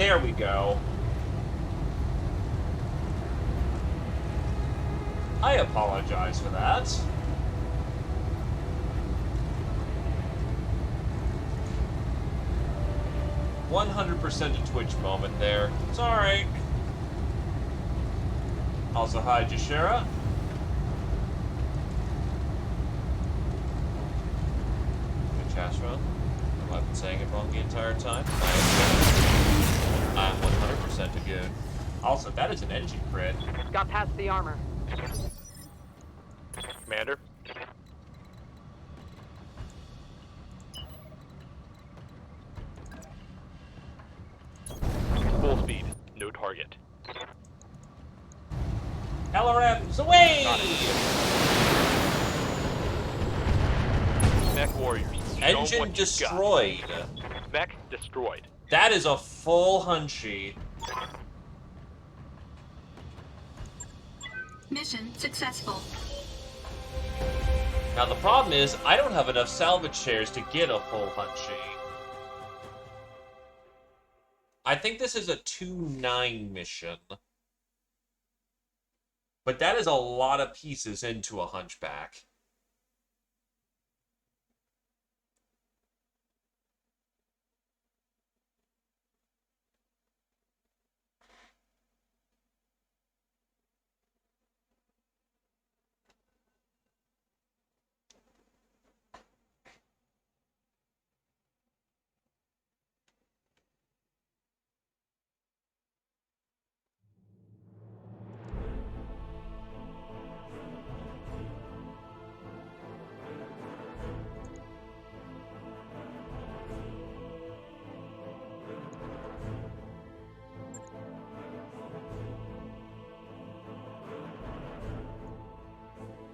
There we go. I apologize for that. "100% a Twitch moment there. It's alright. Also, hi, Jashera. Good Chastron. I've been saying it wrong the entire time. I'm 100% a good. Also, that is an engine crit. Got past the armor. Commander? Full speed. No target. LRM's away! Mech warriors. Engine destroyed. Mech destroyed. That is a full Hunchy. Mission successful. Now the problem is, I don't have enough salvage shares to get a full Hunchy. I think this is a 2-9 mission. But that is a lot of pieces into a Hunchback.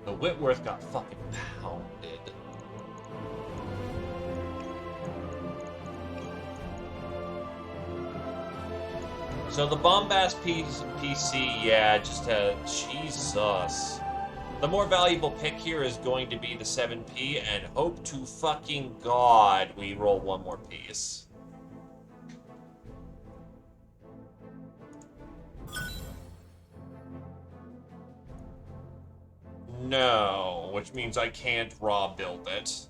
The Whitworth got fucking pounded. So the Bombast PC, yeah, just had... Jesus. The more valuable pick here is going to be the 7P, and hope to fucking God we roll one more piece. No, which means I can't raw build it.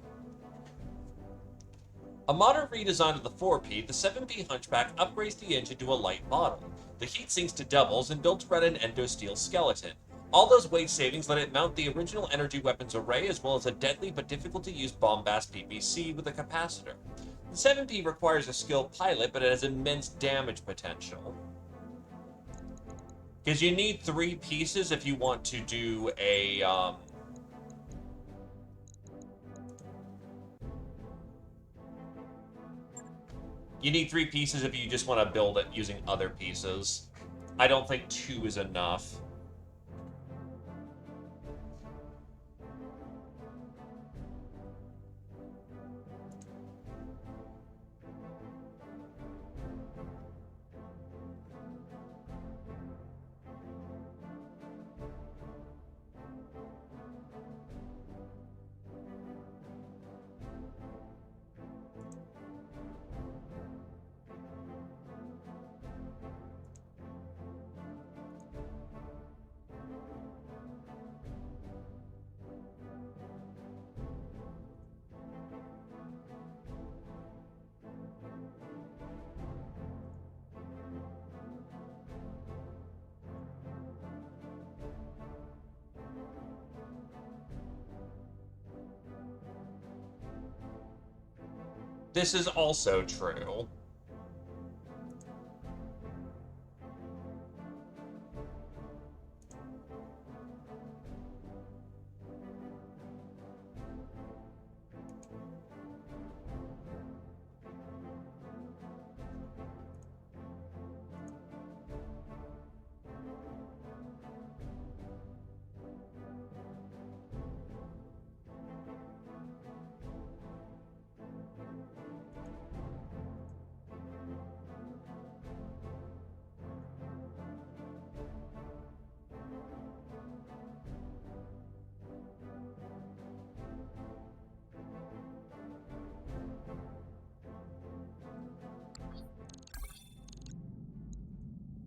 A modern redesign of the 4P, the 7P Hunchback upgrades the engine to a light model. The heat sinks to doubles and built around an endosteel skeleton. All those weight savings let it mount the original energy weapons array as well as a deadly but difficult to use Bombast PPC with a capacitor. The 7P requires a skilled pilot, but it has immense damage potential. Because you need 3 pieces if you want to do a, You need 3 pieces if you just want to build it using other pieces. I don't think 2 is enough. This is also true.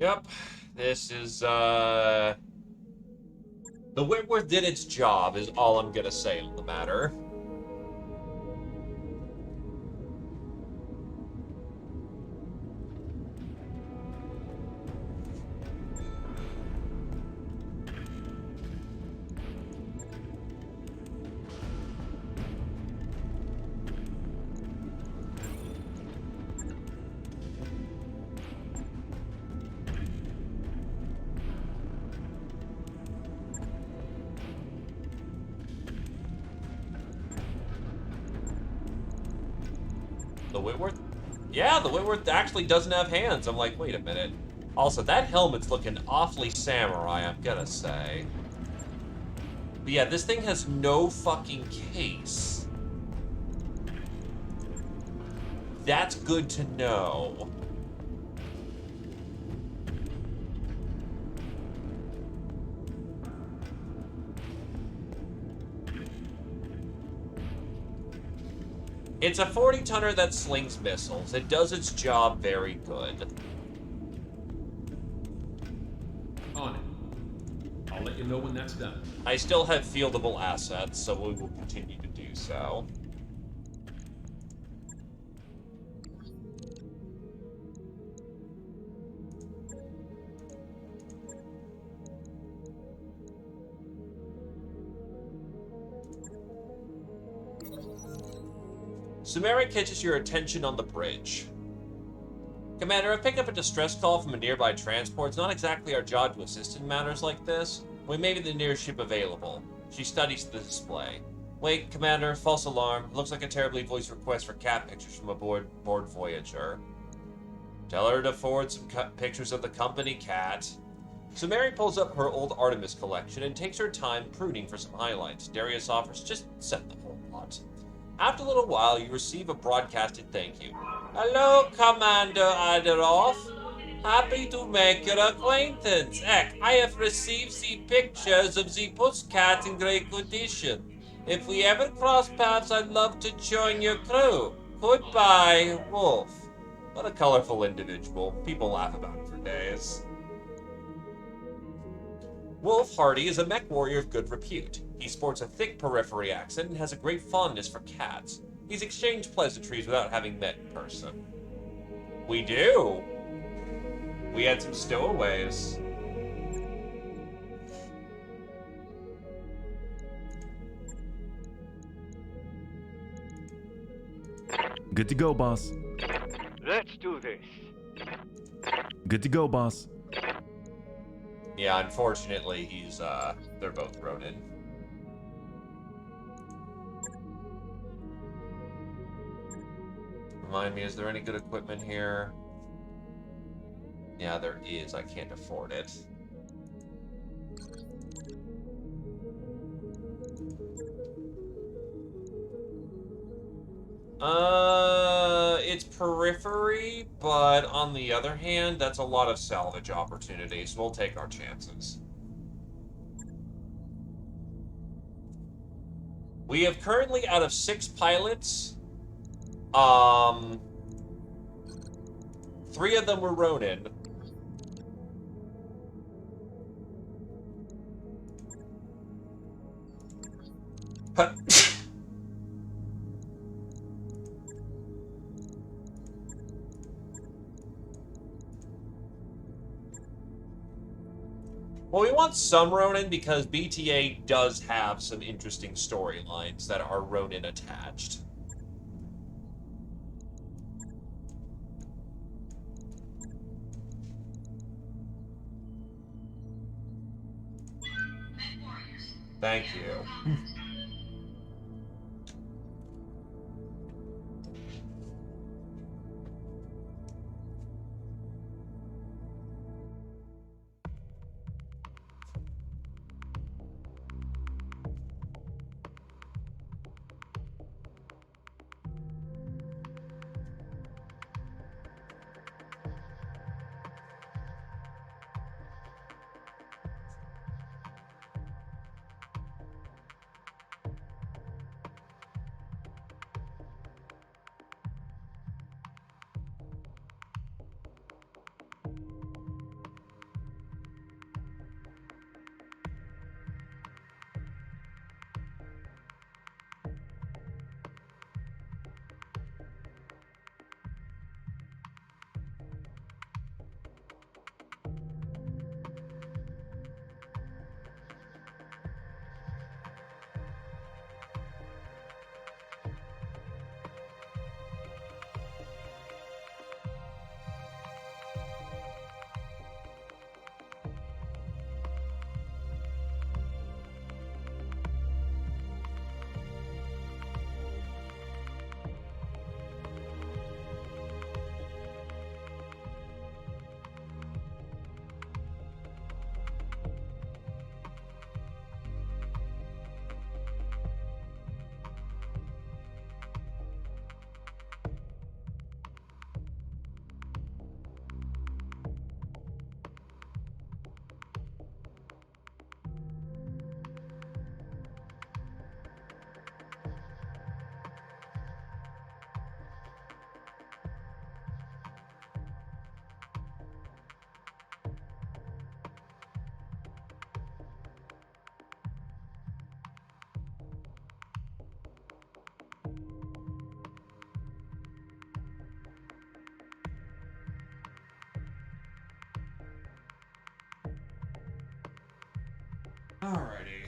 Yep. This is, The Whitworth did its job, is all I'm gonna say on the matter. The Whitworth? Yeah, the Whitworth actually doesn't have hands. I'm like, wait a minute. Also, that helmet's looking awfully samurai, I'm gonna say. But yeah, this thing has no fucking case. That's good to know. It's a 40-tonner that slings missiles. It does its job very good. On it. I'll let you know when that's done. I still have fieldable assets, so we will continue to do so. Sumeric catches your attention on the bridge. Commander, I've picked up a distress call from a nearby transport. It's not exactly our job to assist in matters like this. We may be the nearest ship available. She studies the display. Wait, Commander, false alarm. Looks like a terribly voiced request for cat pictures from aboard Voyager. Tell her to forward some pictures of the company cat. So Mary pulls up her old Artemis collection and takes her time pruning for some highlights. Darius offers just send the whole lot. After a little while, you receive a broadcasted thank you. Hello, Commander Adorov. Happy to make your acquaintance. Ek, I have received the pictures of the postcat in great condition. If we ever cross paths, I'd love to join your crew. Goodbye, Wolf. What a colorful individual. People laugh about him for days. Wolf Hardy is a mech warrior of good repute. He sports a thick periphery accent and has a great fondness for cats. He's exchanged pleasantries without having met in person. We do. We had some stowaways. Good to go, boss. Let's do this. Good to go, boss. Yeah, unfortunately, they're both Ronin. Remind me, is there any good equipment here? Yeah, there is. I can't afford it. It's periphery, but on the other hand, that's a lot of salvage opportunities. We'll take our chances. We have currently, out of 6 pilots, 3 of them were Ronin. Well, we want some Ronin because BTA does have some interesting storylines that are Ronin attached. Thank you. Alrighty.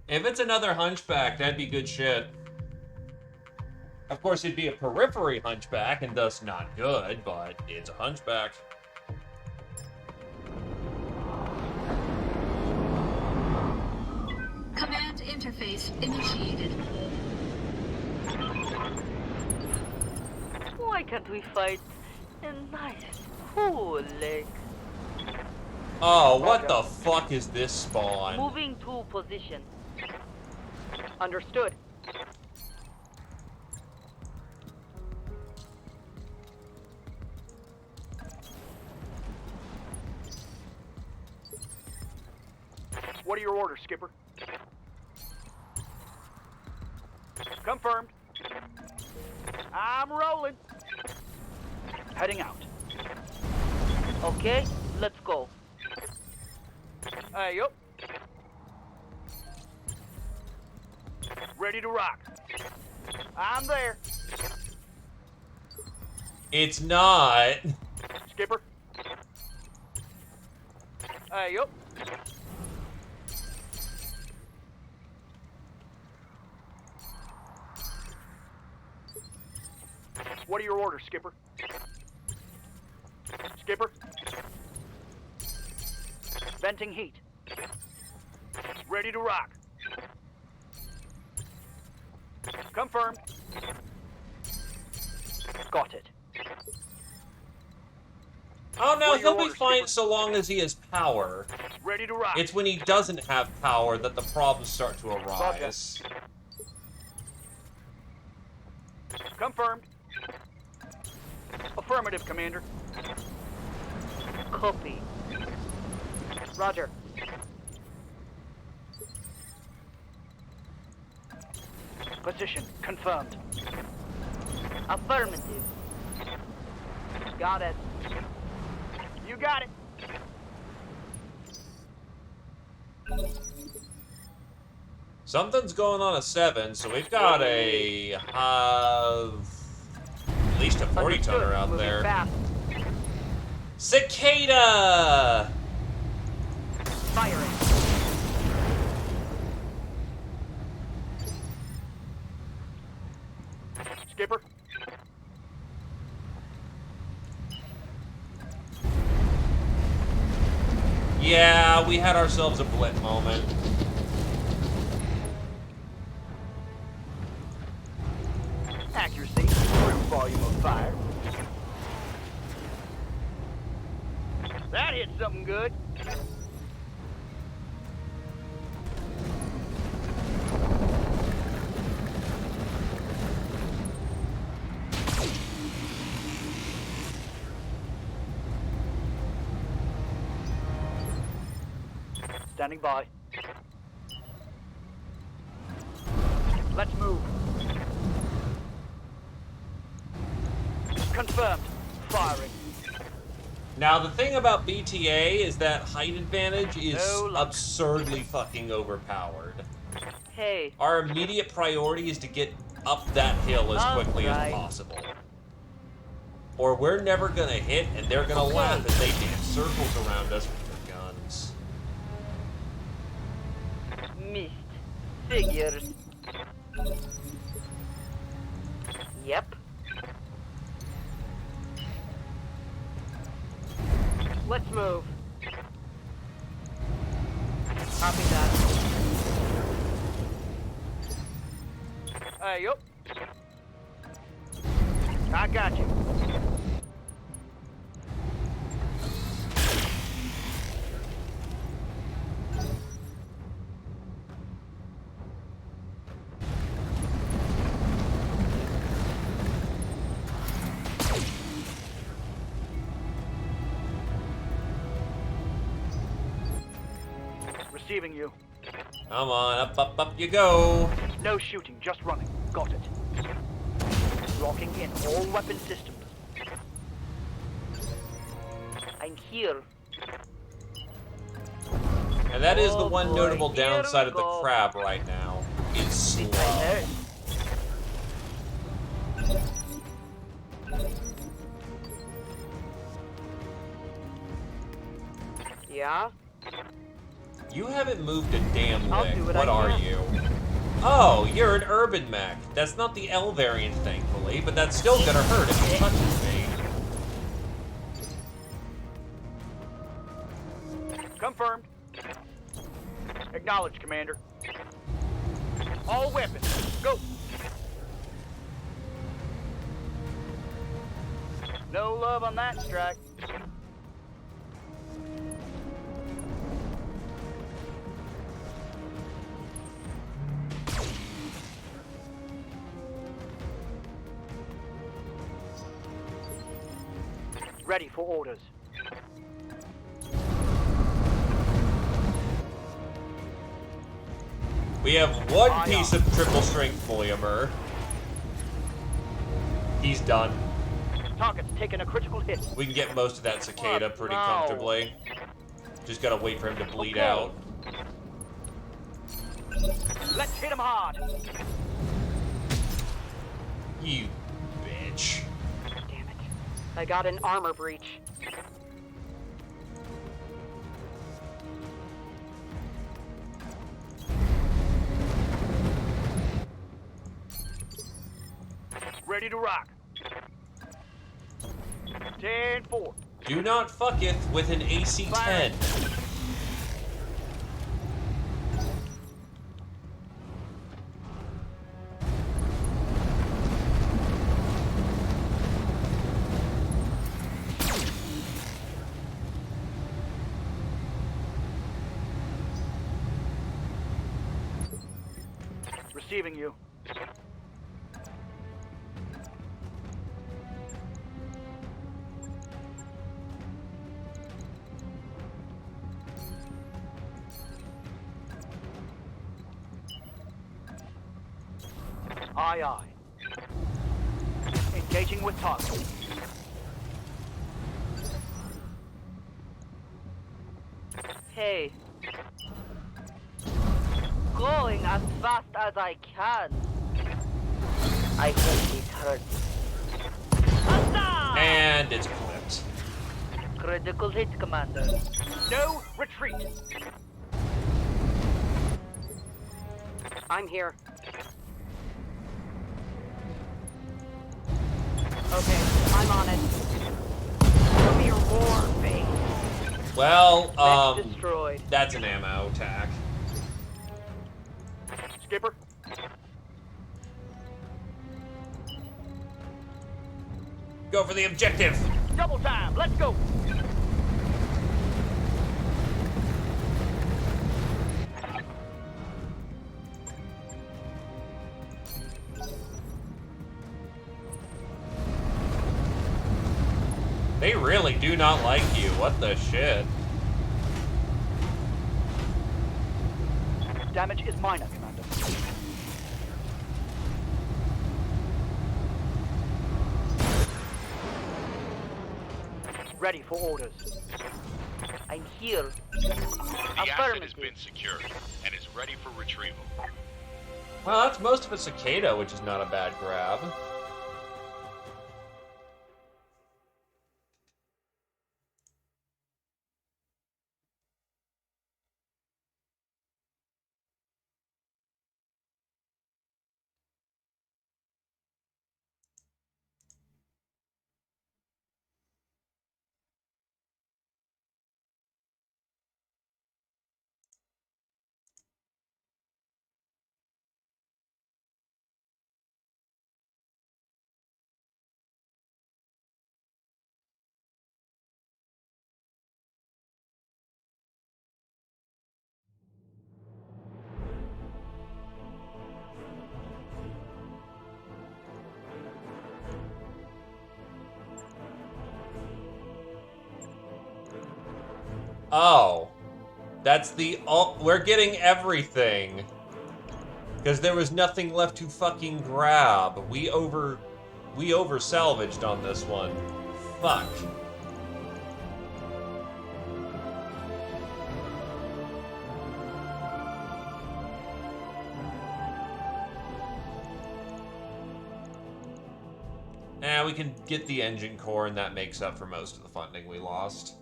If it's another hunchback, that'd be good shit. Of course, it'd be a periphery hunchback and thus not good, but it's a hunchback. Command interface initiated. Why can't we fight in nice, cool lake? Oh, what the fuck is this spawn? Moving to position. Understood. What are your orders, Skipper? Confirmed. I'm rolling. Heading out. Okay, let's go. Hey, yup. Ready to rock. I'm there. It's not. Skipper. Hey, yup. What are your orders, Skipper? Skipper? Venting heat. Ready to rock. Confirmed. Got it. Oh no, What are your he'll be orders, fine Skipper? so long as he has power. Ready to rock. It's when he doesn't have power that the problems start to arise. Confirmed. Affirmative, Commander. Copy. Roger. Position confirmed. Affirmative. Got it. You got it. Something's going on at 7, so we've got a at least a 40 tonner out Moving there. fast. Cicada! Firing. Skipper. Yeah, we had ourselves a blip moment. Accuracy. True volume of fire. That hit something good. Standing by. Let's move. Confirmed. Firing. Now, the thing about BTA is that height advantage is No luck. absurdly fucking overpowered. Hey, Our immediate priority is to get up that hill as quickly as Alright. possible. Or we're never gonna hit, and they're gonna laugh as they dance circles around us with their guns. missed. Figures. Yep. Let's move. Copy that. Hey, yup. I got you. Receiving you. Come on, up you go. No shooting, just running. Got it. Locking in all weapon systems. I'm here. And that is the Oh one boy, notable here downside we of the go. crab right now. It's slow. Hey. Yeah? You haven't moved a damn I'll lick. do what What I are can. you? Oh, you're an urban mech. That's not the L variant, thankfully, but that's still gonna hurt if it touches me. Confirmed. Acknowledged, Commander. All weapons, go! No love on that strike. Ready for orders. We have one Aye, piece aye. of triple strength polymer. He's done. Target's taken a critical hit. We can get most of that cicada What? pretty No. comfortably. Just gotta wait for him to bleed Okay. out. Let's hit him hard. You bitch. Damn it. I got an armor breach. Ready to rock. 10-4. Do not fucketh with an AC-10. Receiving you. Aye, aye. Engaging with target. Hey. Going as fast as I can. I hope it hurts. Huzzah! And it's clipped. Critical hit, Commander. No retreat. I'm here. Okay, I'm on it. Show me your war face. Well, Mech destroyed. that's an ammo attack. Skipper. Go for the objective. Double time. Let's go. They really do not like you. What the shit? Damage is minor, Commander. Ready for orders. I'm here. The asset has Affirmative. been secured and is ready for retrieval. Well, that's most of a cicada, which is not a bad grab. Oh. That's the... Oh, we're getting everything. Because there was nothing left to fucking grab. We over-salvaged on this one. Fuck. We can get the engine core, and that makes up for most of the funding we lost.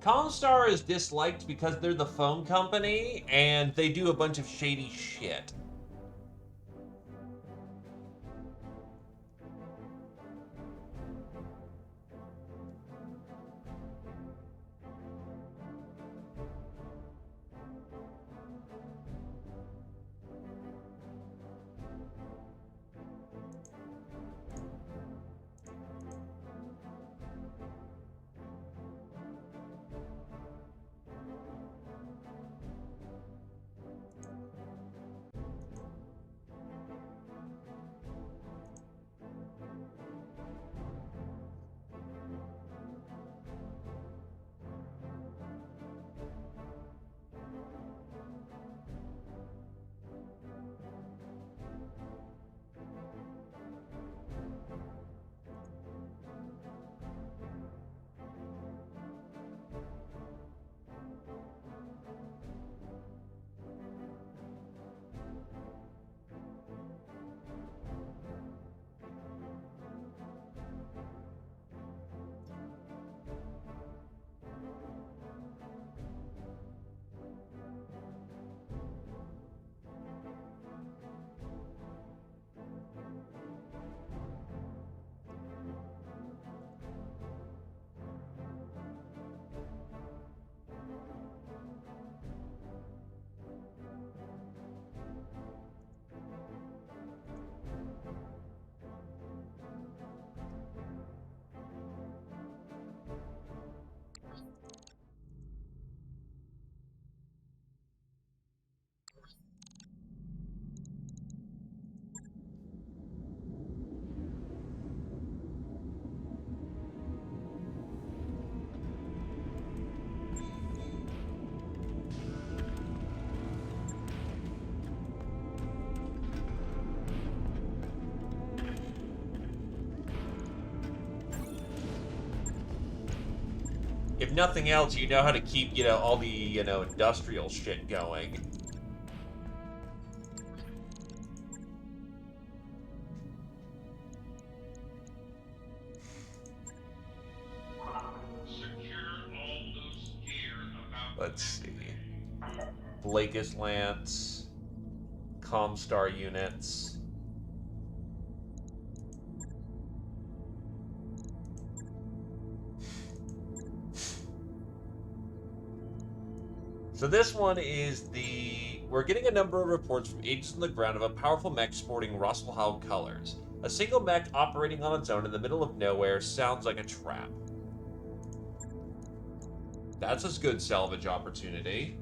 Comstar is disliked because they're the phone company and they do a bunch of shady shit. If nothing else, you know how to keep, all the, industrial shit going. Let's see. Blakist Lance, Comstar units. So this one is we're getting a number of reports from agents on the ground of a powerful mech sporting Russell Howe colors. A single mech operating on its own in the middle of nowhere sounds like a trap. That's a good salvage opportunity.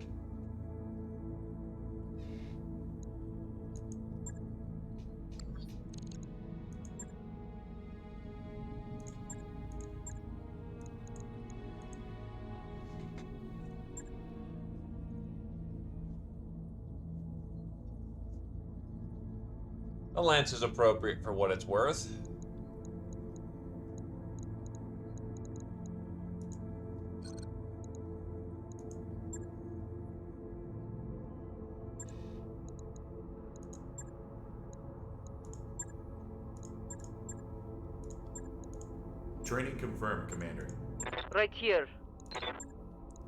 A lance is appropriate for what it's worth. Training confirmed, Commander. Right here.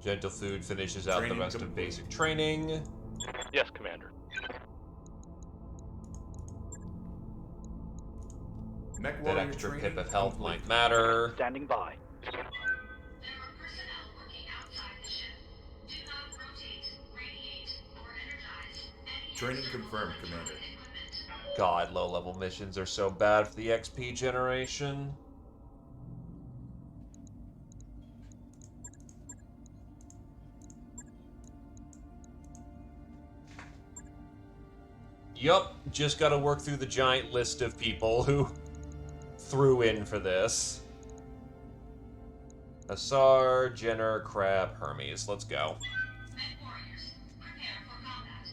Gentle Food finishes out Training the rest of complete. basic training. Yes, Commander. Mech That warrior extra training pip of health complete. might matter. Standing by. There are personnel working outside the ship. Do not rotate, radiate, or energize any Training external confirmed, electronic Commander. equipment. God, low-level missions are so bad for the XP generation. Yup, just gotta work through the giant list of people who threw in for this. Asar, Jenner, Crab, Hermes. Let's go. Men warriors, prepare for combat.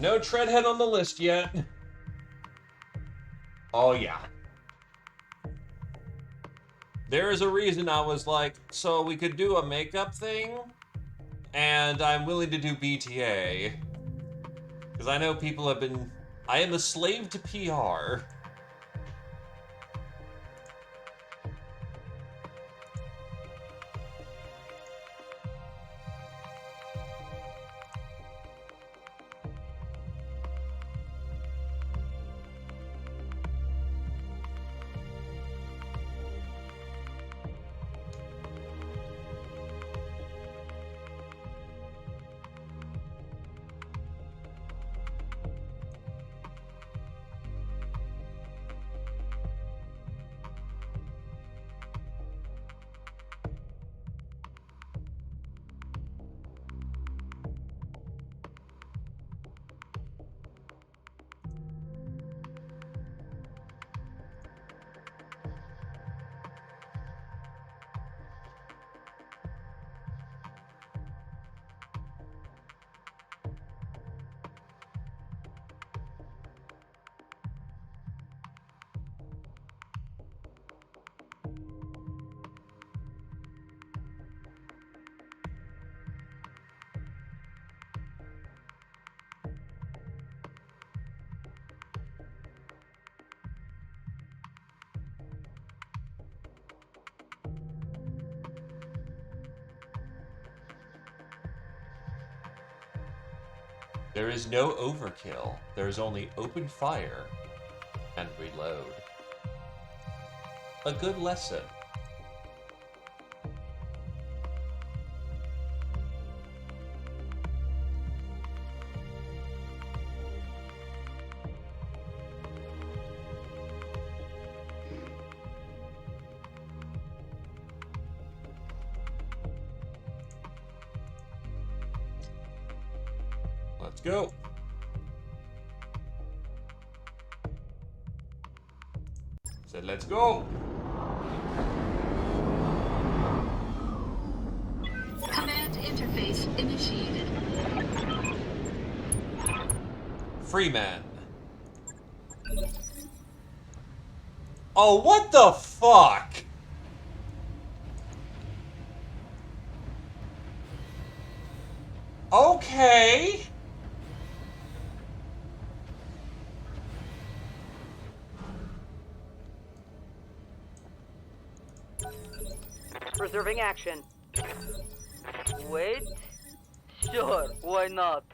No Treadhead on the list yet. Oh, yeah. There is a reason I was like, so we could do a makeup thing, and I'm willing to do BTA. Because I know people have been... I am a slave to PR. There is no overkill. There is only open fire and reload. A good lesson. Let's go. Said let's go. Command interface initiated. Freeman. Oh, what the fuck? Okay. Reserving action. Wait? Sure, why not?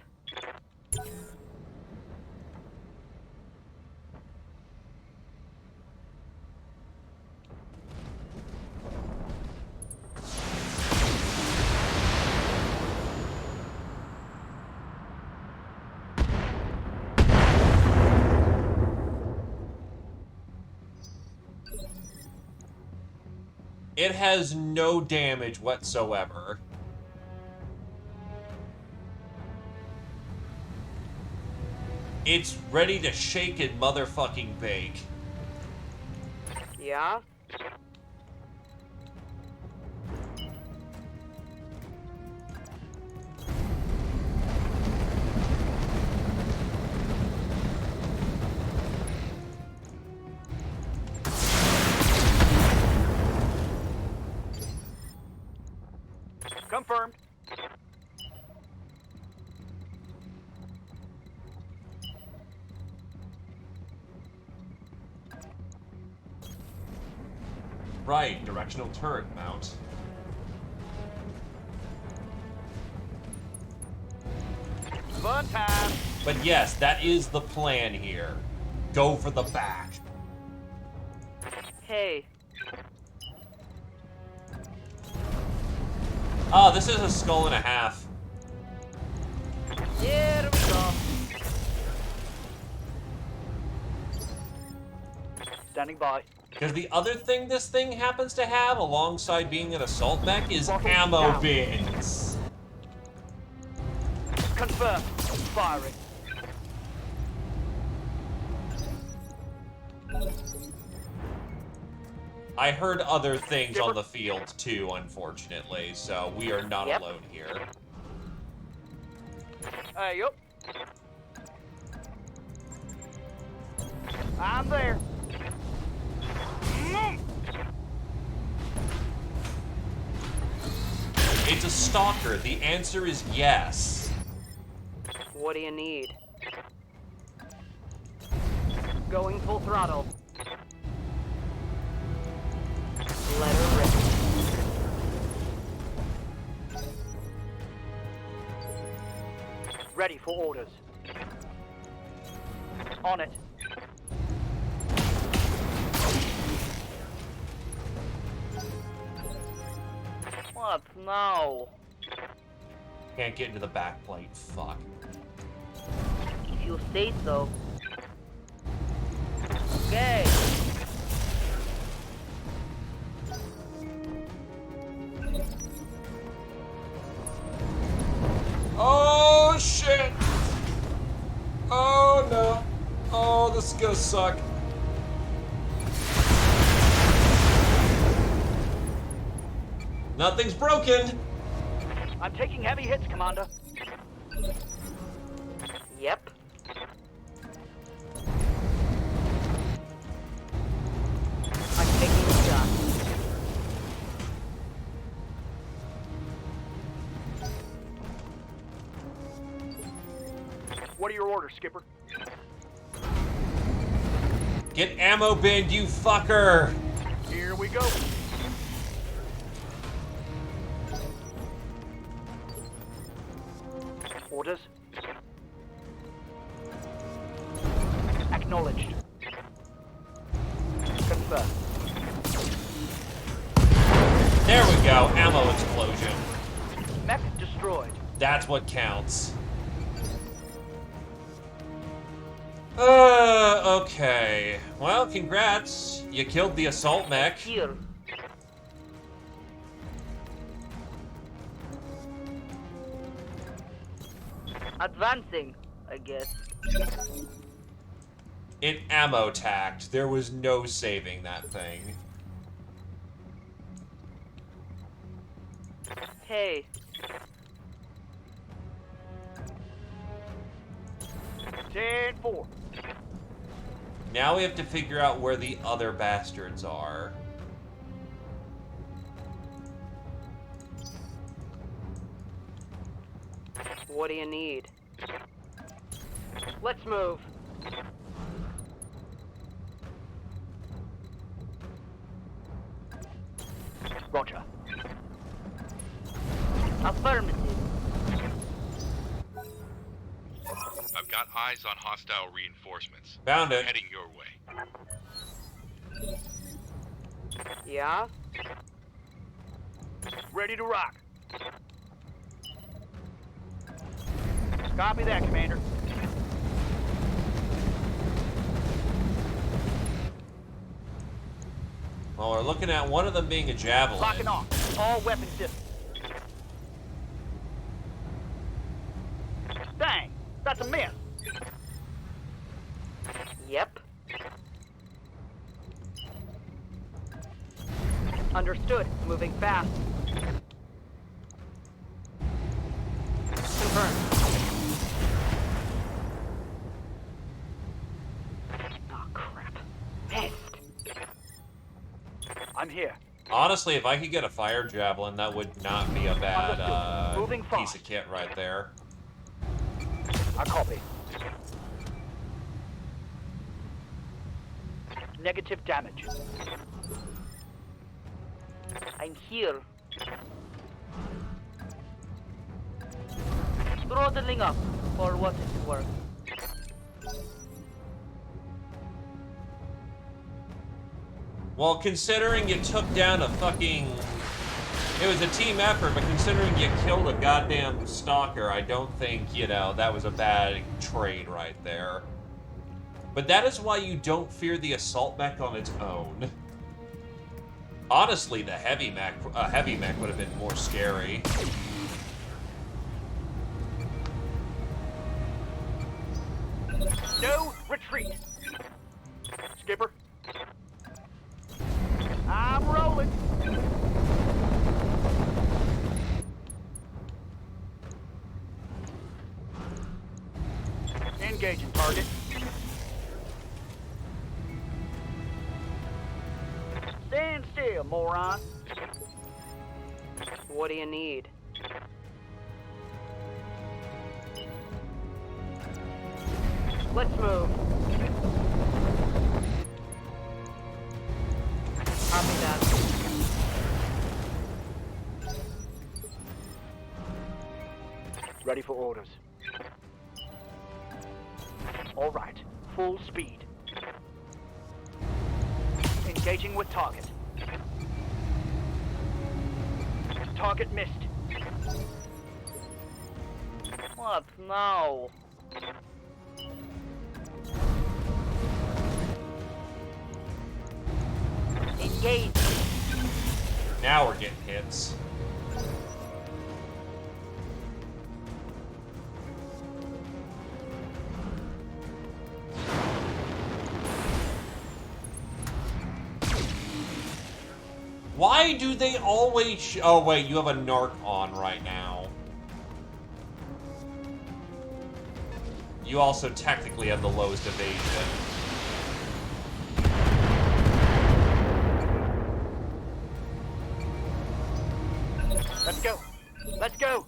It has no damage whatsoever. It's ready to shake and motherfucking bake. Yeah? Confirmed. Right, directional turret mount. Fun time. But yes, that is the plan here. Go for the back. Hey, Oh, this is a skull and a half. Here we go. Standing by. Because the other thing this thing happens to have, alongside being an assault mech, is ammo bins. Confirmed. Firing. I heard other things on the field too, unfortunately, so we are not Yep. alone here. Yup. I'm there. It's a stalker. The answer is yes. What do you need? Going full throttle. Let her rip. Ready for orders. On it. What now? Can't get into the back plate. Fuck. If you say so. Okay. Oh shit! Oh no! Oh, this is gonna suck. Nothing's broken. I'm taking heavy hits, Commander. Yep. I'm taking the shot. What are your orders, Skipper? Get ammo binned, you fucker! Here we go. Orders. Acknowledged. Confirmed. There we go, ammo explosion. Mech destroyed. That's what counts. Okay. Well, congrats. You killed the assault mech. Here. Advancing, I guess. It ammo tacked. There was no saving that thing. Hey, 10-4. Now we have to figure out where the other bastards are. what do you need? Let's move. Roger. Affirmative. I've got eyes on hostile reinforcements. Found it. Heading your way. Yeah? Ready to rock. Copy that, Commander. Well, we're looking at one of them being a javelin. Locking on. All weapon systems. Dang, that's a miss. Yep. Understood. Moving fast. Confirmed. Oh, crap. Pissed. I'm here. Honestly, if I could get a fire javelin, that would not be a bad Understood. Moving piece fast. of kit right there. I copy. Negative damage. I'm here. Throttling up for what it's worth. Well, considering you took down a fucking... It was a team effort, but considering you killed a goddamn stalker, I don't think, you know, that was a bad trade right there. But that is why you don't fear the assault mech on its own. Honestly, the heavy mech would have been more scary. No retreat. Skipper. I'm rolling. Engaging target. moron. What do you need? Let's move. Copy that. Ready for orders. All right, full speed. Engaging with target. Target missed. What now? Engage. Now we're getting hits. Why do they always oh wait, you have a narc on right now. You also technically have the lowest evasion. Let's go. Let's go.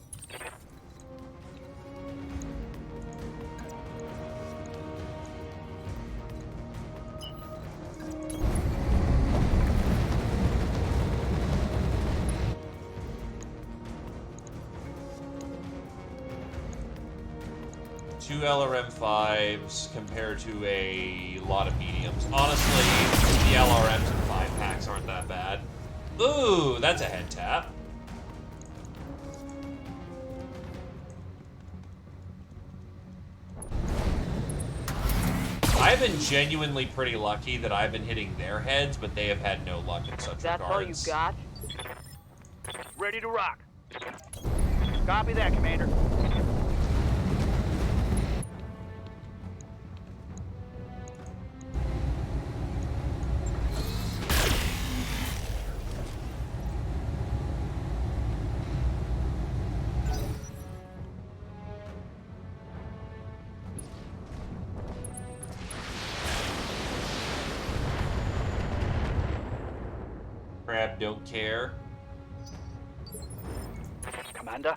Two LRM5s compared to a lot of mediums. Honestly, the LRMs and 5-packs aren't that bad. Ooh, that's a head tap. I've been genuinely pretty lucky that I've been hitting their heads, but they have had no luck in such That's all you regards. got? Ready to rock. Copy that, Commander. Crab don't care. Commander.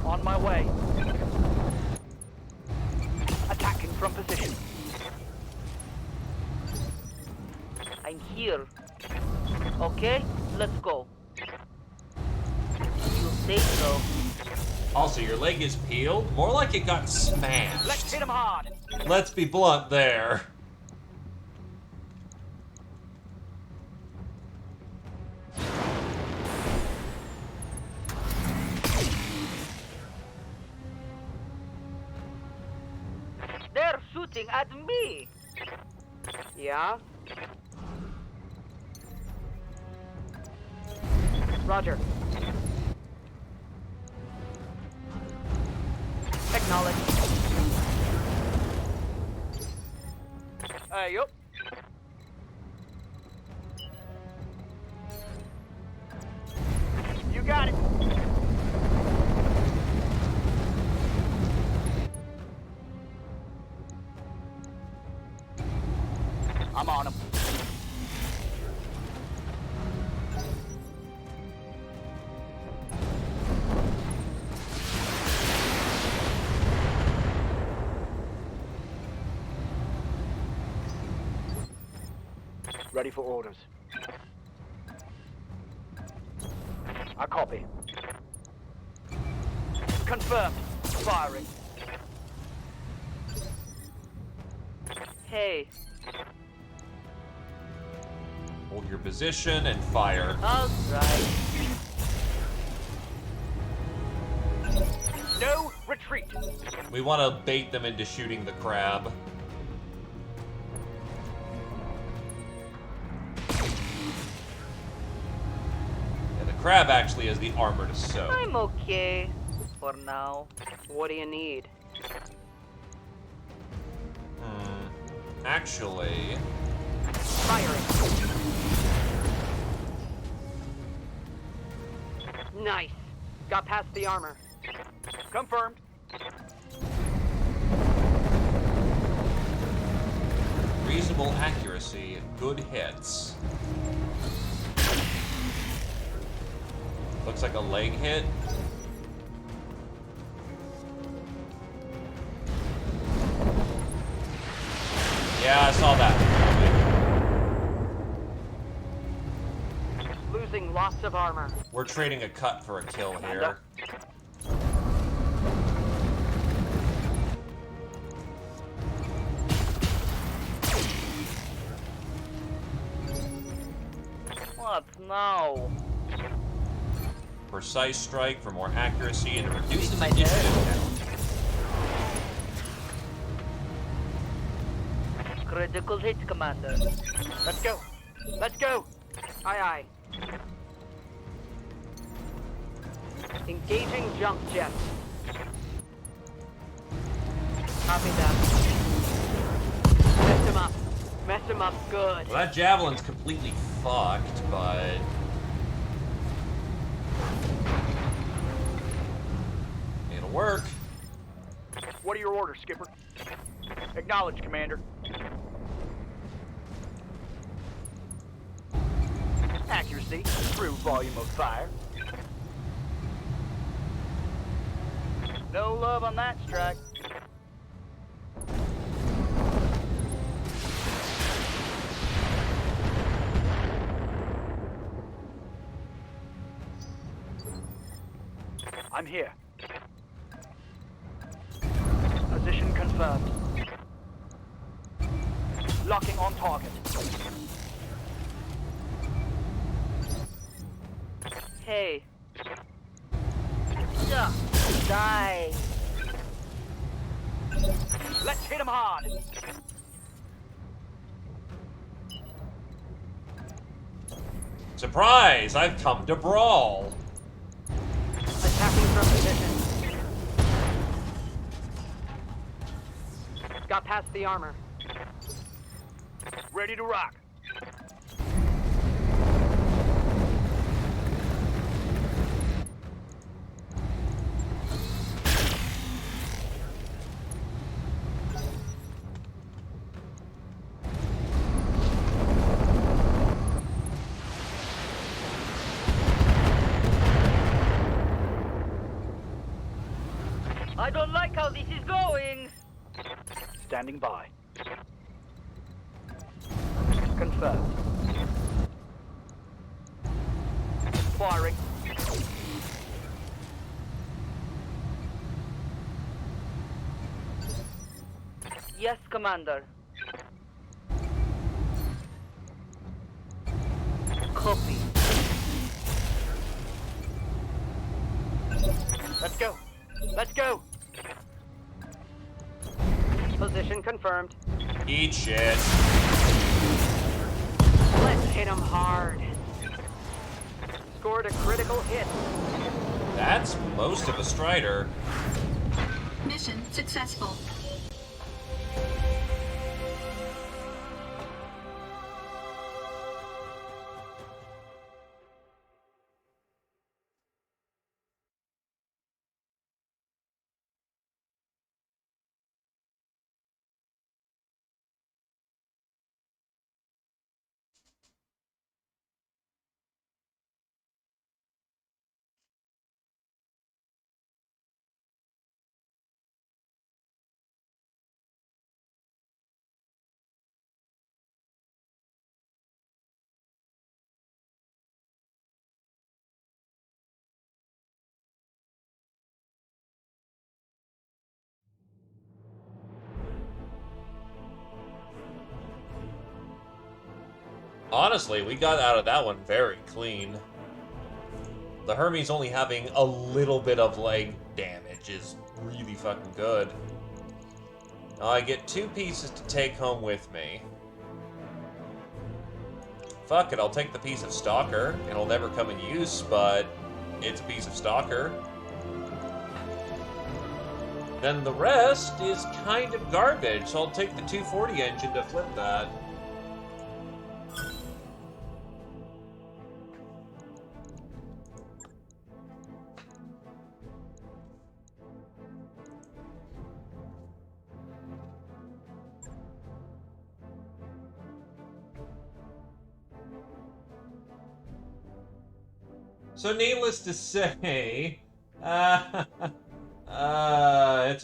On my way. Attacking from position. I'm here. Okay, let's go. You say so. Also, your leg is peeled? More like it got smashed. Let's hit him hard. Let's be blunt there. They're shooting at me. Yeah? Roger. Acknowledge. Yup. You got it. I'm on him. Ready for orders. I copy. Confirmed. Firing. Hey, Hold your position and fire. all right. No retreat. We want to bait them into shooting the crab. And the crab actually has the armor to sew. I'm okay for now. What do you need? Actually, Firing. Nice. Got past the armor. Confirmed. reasonable accuracy, good hits. Looks like a leg hit. Yeah, I saw that. Losing lots of armor. We're trading a cut for a kill here. What now? Precise strike for more accuracy and reduces My initiative turn. count. Critical hit, Commander. Let's go. Let's go. Aye, aye. Engaging jump jet. Copy that. Mess him up. Mess him up good. Well, that javelin's completely fucked, but it'll work. What are your orders, Skipper? Acknowledged, Commander. Accuracy, true volume of fire. No love on that strike. I'm here. Position confirmed. Locking on target. Hey. Yeah. Die. Let's hit him hard. Surprise! I've come to brawl. Attacking from position. Got past the armor. Ready to rock. I don't like how this is going. Standing by. Confirmed. Firing. Yes, Commander. Copy. Let's go. Let's go. Position confirmed. Eat shit. Let's hit him hard. Scored a critical hit. That's most of a Strider. Mission successful. Honestly, we got out of that one very clean. The Hermes only having a little bit of leg damage is really fucking good. Now I get 2 pieces to take home with me. Fuck it, I'll take the piece of Stalker. It'll never come in use, but it's a piece of Stalker. Then the rest is kind of garbage, so I'll take the 240 engine to flip that. So needless to say, it's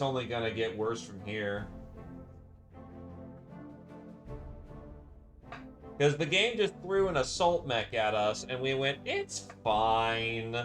only gonna get worse from here. Because the game just threw an assault mech at us, and we went, it's fine.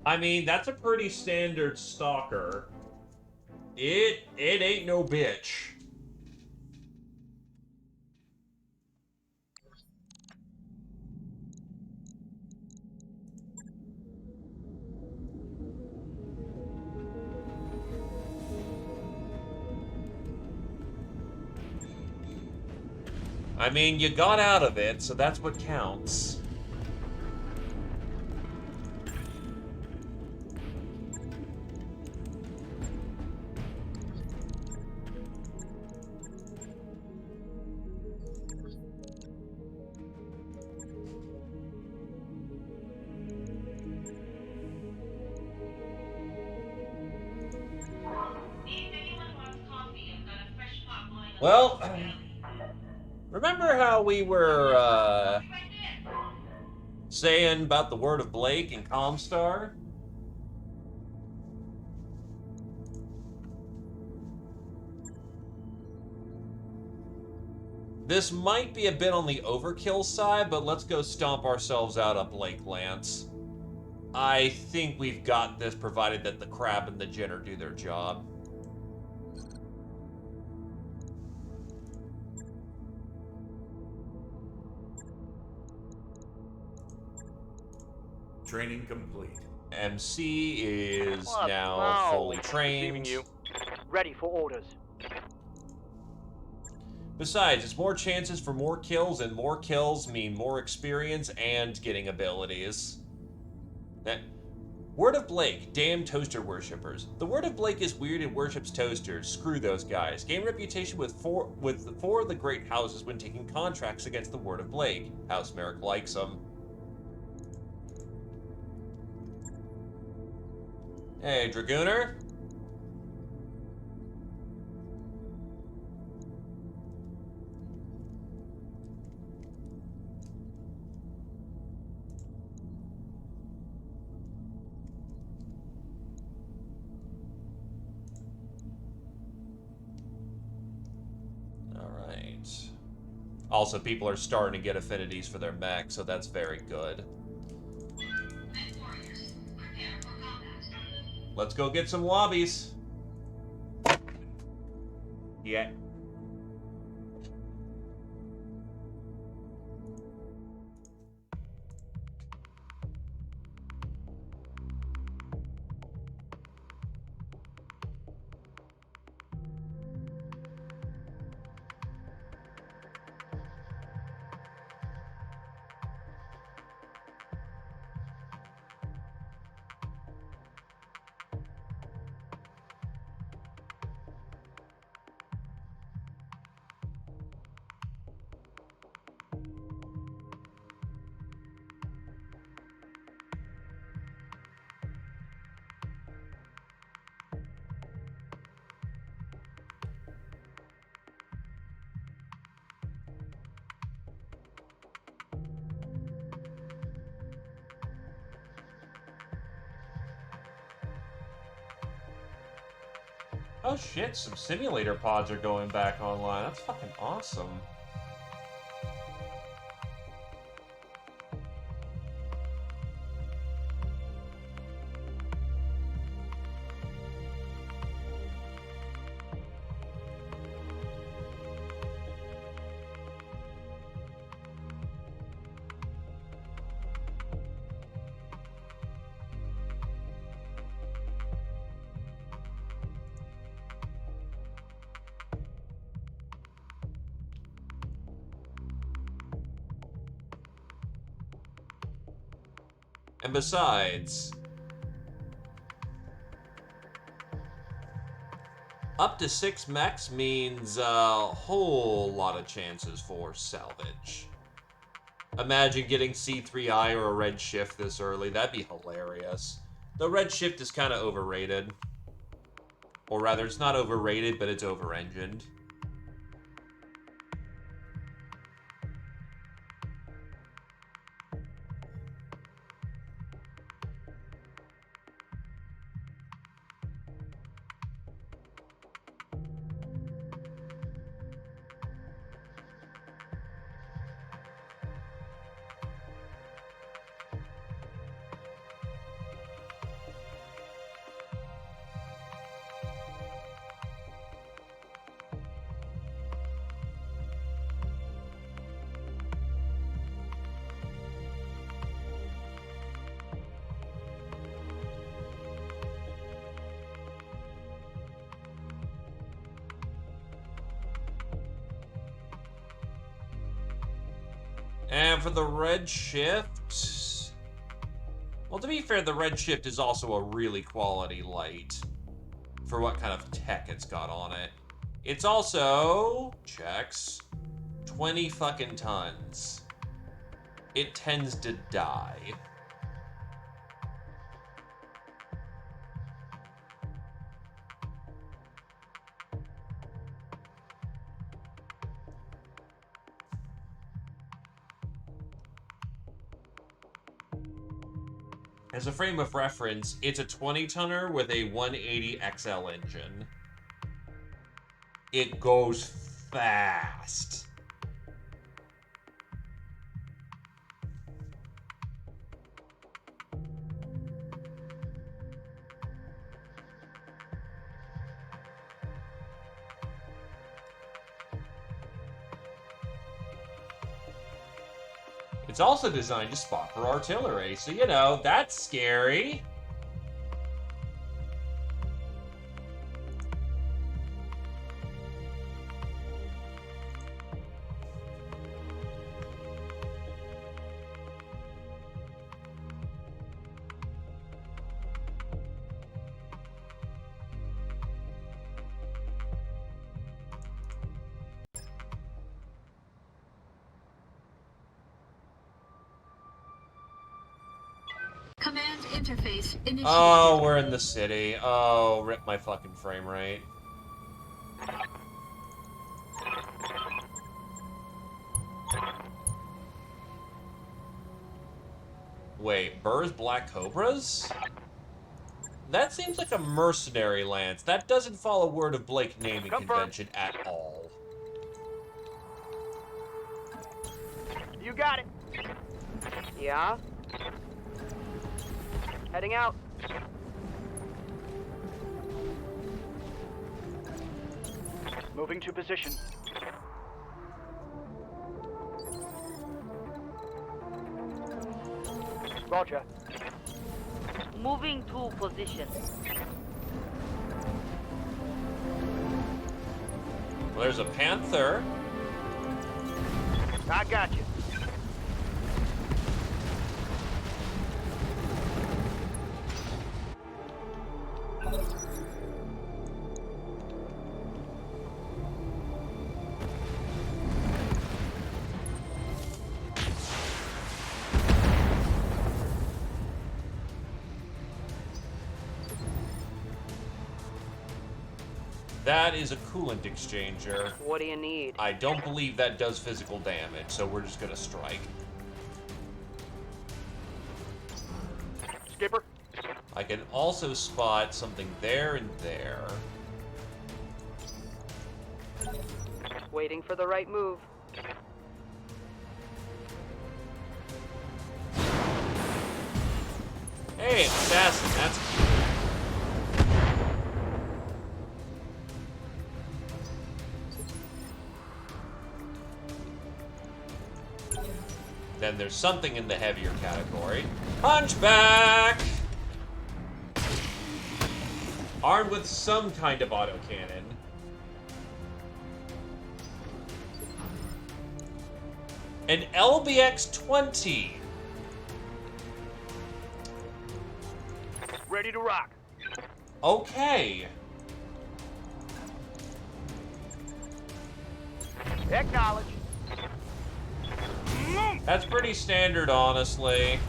I mean, that's a pretty standard stalker. It ain't no bitch. I mean, you got out of it, so that's what counts. If anyone wants coffee, I've got a fresh pot boiling on Well, the belly. remember how we were, Coffee right there. saying about the word of Blake and Comstar? This might be a bit on the overkill side, but let's go stomp ourselves out on Blake Lance. I think we've got this, provided that the crab and the jitter do their job. Training complete. MC is What now now? fully Receiving trained. you. Ready for orders. Besides, it's more chances for more kills mean more experience and getting abilities. That Word of Blake, damn toaster worshippers. The Word of Blake is weird and worships toasters. Screw those guys. Gain reputation with four of the great houses when taking contracts against the Word of Blake. House Merrick likes them. Hey, Dragooner. Alright. Also, people are starting to get affinities for their mech, so that's very good. Mech warriors, prepare for combat. Let's go get some lobbies. Yeah. Oh shit, some simulator pods are going back online. That's fucking awesome. And besides, up to 6 mechs means a whole lot of chances for salvage. Imagine getting C3I or a Red Shift this early. That'd be hilarious. The Red Shift is kind of overrated. Or rather, it's not overrated, but it's over-engined. And for the Red Shift... Well, to be fair, the Red Shift is also a really quality light for what kind of tech it's got on it. It's also... checks... 20 fucking tons. It tends to die. As a frame of reference, it's a 20-tonner with a 180 XL engine. It goes fast. It's also designed to spot for artillery, so you know, that's scary. Command interface initiated. Oh, we're in the city. Oh, rip my fucking frame rate. Wait, Burr's Black Cobras? That seems like a mercenary lance. That doesn't follow word of Blake naming convention at all. You got it. Yeah? Heading out. Moving to position. Roger. Moving to position. Well, there's a Panther. I got you. That is a coolant exchanger. What do you need? I don't believe that does physical damage, so we're just gonna strike. Skipper. I can also spot something there and there. Waiting for the right move. Hey, assassin, that's Then there's something in the heavier category. Hunchback! Armed with some kind of autocannon. An LBX-20. Ready to rock. Okay. Acknowledge. That's pretty standard, honestly.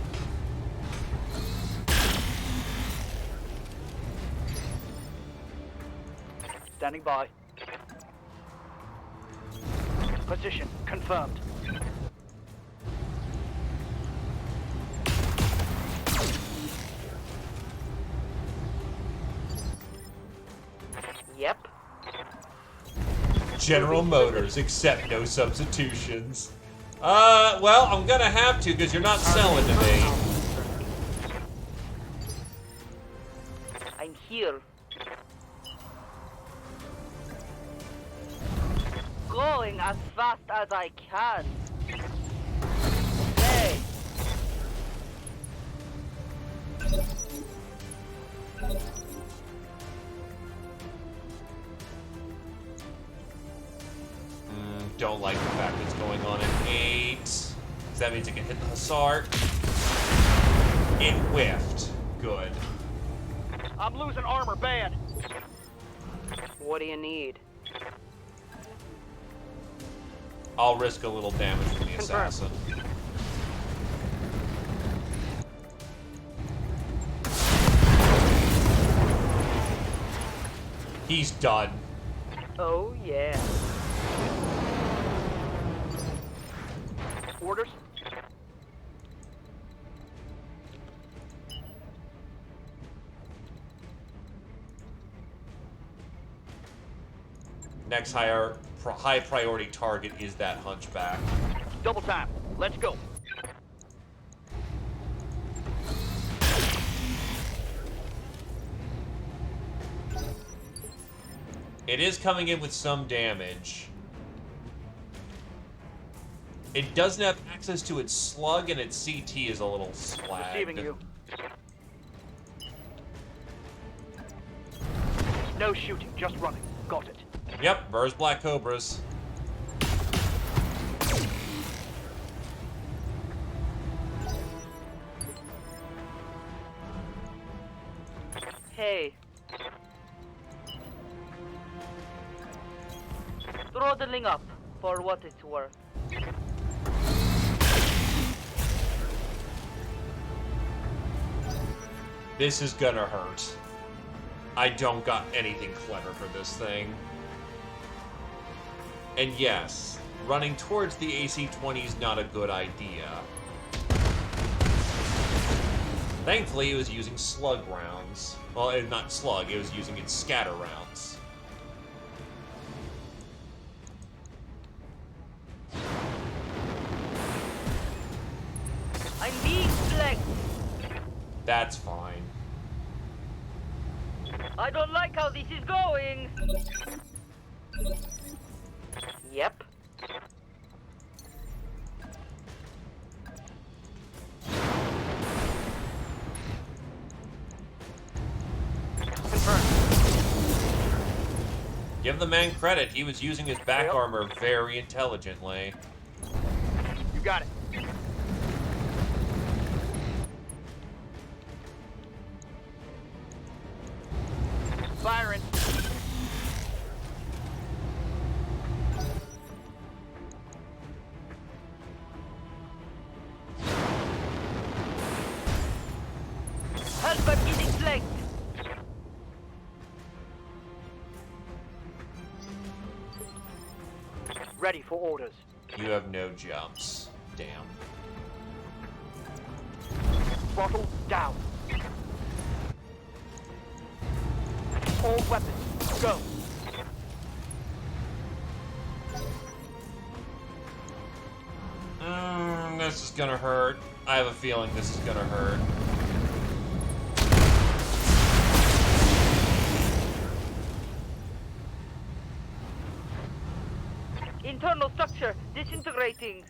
Standing by. Position confirmed. Yep. General Motors, accept no substitutions. Well, I'm gonna have to, because you're not selling to me. I'm here. Going as fast as I can. Hey. Don't like the fact it's going on at 8. Because that means it can hit the Hussar. It whiffed. Good. I'm losing armor bad. What do you need? I'll risk a little damage from the Confirm. assassin. He's done. Oh, yeah. Orders. Next high priority target is that hunchback. Double time. Let's go. It is coming in with some damage. It doesn't have access to its slug, and its CT is a little slagged. Receiving you. No shooting, just running. Got it. Yep, Burr's Black Cobras. Hey. Throttling up, for what it's worth. This is gonna hurt. I don't got anything clever for this thing. And yes, running towards the AC-20 is not a good idea. Thankfully, it was using slug rounds. Well, not slug, it was using its scatter rounds. I'm being flanked. That's fine. I don't like how this is going. Yep. Give the man credit, he was using his back Yep. armor very intelligently. You got it. Firing. Help, I'm getting flanked. Ready for orders. You have no jumps. Damn. Throttle down. All weapons, go. This is gonna hurt. I have a feeling this is gonna hurt. Internal structure disintegrating.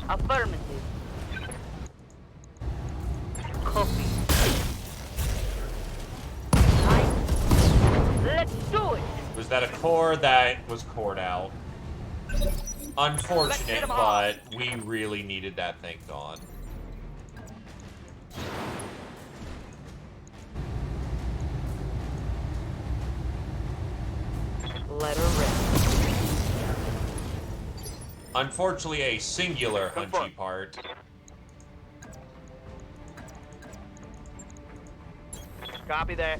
Affirmative. Copy. Let's do it. Was that a core? That was cored out. Unfortunate, but we really needed that thing gone. Let her rip. Unfortunately, a singular hunchy Confirm. part. Copy that.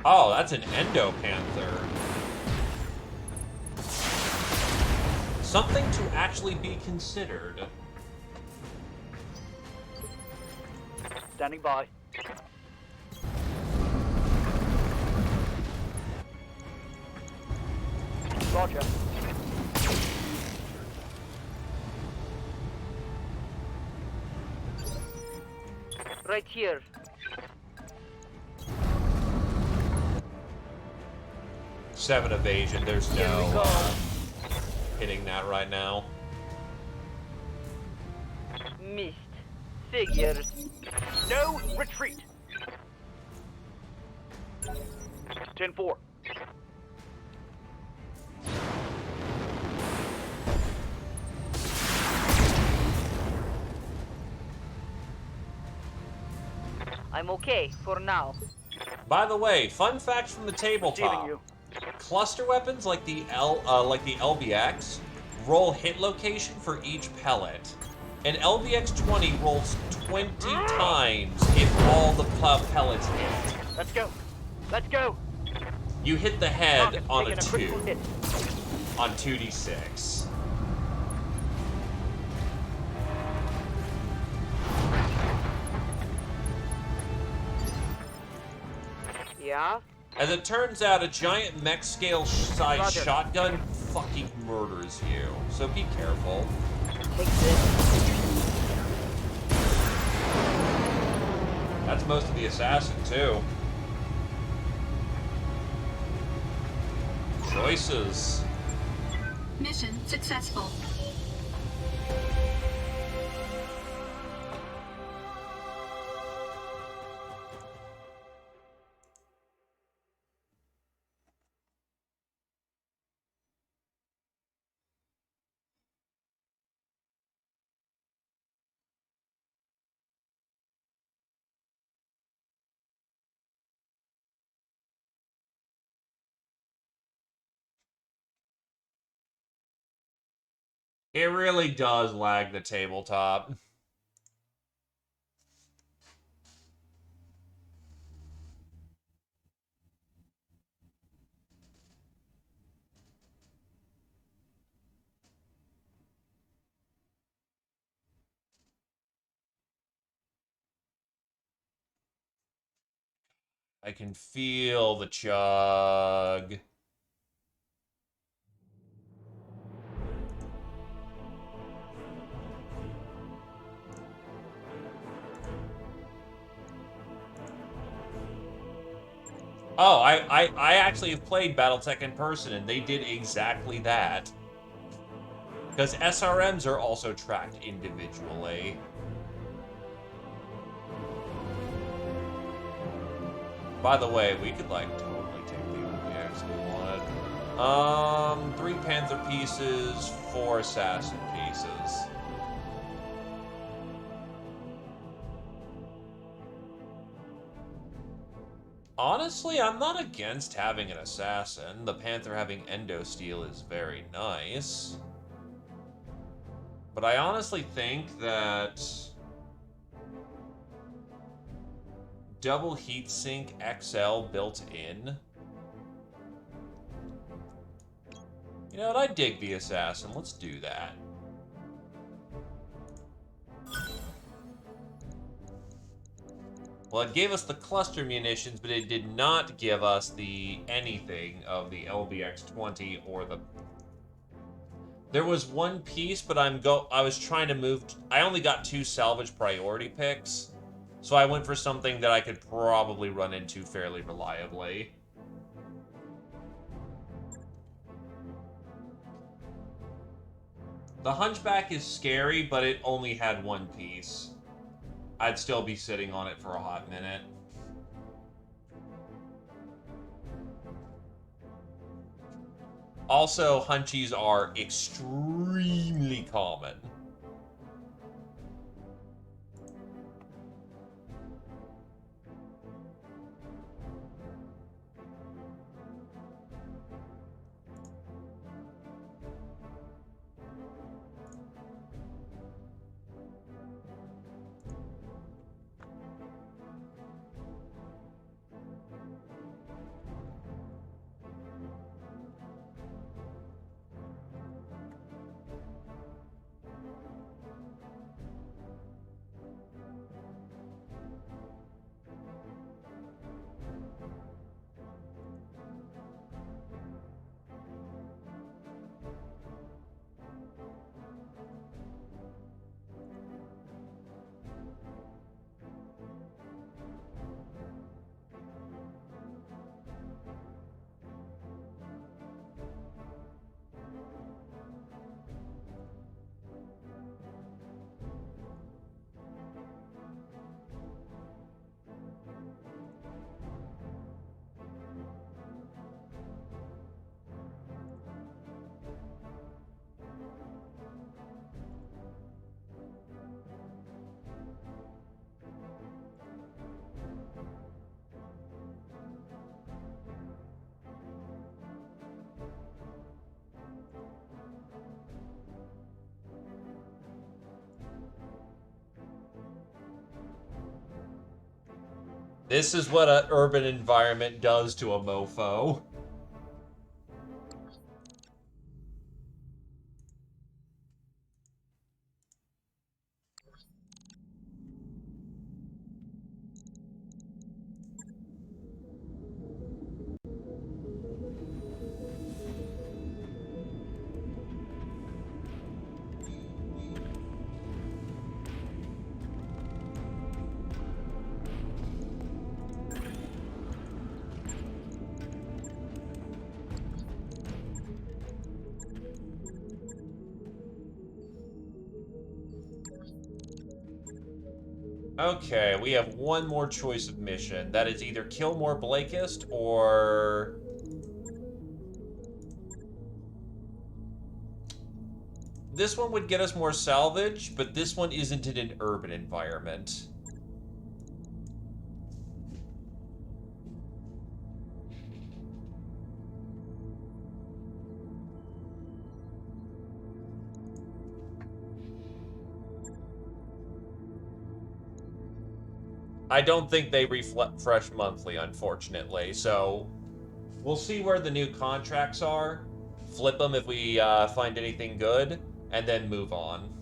Oh, that's an Endopanther. Something to actually be considered. Standing by. Roger. Right here. Seven evasion. There's Here we no go. hitting that right now. Missed. Figures. No retreat. 10-4. I'm okay for now. By the way, fun fact from the Receiving tabletop: you. cluster weapons like the LBX roll hit location for each pellet. An LBX 20 rolls 20 times if all the pellets hit. Let's go. Let's go. You hit the head Target's on a taking 2 critical hit. on 2d6. Yeah? As it turns out, a giant mech scale size Roger. shotgun fucking murders you. So be careful. Take this. That's most of the assassin too. Choices. Mission successful. It really does lag the tabletop. I can feel the chug. Oh, I actually have played Battletech in person, and they did exactly that. Because SRMs are also tracked individually. By the way, we could, like, totally take the OBX if we wanted. 3 Panther pieces, 4 Assassin pieces. Honestly, I'm not against having an assassin. The Panther having Endosteel is very nice. But I honestly think that double heatsink XL built in. You know what? I dig the Assassin. Let's do that. Well, it gave us the cluster munitions, but it did not give us the anything of the LBX-20 or the... There was one piece, but I was trying to move... I only got 2 salvage priority picks, so I went for something that I could probably run into fairly reliably. The Hunchback is scary, but it only had 1 piece. I'd still be sitting on it for a hot minute. Also, Hunchies are extremely common. This is what an urban environment does to a mofo. Okay, we have one more choice of mission. That is either kill more Blakist or... This one would get us more salvage, but this one isn't in an urban environment. I don't think they refresh monthly, unfortunately, so we'll see where the new contracts are, flip them if we find anything good, and then move on.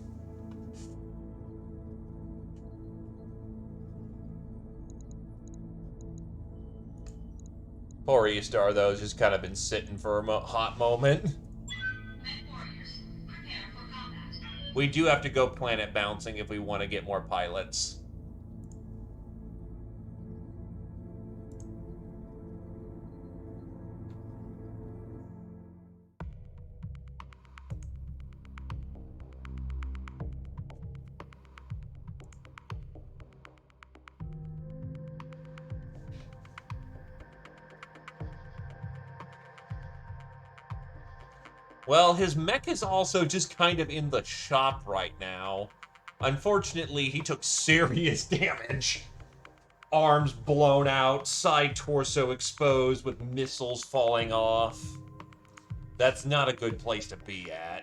Poor E-Star, though, has just kind of been sitting for a hot moment. We do have to go planet bouncing if we want to get more pilots. Well, his mech is also just kind of in the shop right now. Unfortunately, he took serious damage. Arms blown out, side torso exposed with missiles falling off. That's not a good place to be at.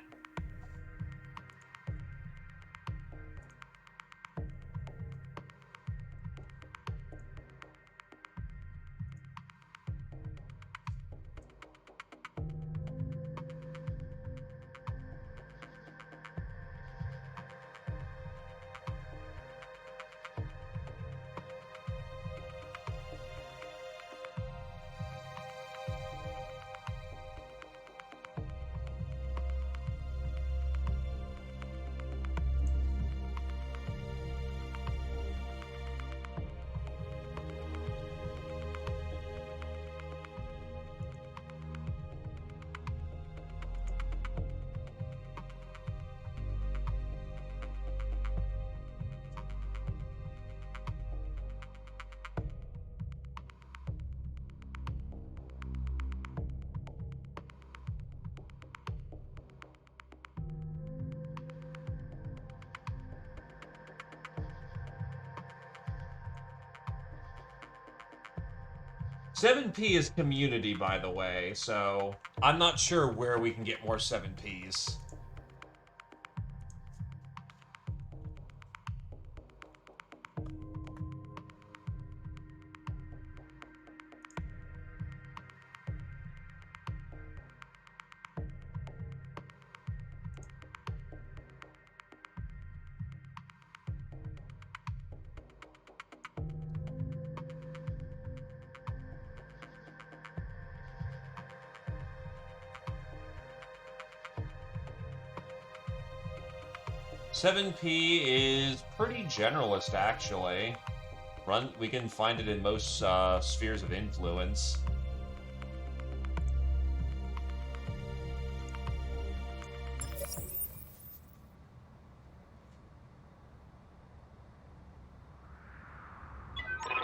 7P is community, by the way, so I'm not sure where we can get more 7Ps. Seven P is pretty generalist, actually. We can find it in most spheres of influence.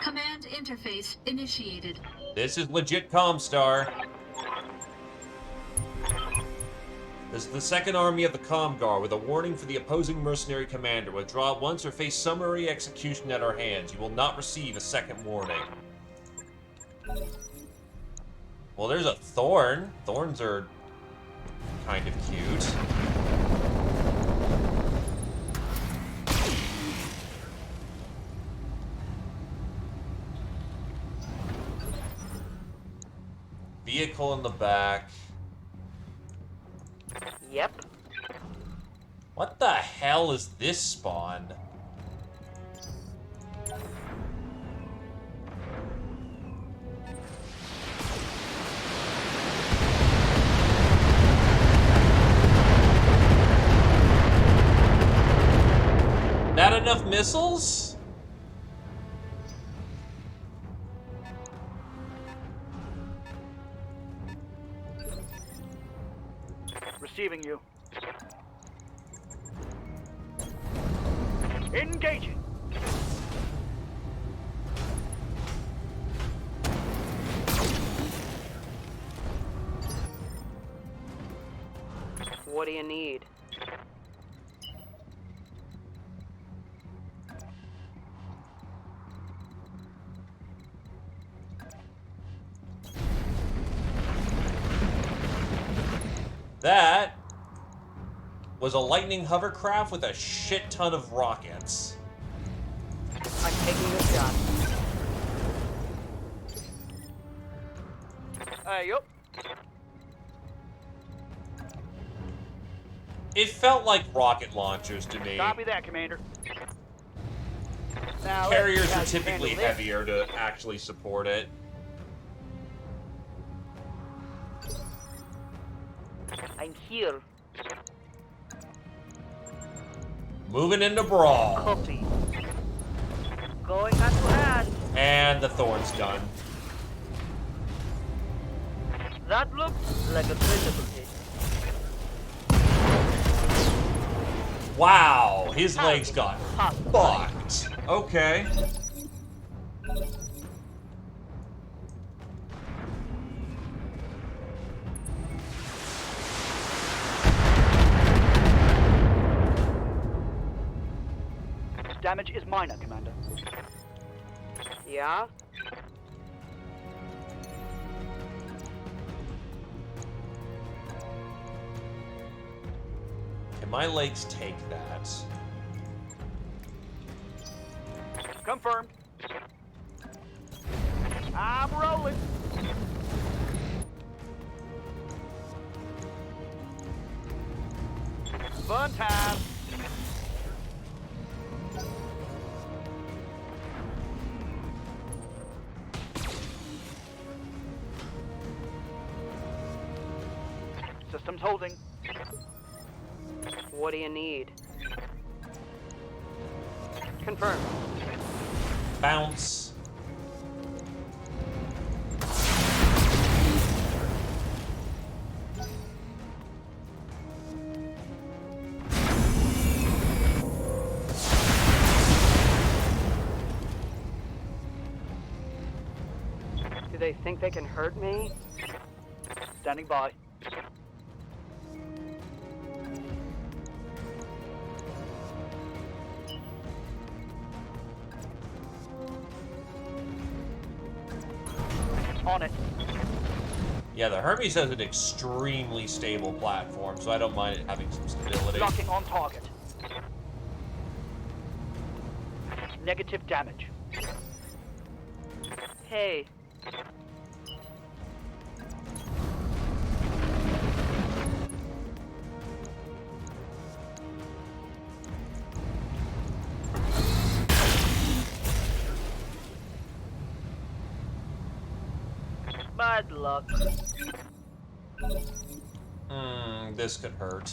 Command interface initiated. This is legit Comstar. This is the second army of the Comgar, with a warning for the opposing mercenary commander. Withdraw at once or face summary execution at our hands. You will not receive a second warning. Well, there's a Thorn. Thorns are kind of cute. Vehicle in the back. Yep. What the hell is this spawn? Not enough missiles? Receiving you. Engaging. What do you need? That was a lightning hovercraft with a shit ton of rockets. I'm taking the shot. Yup. It felt like rocket launchers to me. Copy that, Commander. Now, Carriers let's are typically handle this. heavier to actually support it. I'm here. Moving into Brawl. Copy. Going hand to hand. And the Thorn's done. That looks like a critical hit. Wow, his legs got fucked. Okay. Damage is minor, Commander. Yeah? Can my legs take that? Confirmed. I'm rolling. Fun time. Systems holding. What do you need? Confirm. Bounce. Do they think they can hurt me? Standing by. On it. Yeah, the Hermes has an extremely stable platform, so I don't mind it having some stability. Locking on target. Negative damage. Hey, bad luck. This could hurt.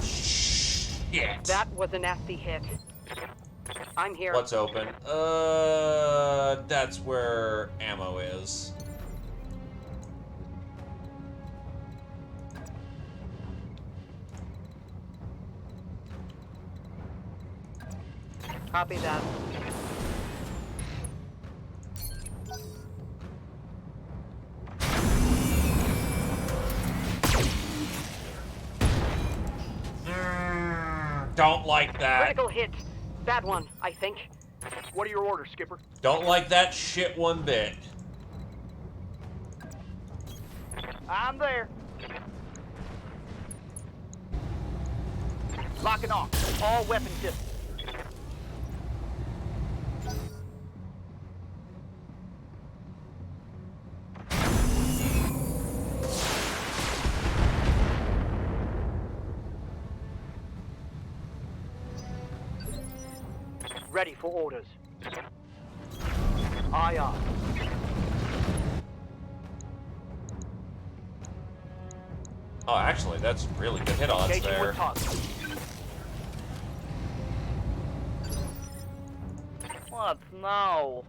Shit. That was a nasty hit. I'm here. What's open? That's where ammo is. Copy that. Don't like that. Critical hit. That one, I think. What are your orders, Skipper? Don't like that shit one bit. I'm there. Locking on. All weapon systems. Ready for orders. Aye, aye. Oh, actually, that's really good hit odds Engaging there. with target. What now?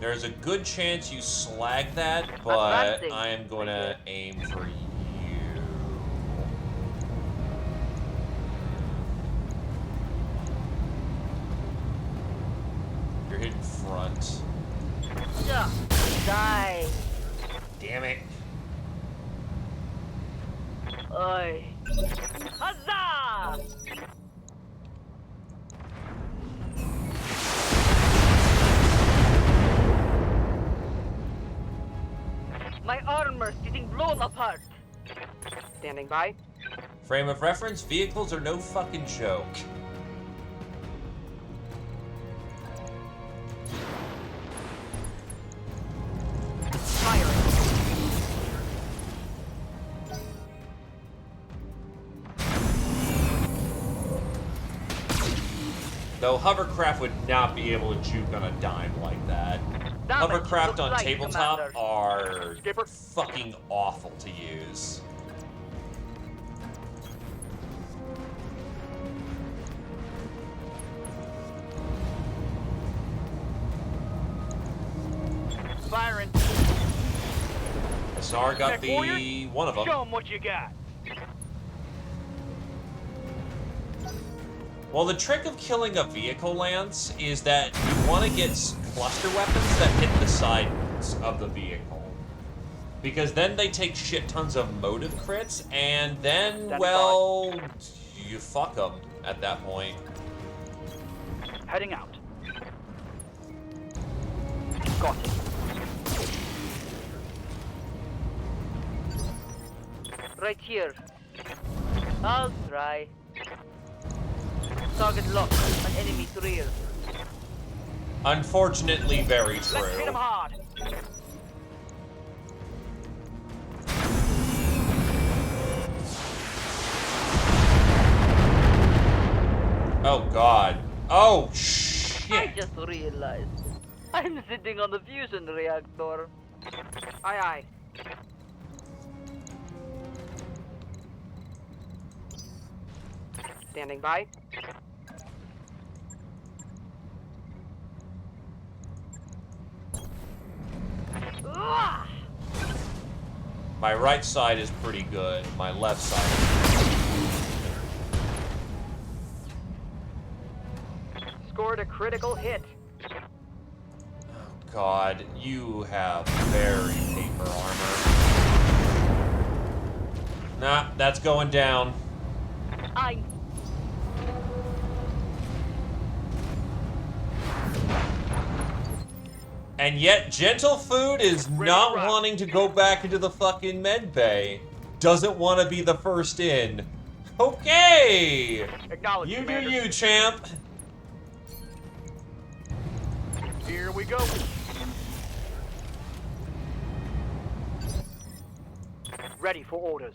There's a good chance you slag that, but Advancing. I am going to aim for you. You're hitting front. Yeah. Die. Damn it. Oi. Huzzah! My armor's getting blown apart. Standing by. Frame of reference, vehicles are no fucking joke. Firing. Though hovercraft would not be able to juke on a dime like that. Damage. Hovercraft Looks on like, tabletop Commander. are Skipper. fucking awful to use. Firing. SR got Tech the warriors, one of them. Show 'em what you got. Well, the trick of killing a vehicle, Lance, is that you want to get cluster weapons that hit the sides of the vehicle. Because then they take shit tons of motive crits, and then, Standing well, you fuck them at that point. Heading out. Got it. Right here. I'll try. Target locked on enemy's rear. Unfortunately, very Let's hit true. 'em hard. Oh, God. Oh, I shit. just realized I'm sitting on the fusion reactor. Aye, aye. Standing by. Ah! My right side is pretty good. My left side Scored a critical hit. Oh, God. You have very paper armor. Nah, that's going down. I'm... And yet, Gentle Food is Ready to not rock. wanting to go back into the fucking med bay. Doesn't want to be the first in. Okay! Acknowledge, You do Commander. you, champ. Here we go. Ready for orders.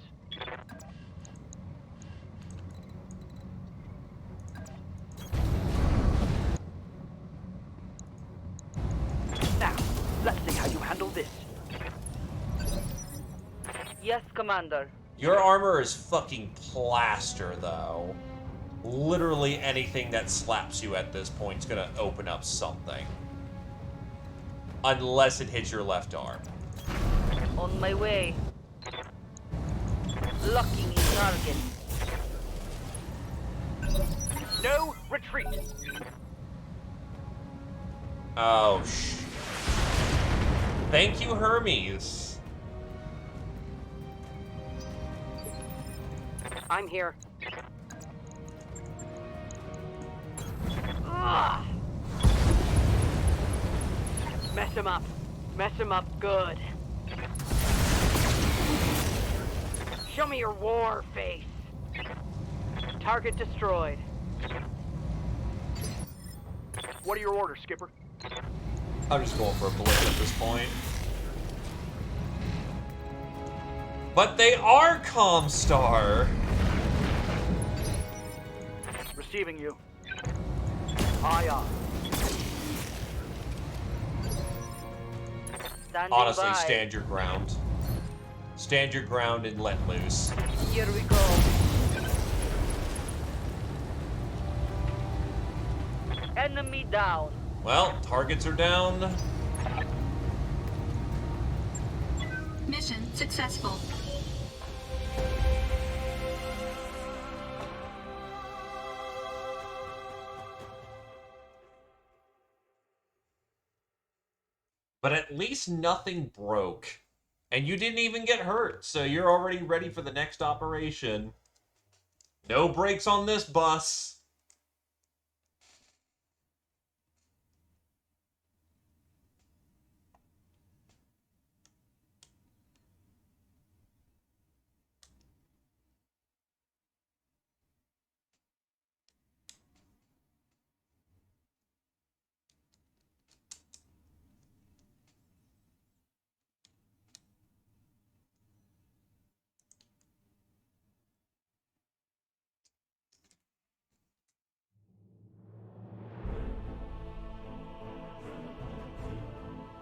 Now, let's see how you handle this. Yes, Commander. Your armor is fucking plaster, though. Literally anything that slaps you at this point is gonna open up something. Unless it hits your left arm. On my way. Locking in target. No retreat. Oh, Thank you, Hermes. I'm here. Ah! Mess him up. Mess him up good. Show me your war face. Target destroyed. What are your orders, Skipper? I'm just going for a blip at this point. But they are Comstar. Receiving you. Aye, aye. Standing Honestly, by. stand your ground. Stand your ground and let loose. Here we go. Enemy down. Well, targets are down. Mission successful. But at least nothing broke. And you didn't even get hurt, so you're already ready for the next operation. No brakes on this bus.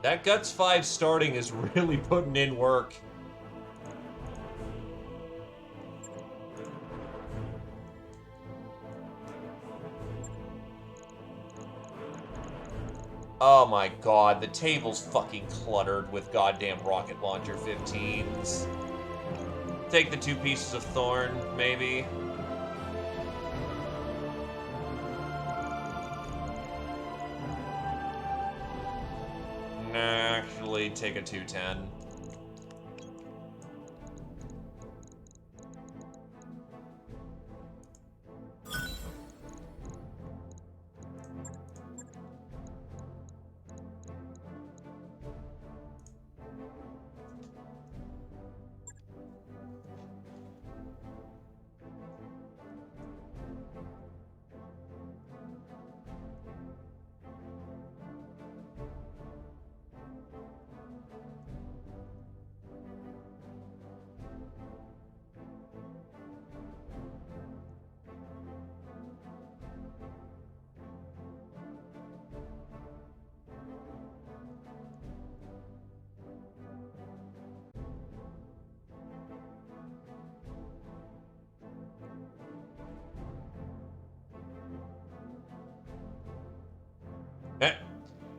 That Guts 5 starting is really putting in work. Oh my god, the table's fucking cluttered with goddamn rocket launcher 15s. Take the 2 pieces of thorn, maybe. Nah, actually, take a 210.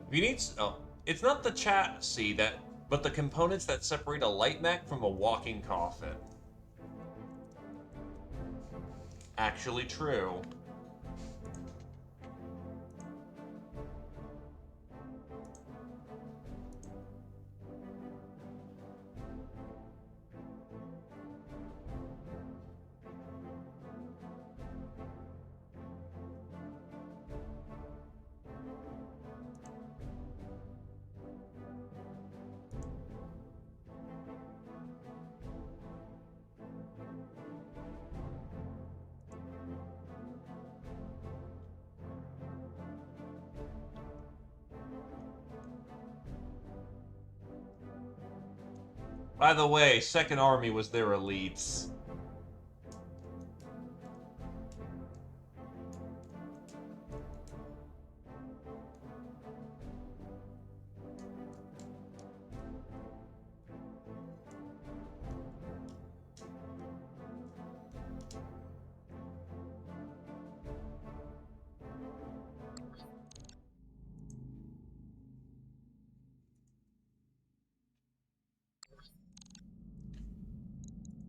If you need, oh, it's not the chassis that, but the components that separate a light mech from a walking coffin. Actually true. By the way, Second Army was their elites.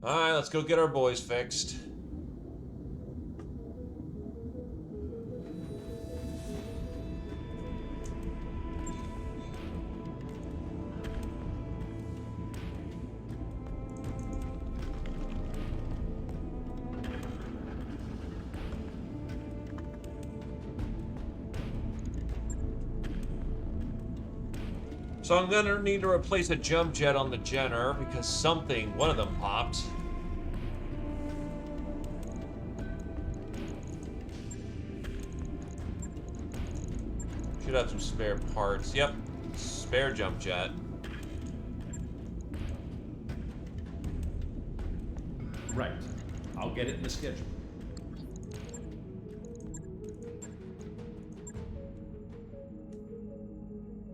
Alright, let's go get our boys fixed. So I'm gonna need to replace a jump jet on the Jenner because one of them popped. Should have some spare parts. Yep, spare jump jet. Right. I'll get it in the schedule.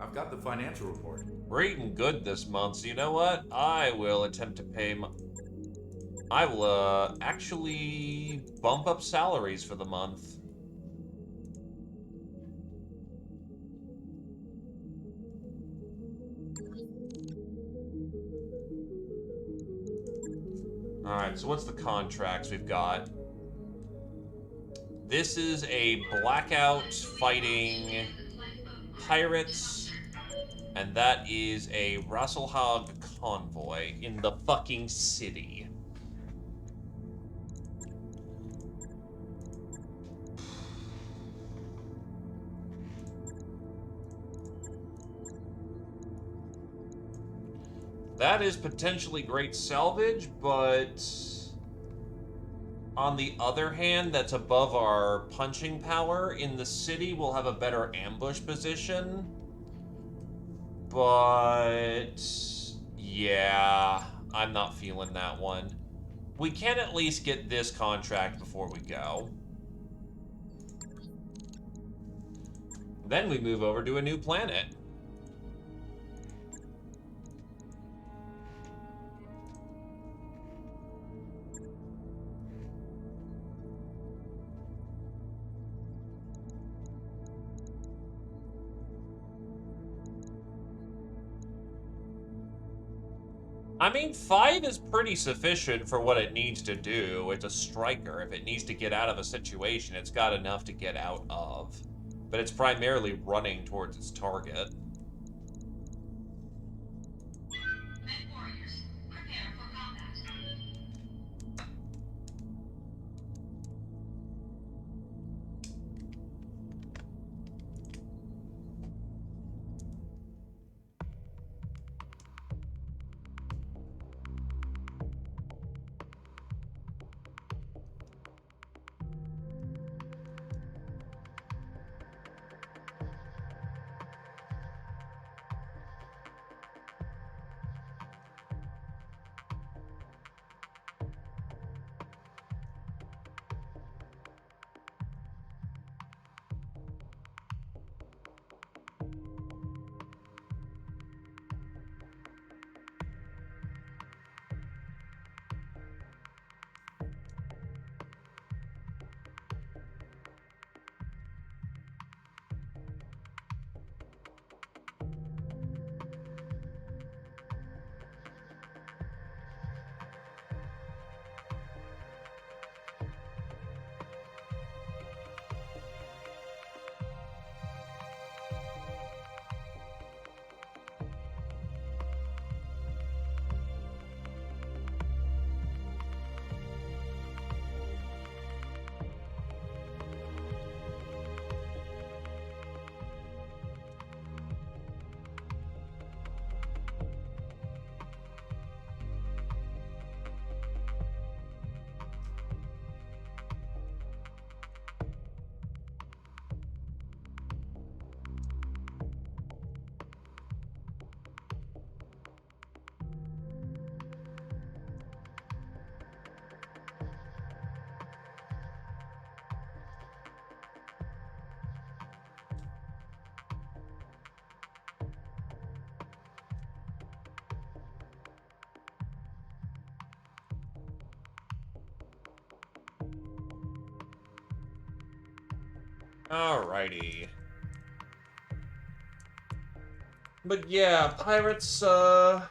I've got the financial report. We're eating good this month, so you know what? I will attempt to pay I will, actually bump up salaries for the month. Alright, so what's the contracts we've got? This is a blackout fighting pirates, and that is a Rasselhag convoy in the fucking city. That is potentially great salvage, but on the other hand, that's above our punching power. In the city, we'll have a better ambush position. But yeah, I'm not feeling that one. We can at least get this contract before we go. Then we move over to a new planet. I mean, 5 is pretty sufficient for what it needs to do. It's a striker. If it needs to get out of a situation, it's got enough to get out of. But it's primarily running towards its target. Men warriors, prepare for combat. Alrighty. But yeah, pirates, the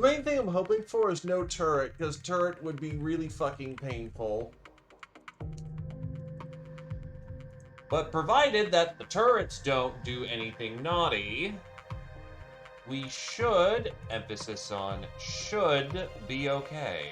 main thing I'm hoping for is no turret, because turret would be really fucking painful. But provided that the turrets don't do anything naughty, we should, emphasis on should, be okay.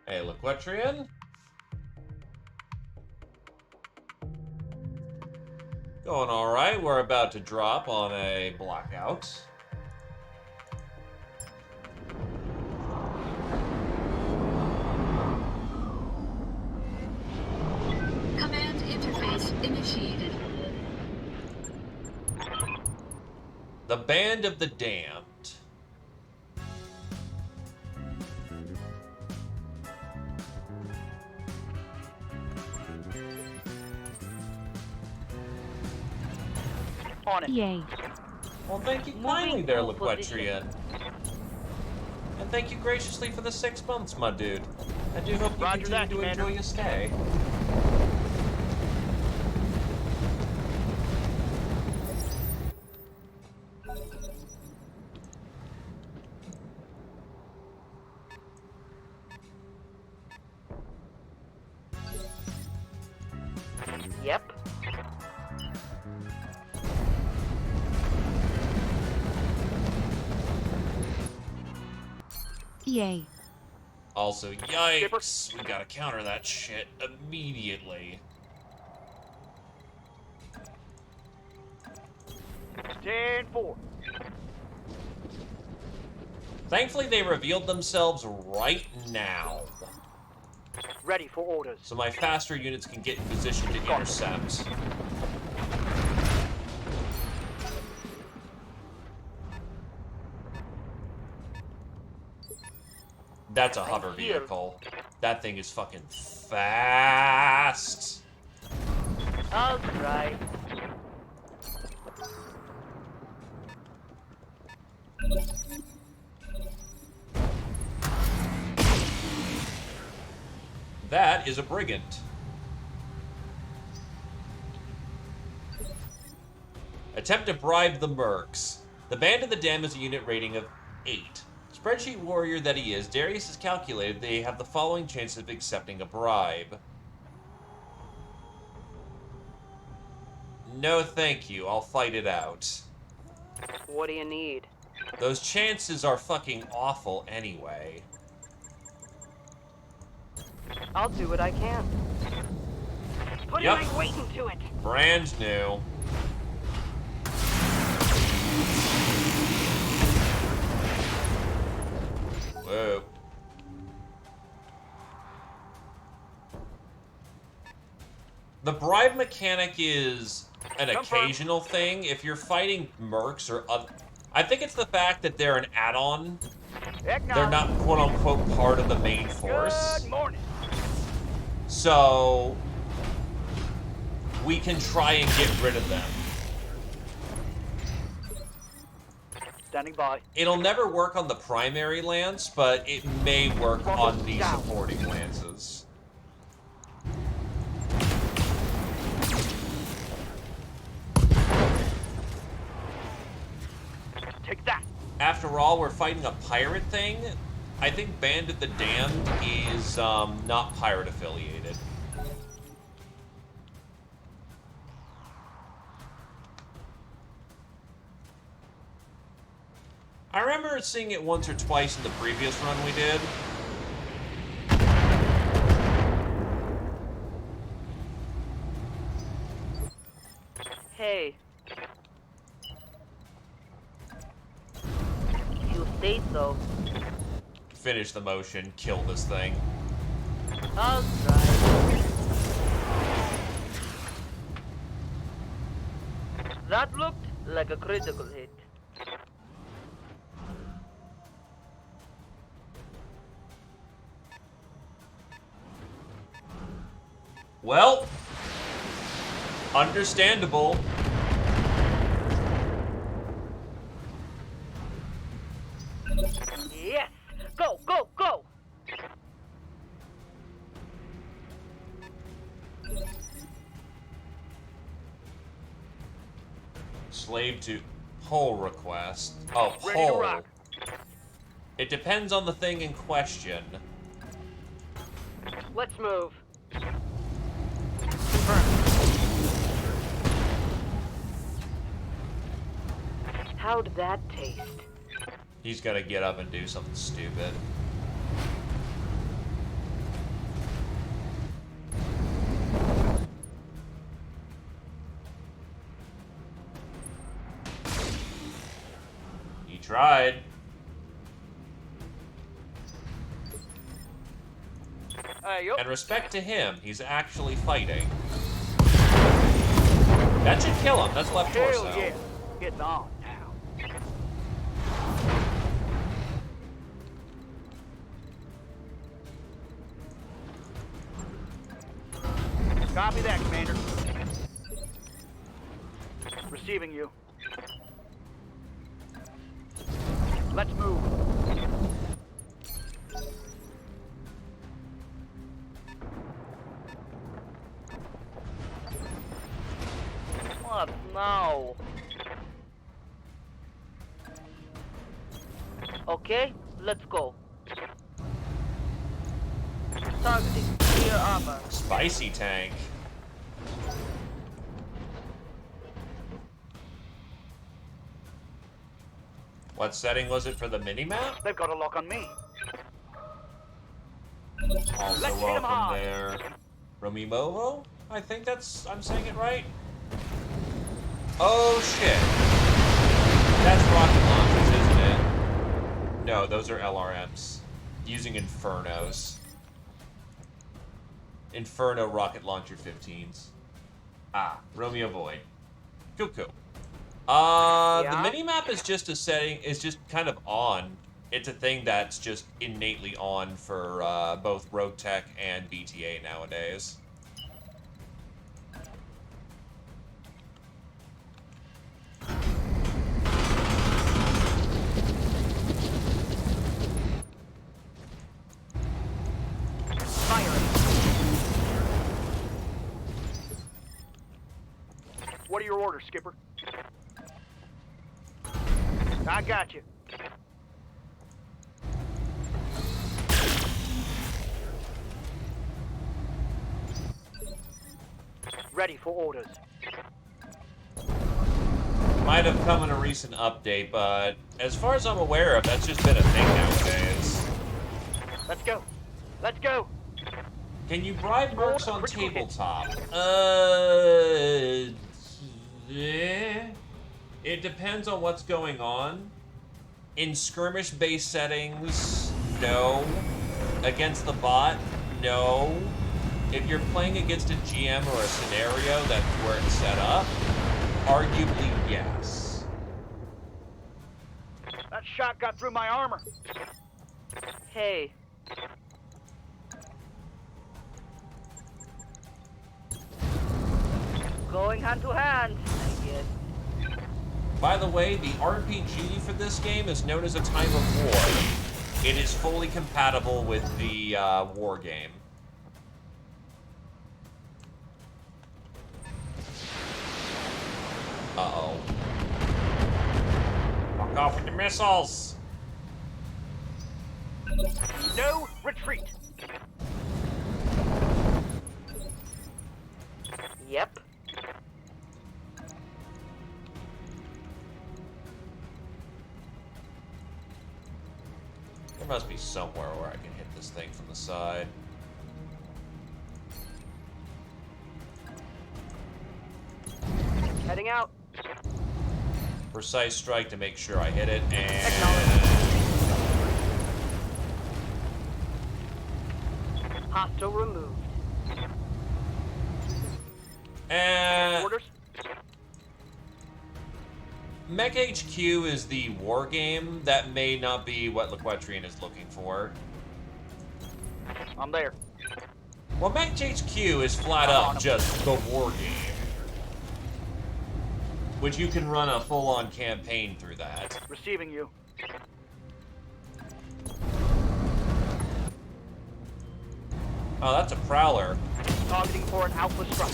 Hey, Liquetrian? Going alright, we're about to drop on a blackout. Command interface initiated. The Band of the Damned. On it. Yay. Well, thank you Moving kindly there, to position. Liquetrian. And thank you graciously for the 6 months, my dude. I do hope you Roger continue that, to Commander. enjoy your stay. Yep. Yay. Also, yikes! We gotta counter that shit immediately. Stand for. Thankfully, they revealed themselves right now, Ready for orders. so my faster units can get in position to intercept. That's a hover here. vehicle. That thing is fucking fast. I'll try. That is a brigand. Attempt to bribe the mercs. The Band of the Damned is a unit rating of 8. Spreadsheet warrior that he is, Darius has calculated they have the following chances of accepting a bribe. No thank you, I'll fight it out. What do you need? Those chances are fucking awful anyway. I'll do what I can. Putting Yep. my weight into it. Brand new. Whoa. The bribe mechanic is an occasional thing. If you're fighting mercs or I think it's the fact that they're an add-on. They're not quote-unquote part of the main force. Good morning. So we can try and get rid of them. Standing by. It'll never work on the primary lance, but it may work on the Down. supporting lances. Take that. After all, we're fighting a pirate thing. I think Band of the Damned is not pirate affiliated. I remember seeing it once or twice in the previous run we did. Hey. You say so. Finish the motion, kill this thing. I'll try. That looked like a critical hit. Well, understandable. Yes! Go, go, go! Slave to pull request. Oh, Ready to pull. rock. It depends on the thing in question. Let's move. How'd that taste? He's gonna get up and do something stupid. He tried. Yup. And respect to him, he's actually fighting. That should kill him. That's left Hell torso. yeah. It's on now. Copy that, Commander. Receiving you. Let's move. What now? Okay, let's go. Targeting clear armor. Spicy tank. What setting was it for the minimap? They've got a lock on me. Also Let's hit 'em welcome hard. there. Romimovo? I think I'm saying it right. Oh shit. That's rocket launchers, isn't it? No, those are LRMs. Using Infernos. Inferno rocket launcher 15s. Ah, Romeo Void. Cool. Yeah? The minimap is just a setting, is just kind of on. It's a thing that's just innately on for both Rogue Tech and BTA nowadays. Firing. What are your orders, Skipper? I got you. Ready for orders. Might have come in a recent update, but as far as I'm aware of, that's just been a thing nowadays. Let's go. Let's go. Can you bribe mercs on Critical hit. tabletop? It depends on what's going on. In skirmish-based settings, no. Against the bot, no. If you're playing against a GM or a scenario that's where it's set up, arguably yes. That shot got through my armor. Hey. Going hand to hand, I guess. By the way, the RPG for this game is known as A Time of War. It is fully compatible with the war game. Uh-oh. Off with the missiles! No retreat. Yep. There must be somewhere where I can hit this thing from the side. Heading out. Precise strike to make sure I hit it, and... Hostile removed. And... Orders. Mech HQ is the war game. That may not be what Laquetrian is looking for. I'm there. Well, Mech HQ is flat up just the war game. Which you can run a full-on campaign through that. Receiving you. Oh, that's a Prowler. Targeting for an alpha strike.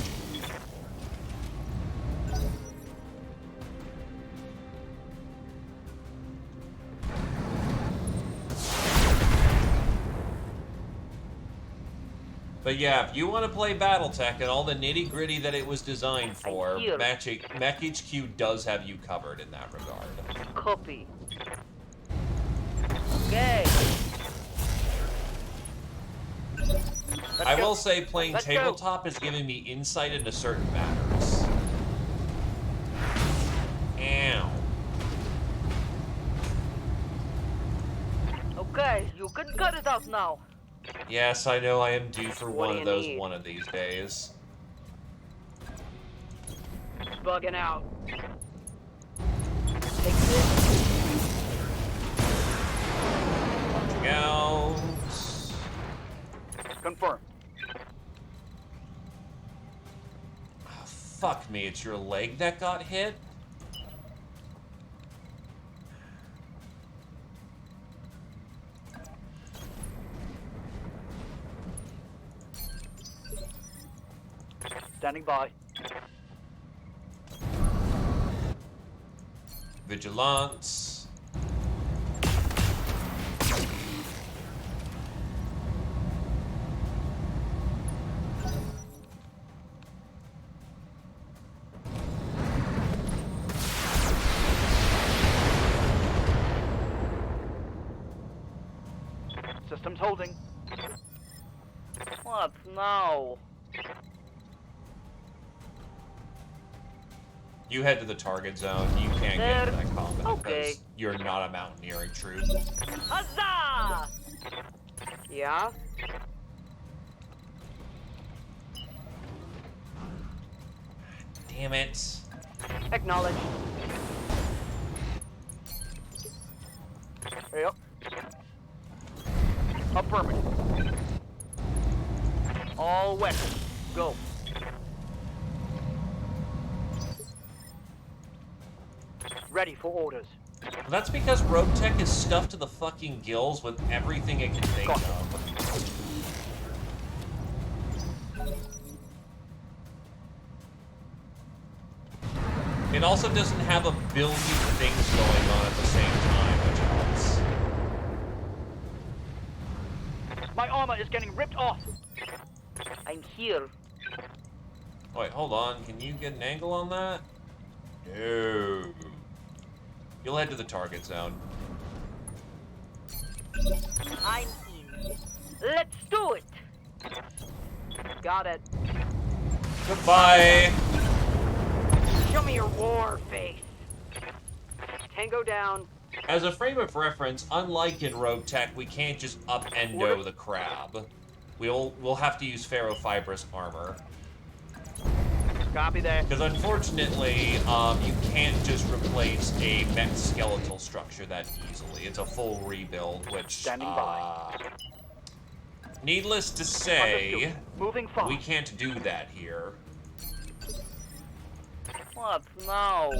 But yeah, if you want to play BattleTech and all the nitty-gritty that it was designed for, here. Mech HQ does have you covered in that regard. Copy. Okay. I will say playing Let's go. tabletop has given me insight into certain matters. Ow. Okay, you can cut it out now. Yes, I know I am due for What one do of you those need? one of these days. Bugging out. Take this. Watching out. Confirm. Oh, fuck me, it's your leg that got hit? Standing by. Vigilance. Systems holding. What now? You head to the target zone. You can't get into that combat Okay. because you're not a mountaineering troop. Huzzah! Yeah? Damn it. Acknowledge. Yep. Affirmative. All weapons, go. Ready for orders. That's because Rogue Tech is stuffed to the fucking gills with everything it can think Got it. of. It also doesn't have a billion things going on at the same time, which helps. My armor is getting ripped off. I'm here. Wait, hold on. Can you get an angle on that? No. You'll head to the target zone. I'm in. Let's do it! Got it. Goodbye. Show me your war face. Tango down. As a frame of reference, unlike in Rogue Tech, we can't just up-endo the crab. We'll have to use ferrofibrous armor. Copy that. Because unfortunately, you can't just replace a mech skeletal structure that easily. It's a full rebuild, which, Standing by. needless to say, Understood. Moving fast. we can't do that here. What now?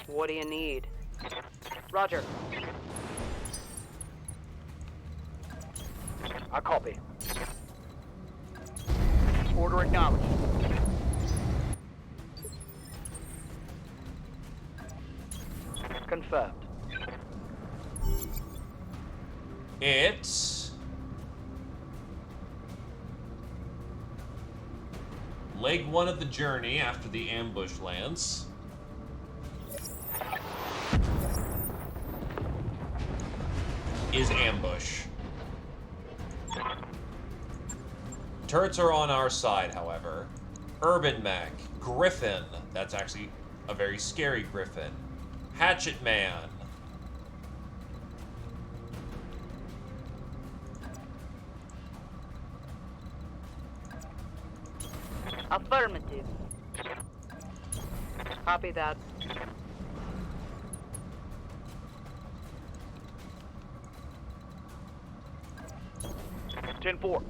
What do you need? Roger. I copy. Order acknowledged. Confirmed. It... Leg 1 of the journey after the ambush lands. Is ambush. Turrets are on our side, however. Urban Mech. Griffin. That's actually a very scary Griffin. Hatchet Man. Affirmative. Copy that. Ten four.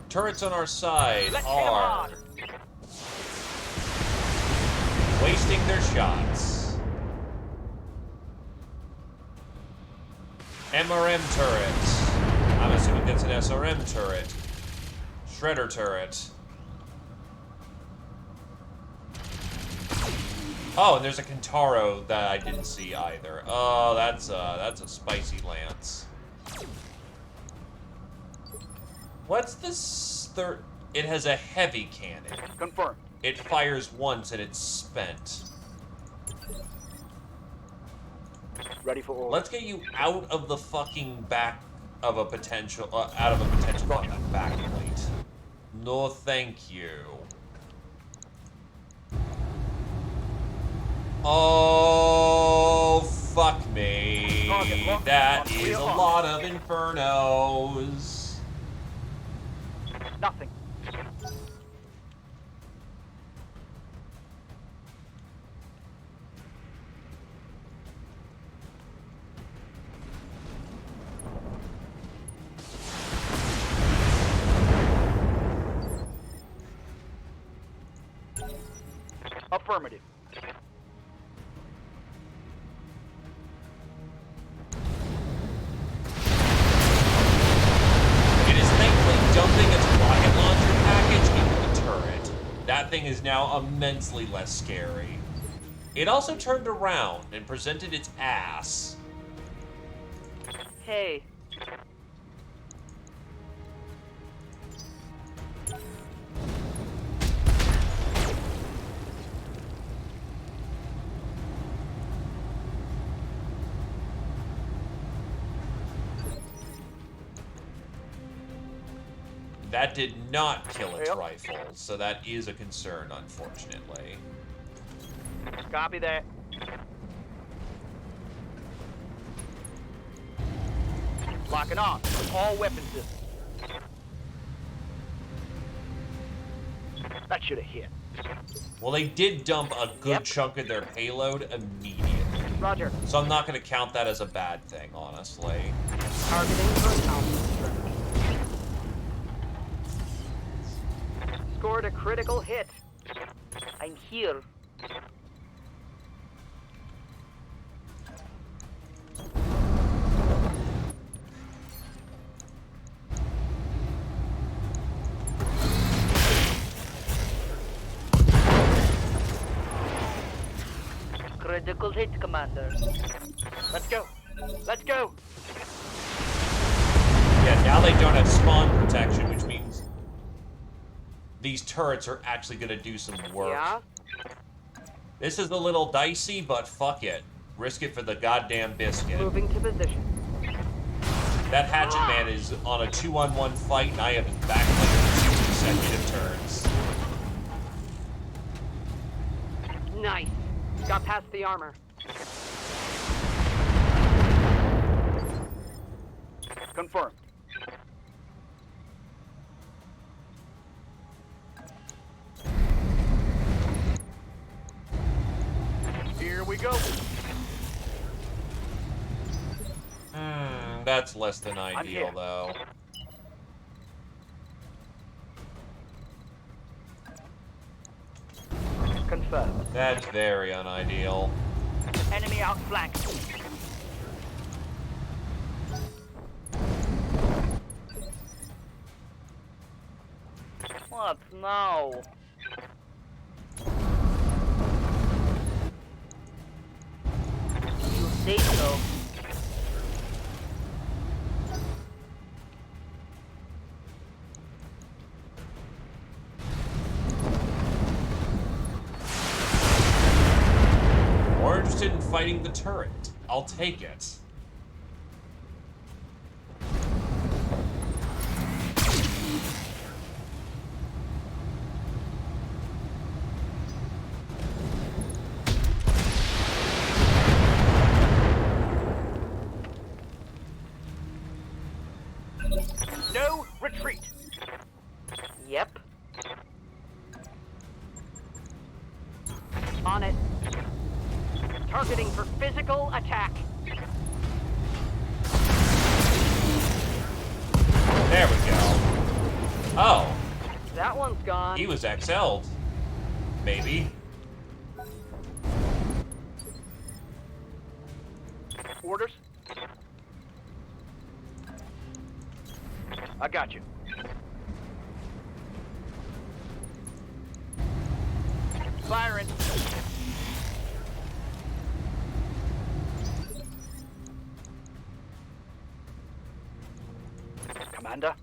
Turrets on our side Let's hit 'em are hard. wasting their shots. MRM turret. I'm assuming that's an SRM turret. Shredder turret. Oh, and there's a Kintaro that I didn't see either. Oh, that's a spicy lance. What's this third? It has a heavy cannon. Confirmed. It fires once and it's spent. Ready for order. Let's get you out of the fucking back of a potential, out of a potential backplate. No, thank you. Oh, fuck me. Target locked. That On is clear a on. lot of infernos. Nothing. Affirmative. It is thankfully dumping its rocket launcher package into the turret. That thing is now immensely less scary. It also turned around and presented its ass. Hey. That did not kill its Yep. rifle, so that is a concern, unfortunately. Copy that. Locking on. All weapon systems. That should have hit. Well, they did dump a good Yep. chunk of their payload immediately. Roger. So I'm not going to count that as a bad thing, honestly. Targeting for Alpha. Scored a critical hit. I'm here. Critical hit, Commander. Let's go. Let's go. Yeah, now they don't have spawn protection, which means these turrets are actually going to do some work. Yeah? This is a little dicey, but fuck it. Risk it for the goddamn biscuit. Moving to position. That Hatchet Man is on a 2-on-1 fight, and I have his back like 2 consecutive turns. Nice. Got past the armor. Confirmed. Here we go. That's less than ideal, here. though. Confirmed. That's very unideal. Enemy outflanked. What now? say so. More interested in fighting the turret. I'll take it. No retreat. Yep. On it. Targeting for physical attack. There we go. Oh, That one's gone. he was XL'd. Maybe. Orders. I got you. Firing. Commander.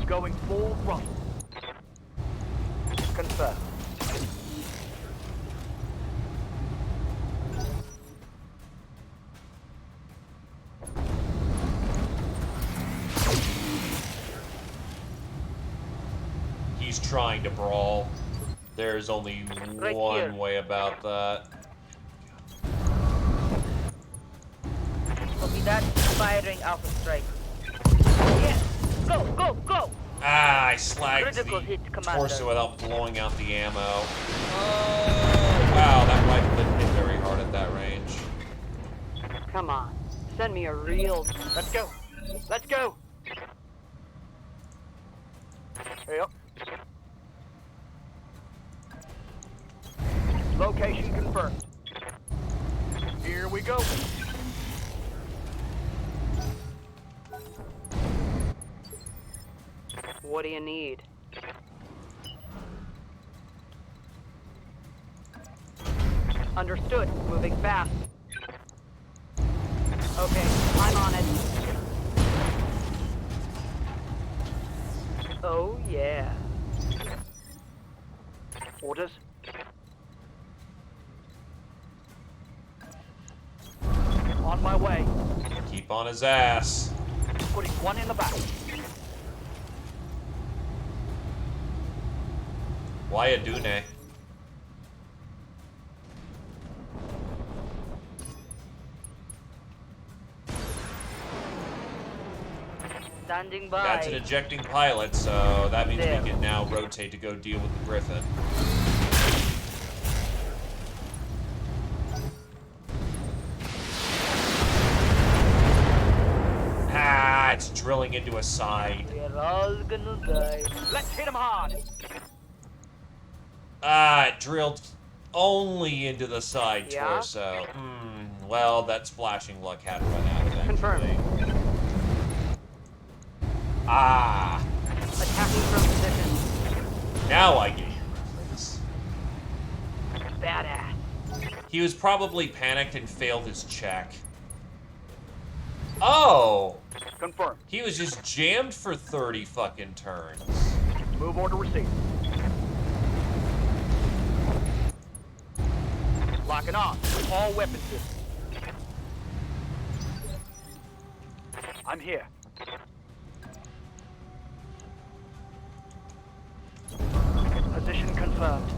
Going full throttle. Confirm. He's trying to brawl. There's only Right one here. way about that. Copy that. Firing Alpha Strike. Yes! Go, go, go! Ah, I slagged Critical the hit, Commander. torso without blowing out the ammo. Oh, wow, that rifle didn't hit very hard at that range. Come on. Send me a real... Let's go. Let's go. Yep. Location confirmed. Here we go. What do you need? Understood. Moving fast. Okay, I'm on it. Oh, yeah. Orders. On my way. Keep on his ass. Putting one in the back. Why a Dune? Standing by. That's an ejecting pilot, so that means There. we can now rotate to go deal with the Griffin. Ah, it's drilling into a side. We're all gonna die. Let's hit him hard. Ah, it drilled only into the side Yeah? torso. Well, that splashing luck had to run out eventually. Confirmed. Ah, Attacking from position. now I get your reference. Badass. He was probably panicked and failed his check. Oh! Confirmed. He was just jammed for 30 fucking turns. Move order received. Locking on. All weapon systems. I'm here. Position confirmed.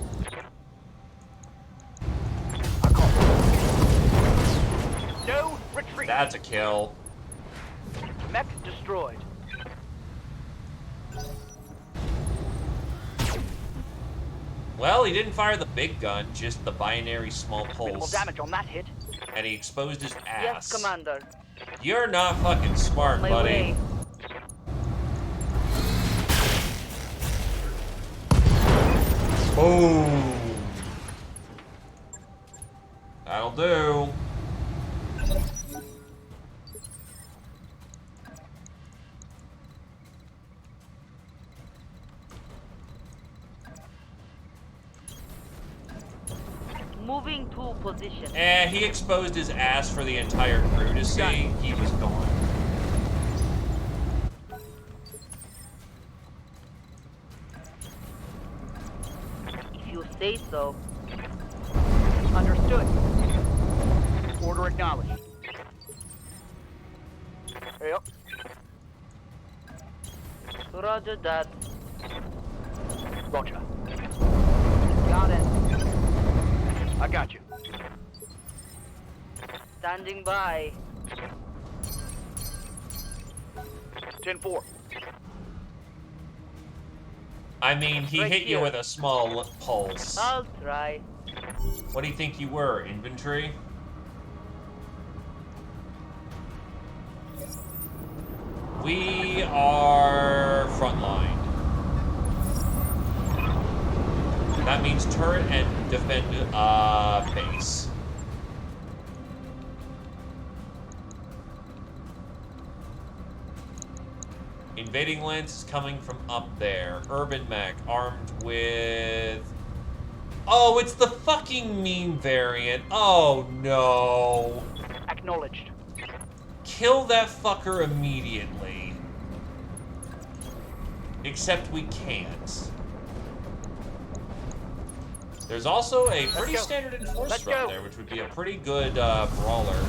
I copy. No retreat. That's a kill. Mech destroyed. Well, he didn't fire the big gun, just the binary small Minimal pulse. damage on that hit. And he exposed his ass. Yes, Commander. You're not fucking smart, My buddy. way. Boom. That'll do. Moving to position. He exposed his ass for the entire crew to see. He was gone. If you say so. Understood. Order acknowledged. Yep. Roger that. Roger. Got it. I got you. Standing by. 10-4. I mean, he Right hit you here. with a small pulse. I'll try. What do you think you were? Infantry? We are frontline. That means turret and defend base. Invading Lance is coming from up there. Urban mech armed with... Oh, it's the fucking meme variant. Oh no. Acknowledged. Kill that fucker immediately. Except we can't. There's also a pretty go. standard Let's enforcer out go. there, which would be a pretty good brawler.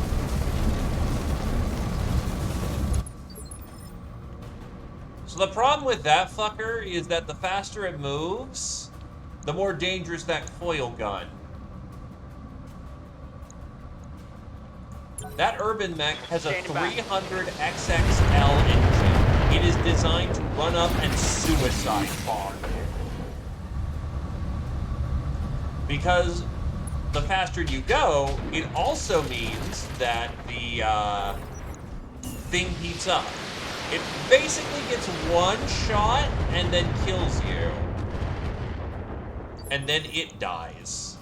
So the problem with that fucker is that the faster it moves, the more dangerous that coil gun. That urban mech has a Standing by. 300 XXL engine. It is designed to run up and suicide bomb. Because the faster you go, it also means that the thing heats up. It basically gets one shot and then kills you. And then it dies.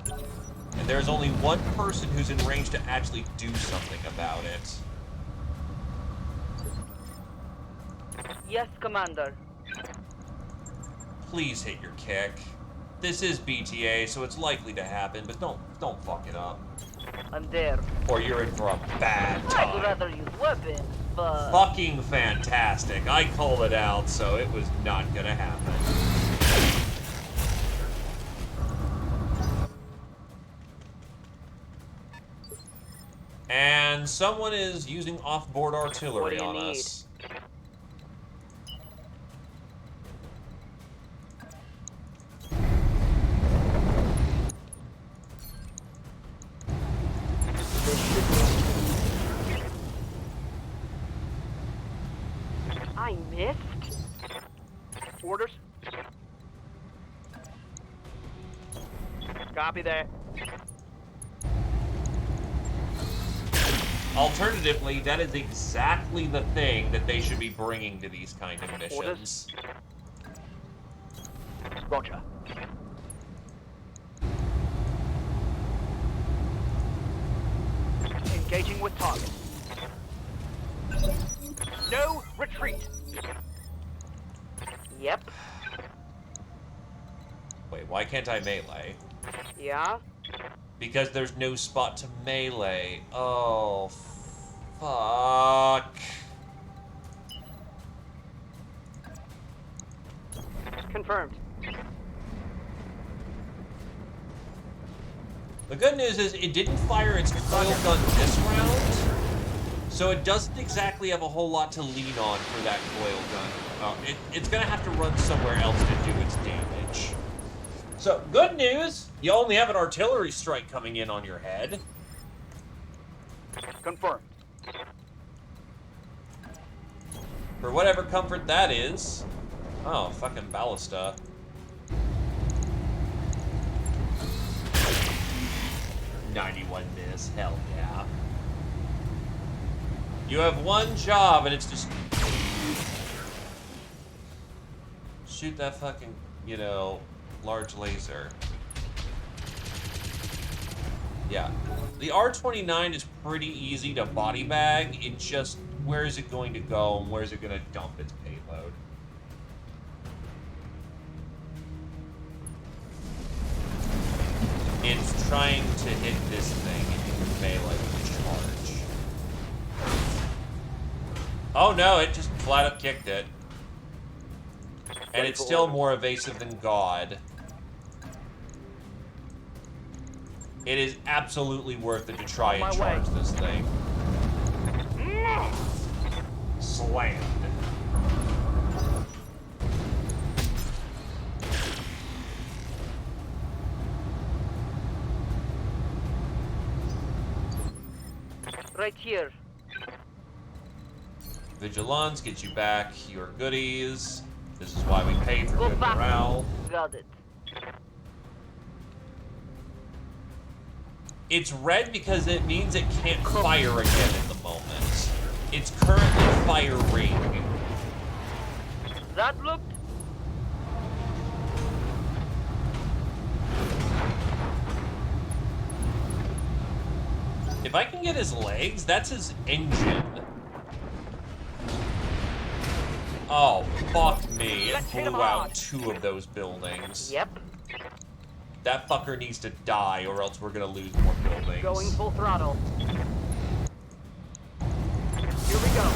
And there's only one person who's in range to actually do something about it. Yes, Commander. Please hit your kick. This is BTA, so it's likely to happen, but don't fuck it up. I'm there. Or you're in for a bad I'd time. rather use weapons, but... Fucking fantastic. I called it out, so it was not gonna happen. And someone is using off-board artillery What do you on need? us. I missed? Orders. Copy that. Alternatively, that is exactly the thing that they should be bringing to these kind of missions. Orders. Roger. Engaging with target. No retreat. Yep. Wait, why can't I melee? Yeah? Because there's no spot to melee. Oh, fuck. Confirmed. The good news is it didn't fire its coil gun this round, so it doesn't exactly have a whole lot to lean on for that coil gun. It's gonna have to run somewhere else to do its damage. So, good news, you only have an artillery strike coming in on your head. Confirmed. For whatever comfort that is. Oh, fucking ballista. .91 miss, hell yeah. You have one job, and it's just shoot that fucking, you know, large laser. Yeah. The R29 is pretty easy to body bag. It just, where is it going to go and where is it going to dump its payload? trying to hit this thing in melee charge. Oh no, it just flat up kicked it. And it's still more evasive than God. It is absolutely worth it to try and charge this thing. Slammed. Right here. Vigilance gets you back your goodies. This is why we pay for Go good back. morale. Got it. It's red because it means it can't fire again at the moment. It's currently firing. That looked... If I can get his legs, that's his engine. Oh, fuck me. It blew out 2 of those buildings. Yep. That fucker needs to die or else we're gonna lose more buildings. Going full throttle. Here we go.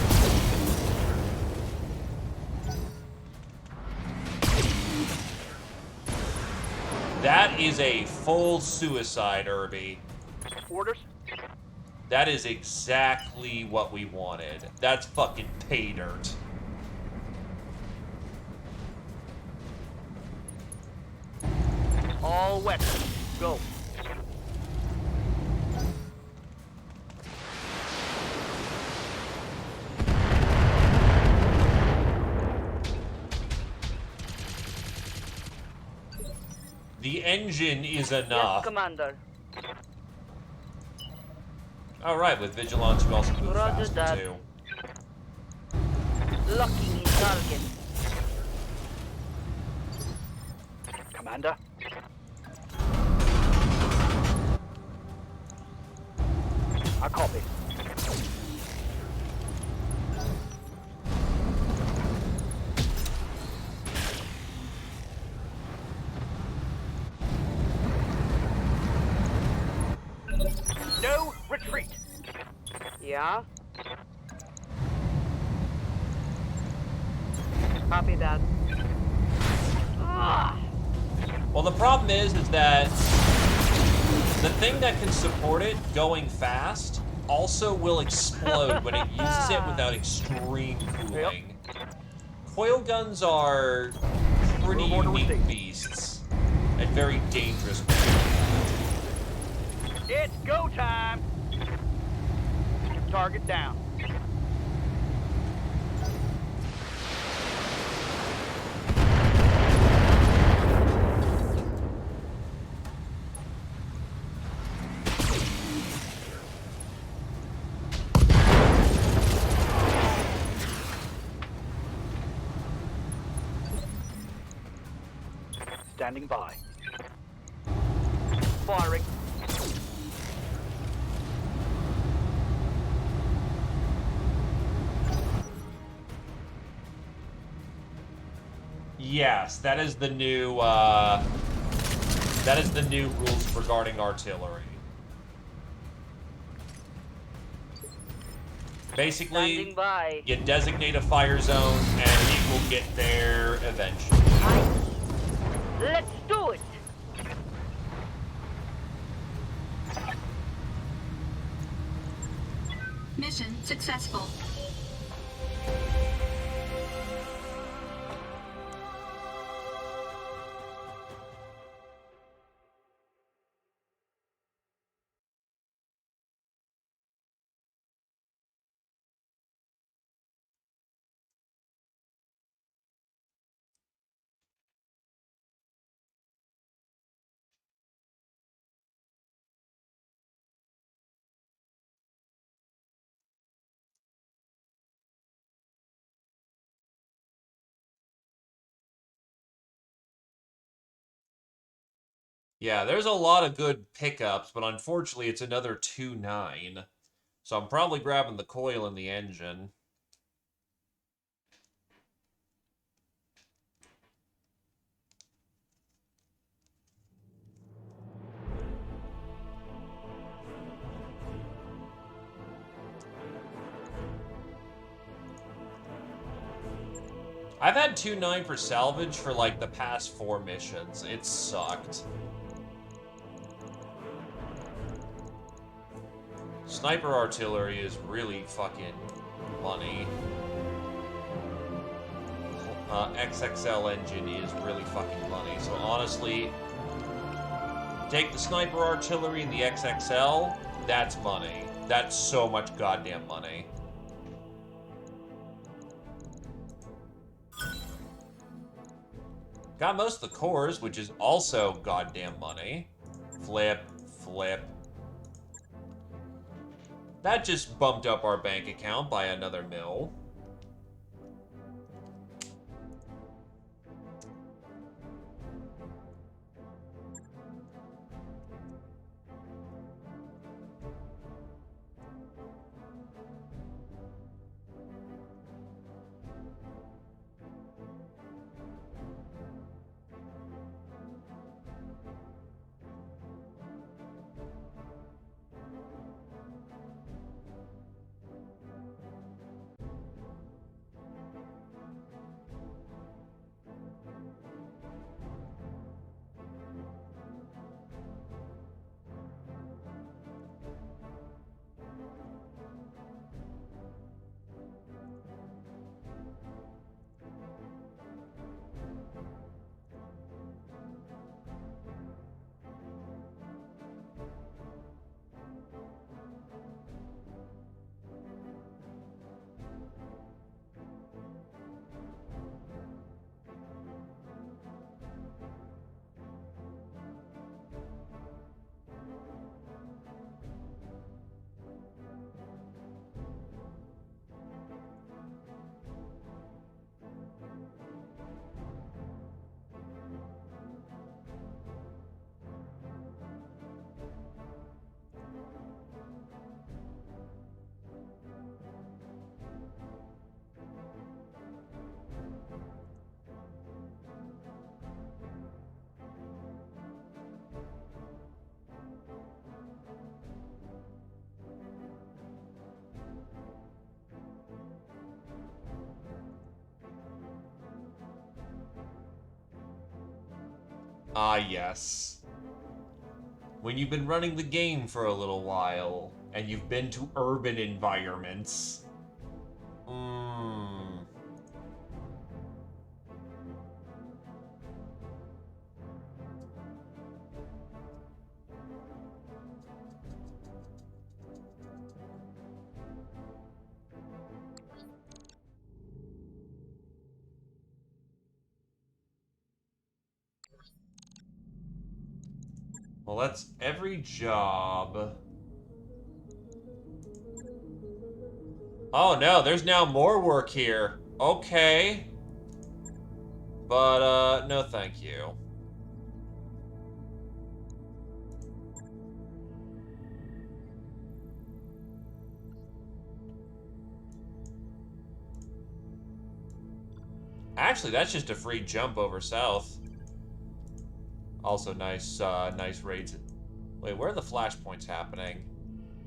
That is a full suicide, Irby. Orders? That is exactly what we wanted. That's fucking pay dirt. All weapons, go. The engine is Yes, enough. Commander. Alright, with Vigilance you also move Roger faster that. too. Locking in target. Commander? I copy. No retreat. Yeah? Copy that. Ah! Well, the problem is that the thing that can support it going fast also will explode when it uses it without extreme cooling. Coil guns are pretty unique beasts and very dangerous. It's go time. Target down. Standing by. Firing. Yes, that is the new rules regarding artillery. Basically, Standing by. you designate a fire zone and it will get there eventually. Let's do it! Mission successful. Yeah, there's a lot of good pickups, but unfortunately it's another 2-9. So I'm probably grabbing the coil and the engine. I've had 2.9 for salvage for like the past 4 missions. It sucked. Sniper artillery is really fucking money. XXL engine is really fucking money. So honestly, take the sniper artillery and the XXL, that's money. That's so much goddamn money. Got most of the cores, which is also goddamn money. Flip, flip. That just bumped up our bank account by another mil. Ah, yes. When you've been running the game for a little while, and you've been to urban environments. Well, that's every job. Oh no, there's now more work here. Okay. But, no thank you. Actually, that's just a free jump over south. Also nice, nice raids. Wait, where are the flashpoints happening?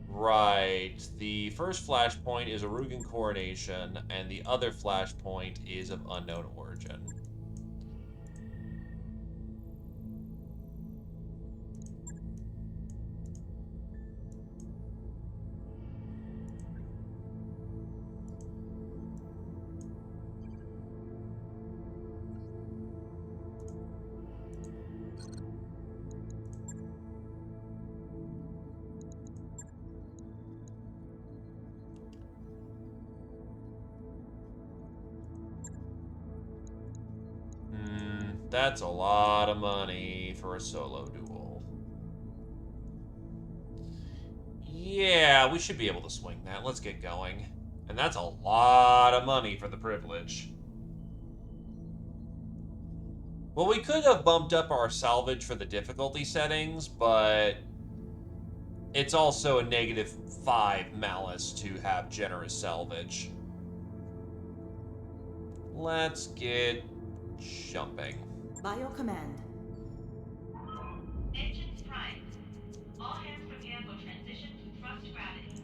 Right. The first flashpoint is Arugan Coronation, and the other flashpoint is of unknown origin. That's a lot of money for a solo duel. Yeah, we should be able to swing that. Let's get going. And that's a lot of money for the privilege. Well, we could have bumped up our salvage for the difficulty settings, but it's also a -5 malice to have generous salvage. Let's get jumping. By your command. Engines primed. All hands prepare for transition to thrust gravity.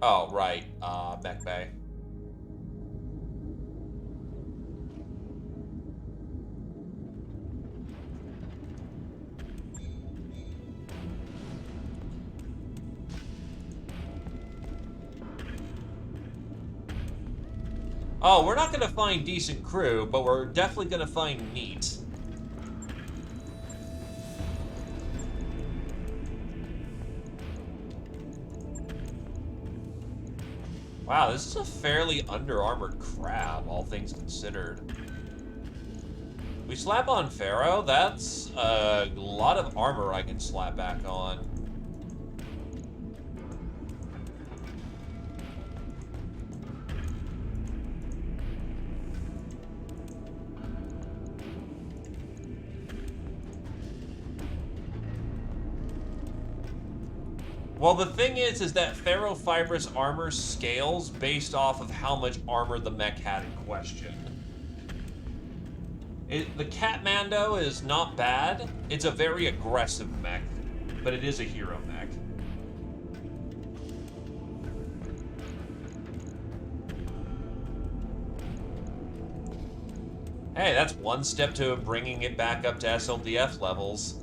Oh, right, mech bay. Oh, we're not gonna find decent crew, but we're definitely gonna find meat. Wow, this is a fairly under-armored crab, all things considered. We slap on Pharaoh, that's a lot of armor I can slap back on. Well, the thing is that Pharaoh Fibrous armor scales based off of how much armor the mech had in question. The Catmando is not bad. It's a very aggressive mech, but it is a hero mech. Hey, that's one step to bringing it back up to SLDF levels.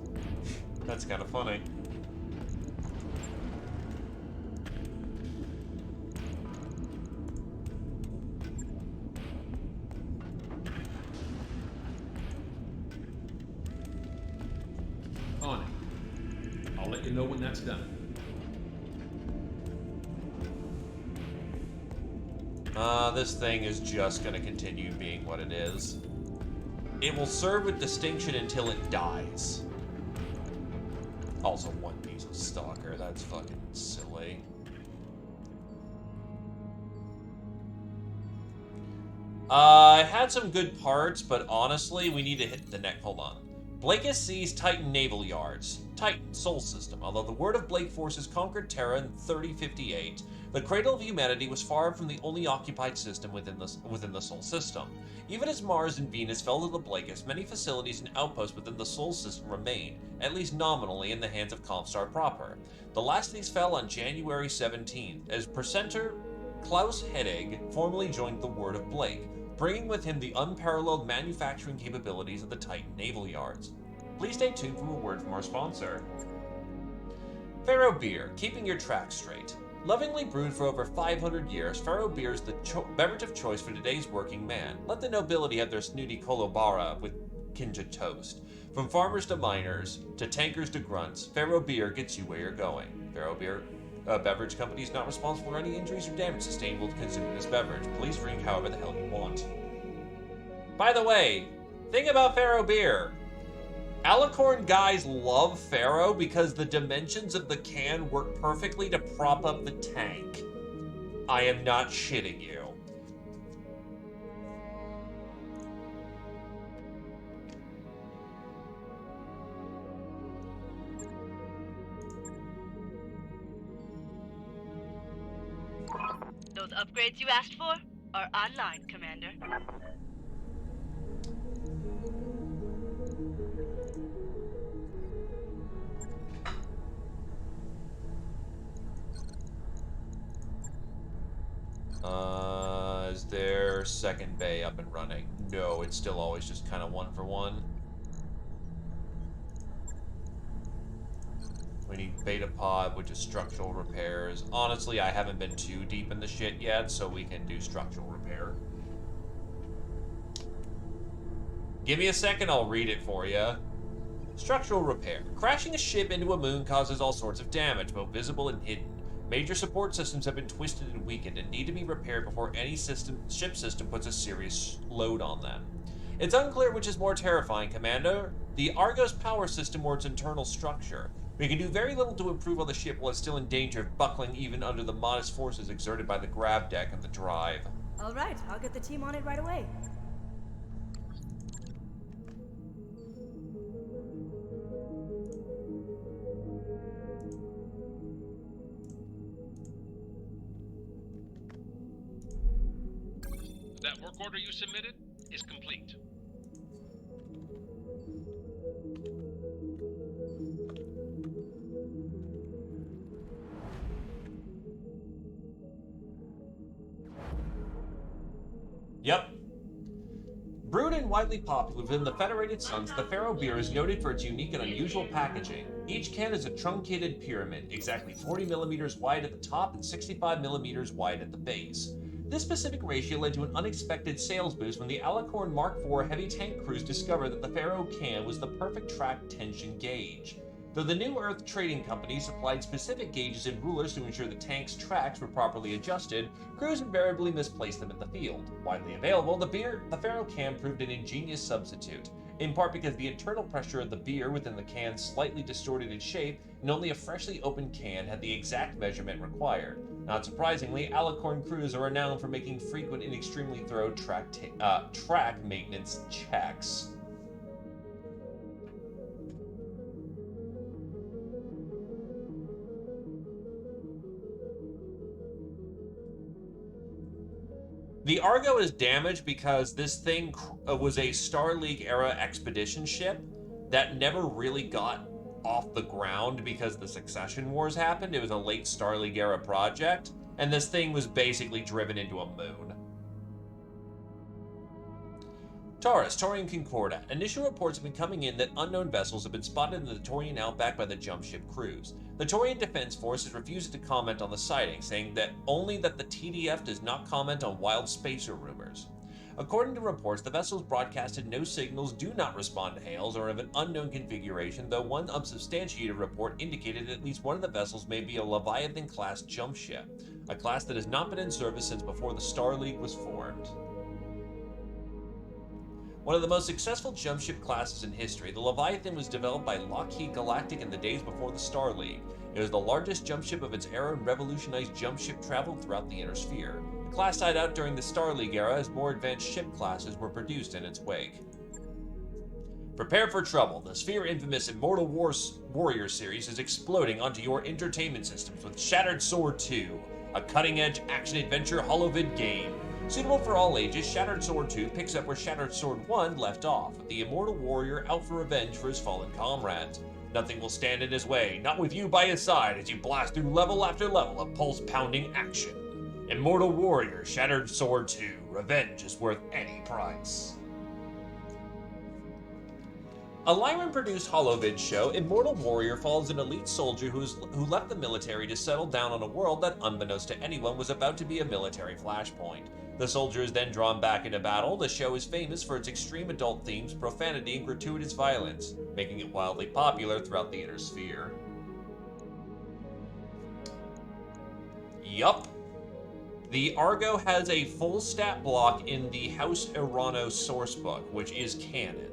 That's kind of funny. On it. I'll let you know when that's done. This thing is just going to continue being what it is. It will serve with distinction until it dies. Also, one piece of stalker. That's fucking silly. I had some good parts, but honestly, we need to hit the neck. Hold on. Blake sees Titan Naval Yards. Titan, Sol System. Although the word of Blake forces conquered Terra in 3058, the Cradle of Humanity was far from the only occupied system within the Sol System. Even as Mars and Venus fell to the Blakes, many facilities and outposts within the Sol System remained, at least nominally, in the hands of Comstar proper. The last of these fell on January 17th, as Presenter Klaus Hedeg formally joined the Word of Blake, bringing with him the unparalleled manufacturing capabilities of the Titan Naval Yards. Please stay tuned for a word from our sponsor. Pharaoh Beer, keeping your tracks straight. Lovingly brewed for over 500 years, Pharaoh Beer is the beverage of choice for today's working man. Let the nobility have their snooty kolobara with kinja toast. From farmers to miners, to tankers to grunts, Pharaoh Beer gets you where you're going. Pharaoh Beer beverage company is not responsible for any injuries or damage sustained while consuming this beverage. Please drink however the hell you want. By the way, thing about Pharaoh Beer. Alicorn guys love Pharaoh because the dimensions of the can work perfectly to prop up the tank. I am not shitting you. Those upgrades you asked for are online, Commander. Is their second bay up and running? No, it's still always just kind of one for one. We need beta pod, which is structural repairs. Honestly, I haven't been too deep in the shit yet, so we can do structural repair. Give me a second, I'll read it for you. Structural repair. Crashing a ship into a moon causes all sorts of damage, both visible and hidden. Major support systems have been twisted and weakened and need to be repaired before any ship system puts a serious load on them. It's unclear which is more terrifying, Commander, the Argos power system or its internal structure. We can do very little to improve on the ship while it's still in danger of buckling even under the modest forces exerted by the grav deck and the drive. All right, I'll get the team on it right away. That work order you submitted is complete. Yep. Brewed and widely popular within the Federated Suns, the Pharaoh beer is noted for its unique and unusual packaging. Each can is a truncated pyramid, exactly 40 millimeters wide at the top and 65 millimeters wide at the base. This specific ratio led to an unexpected sales boost when the Alicorn Mark IV heavy tank crews discovered that the Pharaoh can was the perfect track tension gauge. Though the New Earth Trading Company supplied specific gauges and rulers to ensure the tank's tracks were properly adjusted, crews invariably misplaced them in the field. Widely available, the Pharaoh can proved an ingenious substitute, in part because the internal pressure of the beer within the can slightly distorted its shape, and only a freshly opened can had the exact measurement required. Not surprisingly, Alicorn crews are renowned for making frequent and extremely thorough track maintenance checks. The Argo is damaged because this thing was a Star League era expedition ship that never really got off the ground because the Succession Wars happened. It was a late Star League era project, and this thing was basically driven into a moon. Taurus, Taurian Concordat. Initial reports have been coming in that unknown vessels have been spotted in the Taurian outback by the jump ship crews. The Taurian Defense Force has refused to comment on the sighting, saying that only that the TDF does not comment on wild spacer rumors. According to reports, the vessels broadcasted no signals, do not respond to hails, or of an unknown configuration, though one unsubstantiated report indicated at least one of the vessels may be a Leviathan-class jump ship, a class that has not been in service since before the Star League was formed. One of the most successful jump ship classes in history, the Leviathan was developed by Lockheed Galactic in the days before the Star League. It was the largest jump ship of its era and revolutionized jump ship travel throughout the inner sphere. The class died out during the Star League era as more advanced ship classes were produced in its wake. Prepare for trouble. The Sphere Infamous Immortal Warrior series is exploding onto your entertainment systems with Shattered Sword 2, a cutting-edge action-adventure holovid game. Suitable for all ages, Shattered Sword 2 picks up where Shattered Sword 1 left off, with the immortal warrior out for revenge for his fallen comrades. Nothing will stand in his way, not with you by his side as you blast through level after level of pulse-pounding action. Immortal Warrior, Shattered Sword 2, revenge is worth any price. A Lyran-produced holovid show, Immortal Warrior follows an elite soldier who left the military to settle down on a world that, unbeknownst to anyone, was about to be a military flashpoint. The soldier is then drawn back into battle. The show is famous for its extreme adult themes, profanity, and gratuitous violence, making it wildly popular throughout the inner sphere. Yup. The Argo has a full stat block in the House Irano sourcebook, which is canon.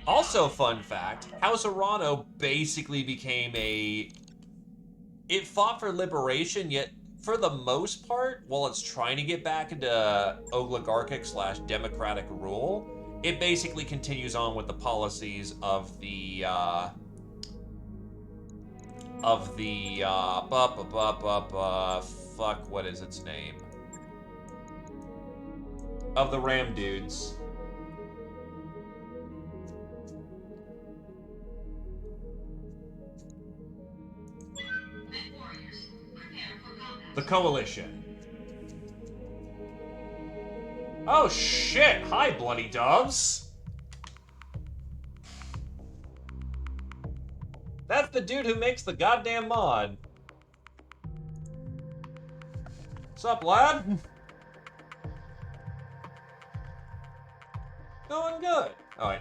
Also, fun fact, House Irano basically became it fought for liberation, yet for the most part, while it's trying to get back into oligarchic/democratic rule, it basically continues on with the policies of the fuck, what is its name? Of the Ram dudes. The Coalition. Oh shit! Hi, bloody doves! That's the dude who makes the goddamn mod. What's up, lad? Going good. Oh, wait.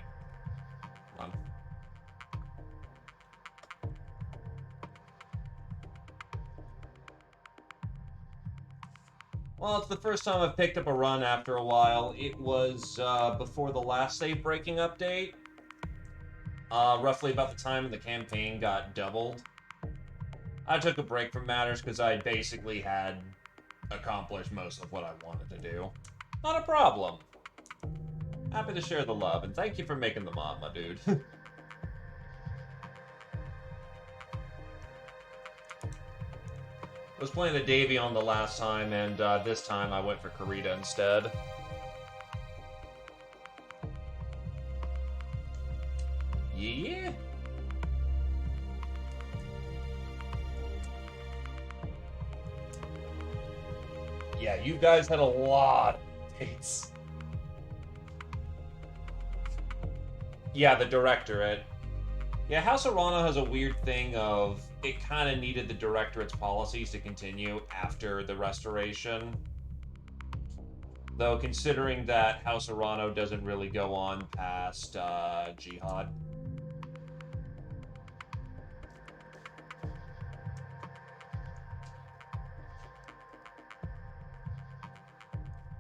Hold on. Well, it's the first time I've picked up a run after a while. It was before the last save breaking update. Roughly about the time the campaign got doubled. I took a break from matters because I basically had accomplished most of what I wanted to do. Not a problem. Happy to share the love, and thank you for making the mod, my dude. I was playing the Davion the last time, and this time I went for Karita instead. Yeah. Yeah, you guys had a lot of dates. Yeah, the directorate. Yeah, House Arano has a weird thing of it kind of needed the Directorate's policies to continue after the Restoration. Though, considering that House Arano doesn't really go on past Jihad.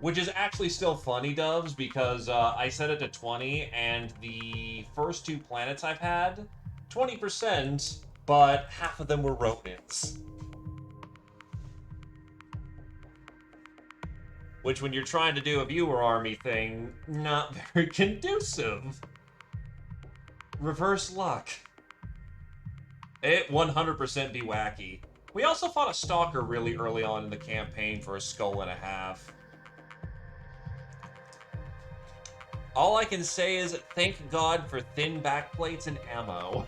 Which is actually still funny, Doves, because I set it to 20, and the first 2 planets I've had, 20%, but half of them were rodents. Which, when you're trying to do a viewer army thing, not very conducive. Reverse luck. It 100% be wacky. We also fought a Stalker really early on in the campaign for a skull and a half. All I can say is, thank God for thin backplates and ammo.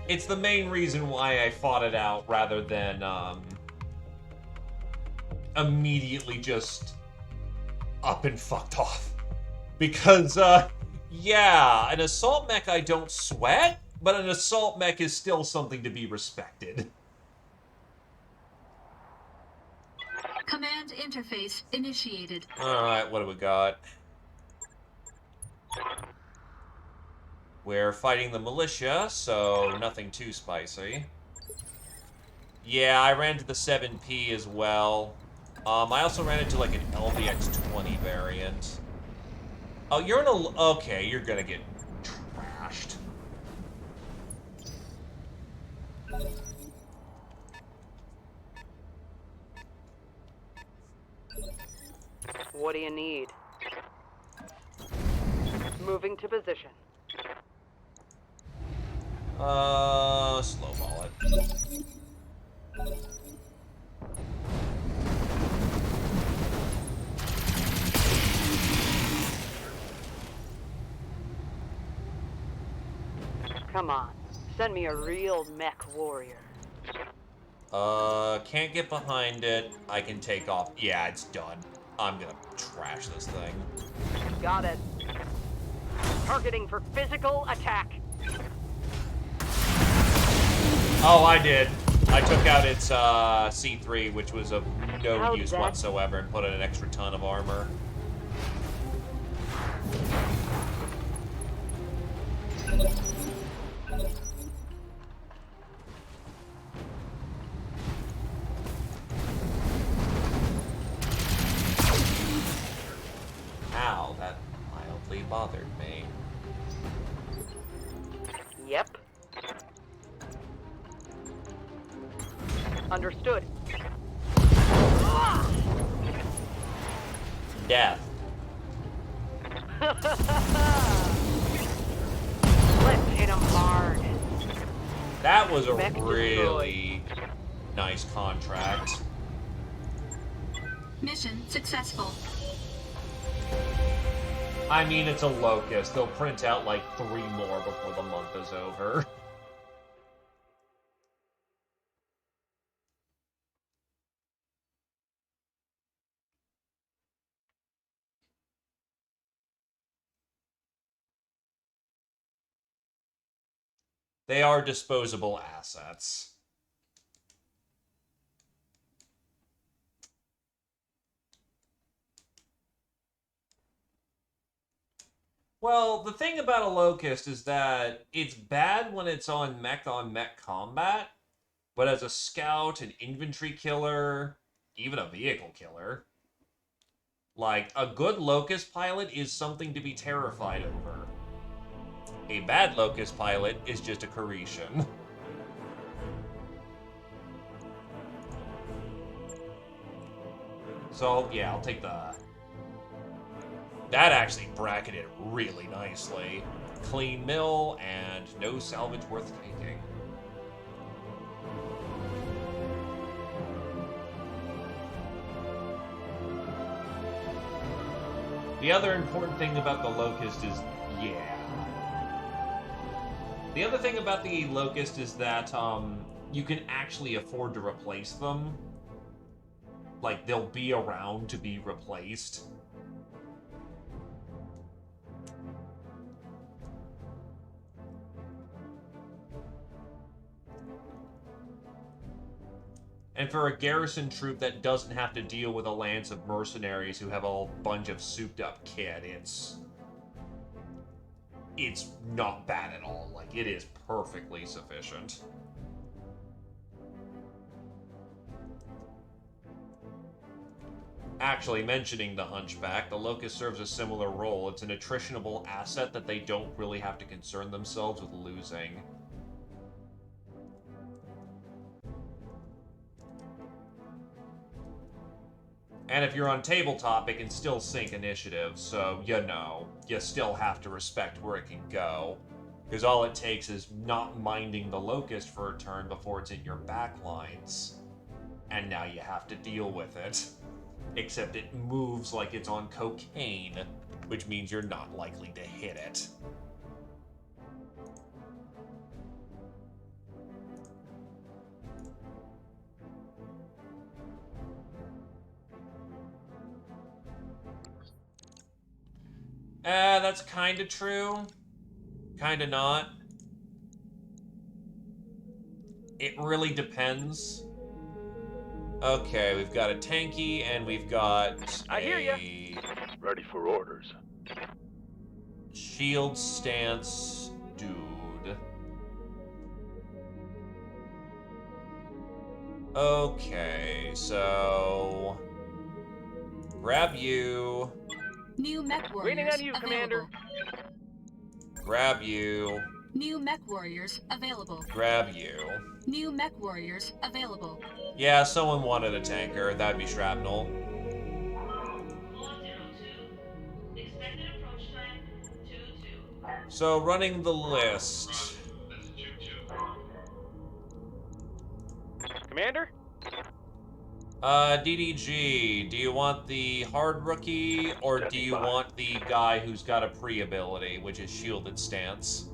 It's the main reason why I fought it out rather than, immediately just up and fucked off. Because, yeah, an assault mech I don't sweat, but an assault mech is still something to be respected. Command interface initiated. Alright, what do we got? We're fighting the militia, so nothing too spicy. Yeah, I ran to the 7P as well. I also ran into like an LVX-20 variant. Oh, you're in a... Okay, you're gonna get trashed. What do you need? Moving to position. Slowball it. Come on, send me a real mech warrior. Can't get behind it. I can take off. Yeah, it's done. I'm gonna trash this thing. Got it. Targeting for physical attack. Oh, I did. I took out its C3, which was of no How'd use that- whatsoever, and put in an extra ton of armor. Ow, that mildly bothered me. Yep. Understood. Death. Let's hit him hard. That was a Mech really nice contract. Mission successful. I mean, it's a Locust. They'll print out like 3 more before the month is over. They are disposable assets. Well, the thing about a Locust is that it's bad when it's on mech combat, but as a scout, an infantry killer, even a vehicle killer, like, a good Locust pilot is something to be terrified over. A bad Locust pilot is just a Carishan. So, yeah, I'll take the... That actually bracketed really nicely. Clean mill and no salvage worth taking. The other important thing about the Locust is, yeah. The other thing about the Locust is that you can actually afford to replace them. Like, they'll be around to be replaced. And for a garrison troop that doesn't have to deal with a lance of mercenaries who have a bunch of souped-up kit, it's not bad at all. Like, it is perfectly sufficient. Actually, mentioning the Hunchback, the Locust serves a similar role. It's an attritionable asset that they don't really have to concern themselves with losing. And if you're on tabletop, it can still sync initiative, so, you know, you still have to respect where it can go. Because all it takes is not minding the Locust for a turn before it's in your backlines. And now you have to deal with it. Except it moves like it's on cocaine, which means you're not likely to hit it. That's kinda true. Kinda not. It really depends. Okay, we've got a tanky, and we've got I hear ya. Ready for orders. shield stance dude. Okay, so grab you. New mech Waiting warriors on you, available. Commander. Grab you. New mech warriors available. Grab you. New mech warriors available. Yeah, someone wanted a tanker. That'd be Shrapnel. 402. Expected approach time 22. So, running the list. That's choo-choo. Commander? DDG, do you want the hard rookie, or do you want the guy who's got a pre-ability, which is Shielded Stance?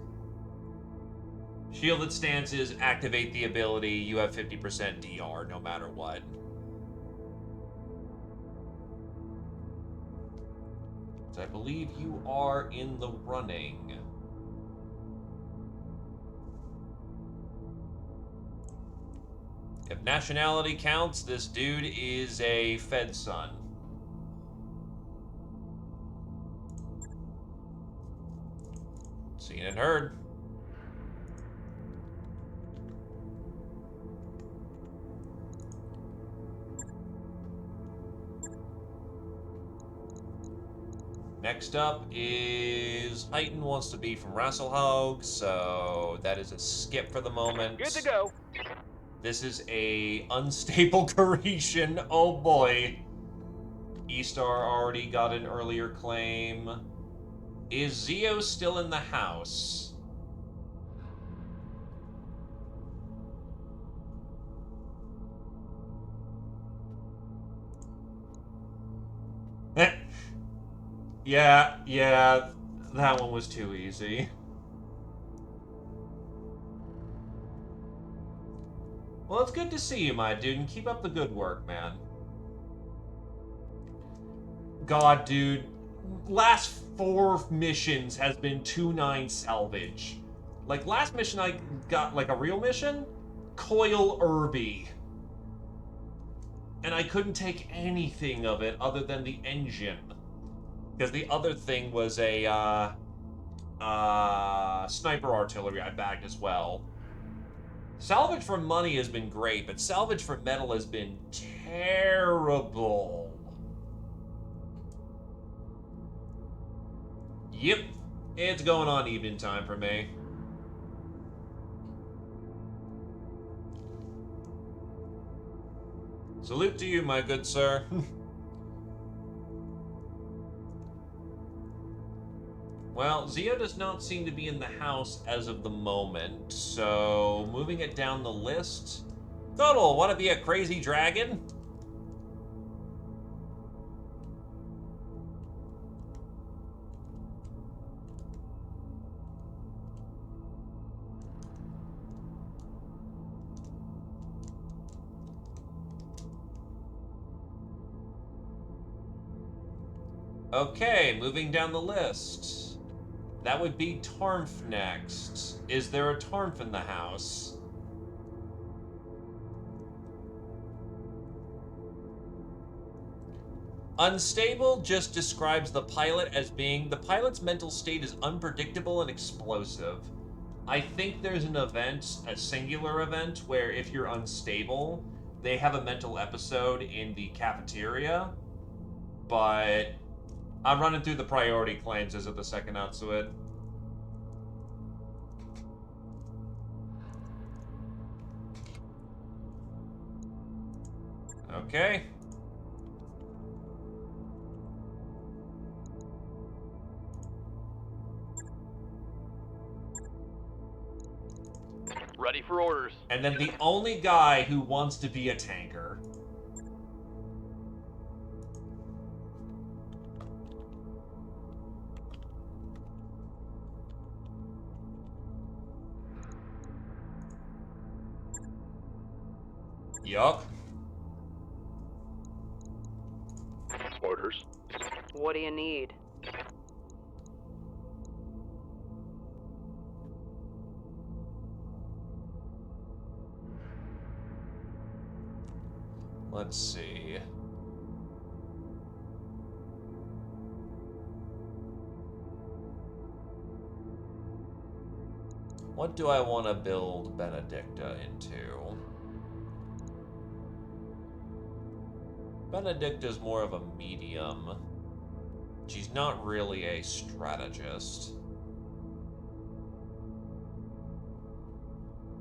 Shielded Stance is activate the ability, you have 50% DR no matter what. So I believe you are in the running. If nationality counts, this dude is a Fed son. Seen and heard. Next up is Heighton wants to be from Rasselhaug, so that is a skip for the moment. Good to go. This is a unstable Creation. Oh boy. E-Star already got an earlier claim. Is Zio still in the house? Yeah, that one was too easy. Well, it's good to see you, my dude, and keep up the good work, man. God, dude. Last 4 missions has been 2-9 salvage. Like, last mission I got, like, a real mission? Coil Irby. And I couldn't take anything of it other than the engine. Because the other thing was a, sniper artillery I bagged as well. Salvage for money has been great, but salvage for metal has been terrible. Yep, it's going on evening time for me. Salute to you, my good sir. Well, Zio does not seem to be in the house as of the moment, so moving it down the list. Total, want to be a crazy dragon? Okay, moving down the list. That would be Tarnf next. Is there a Tarnf in the house? Unstable just describes the pilot as being, the pilot's mental state is unpredictable and explosive. I think there's an event, a singular event, where if you're unstable, they have a mental episode in the cafeteria, but I'm running through the priority claims as of the second Atsuit. Okay. Ready for orders. And then the only guy who wants to be a tanker. Yup. Orders. What do you need? Let's see. What do I want to build Benedicta into? Benedicta's more of a medium. She's not really a strategist.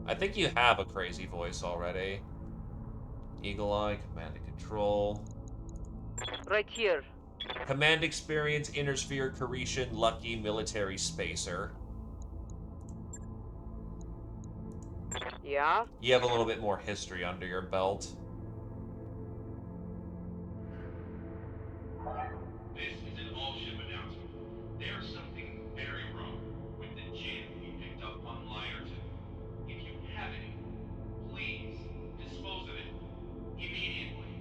I think you have a crazy voice already. Eagle Eye, Command and Control. Right here. Command Experience, Inner Sphere, Carishan, Lucky, Military Spacer. Yeah? You have a little bit more history under your belt. This is an all-ship announcement. There's something very wrong with the gin we picked up on Lyerton. If you have any, please dispose of it immediately.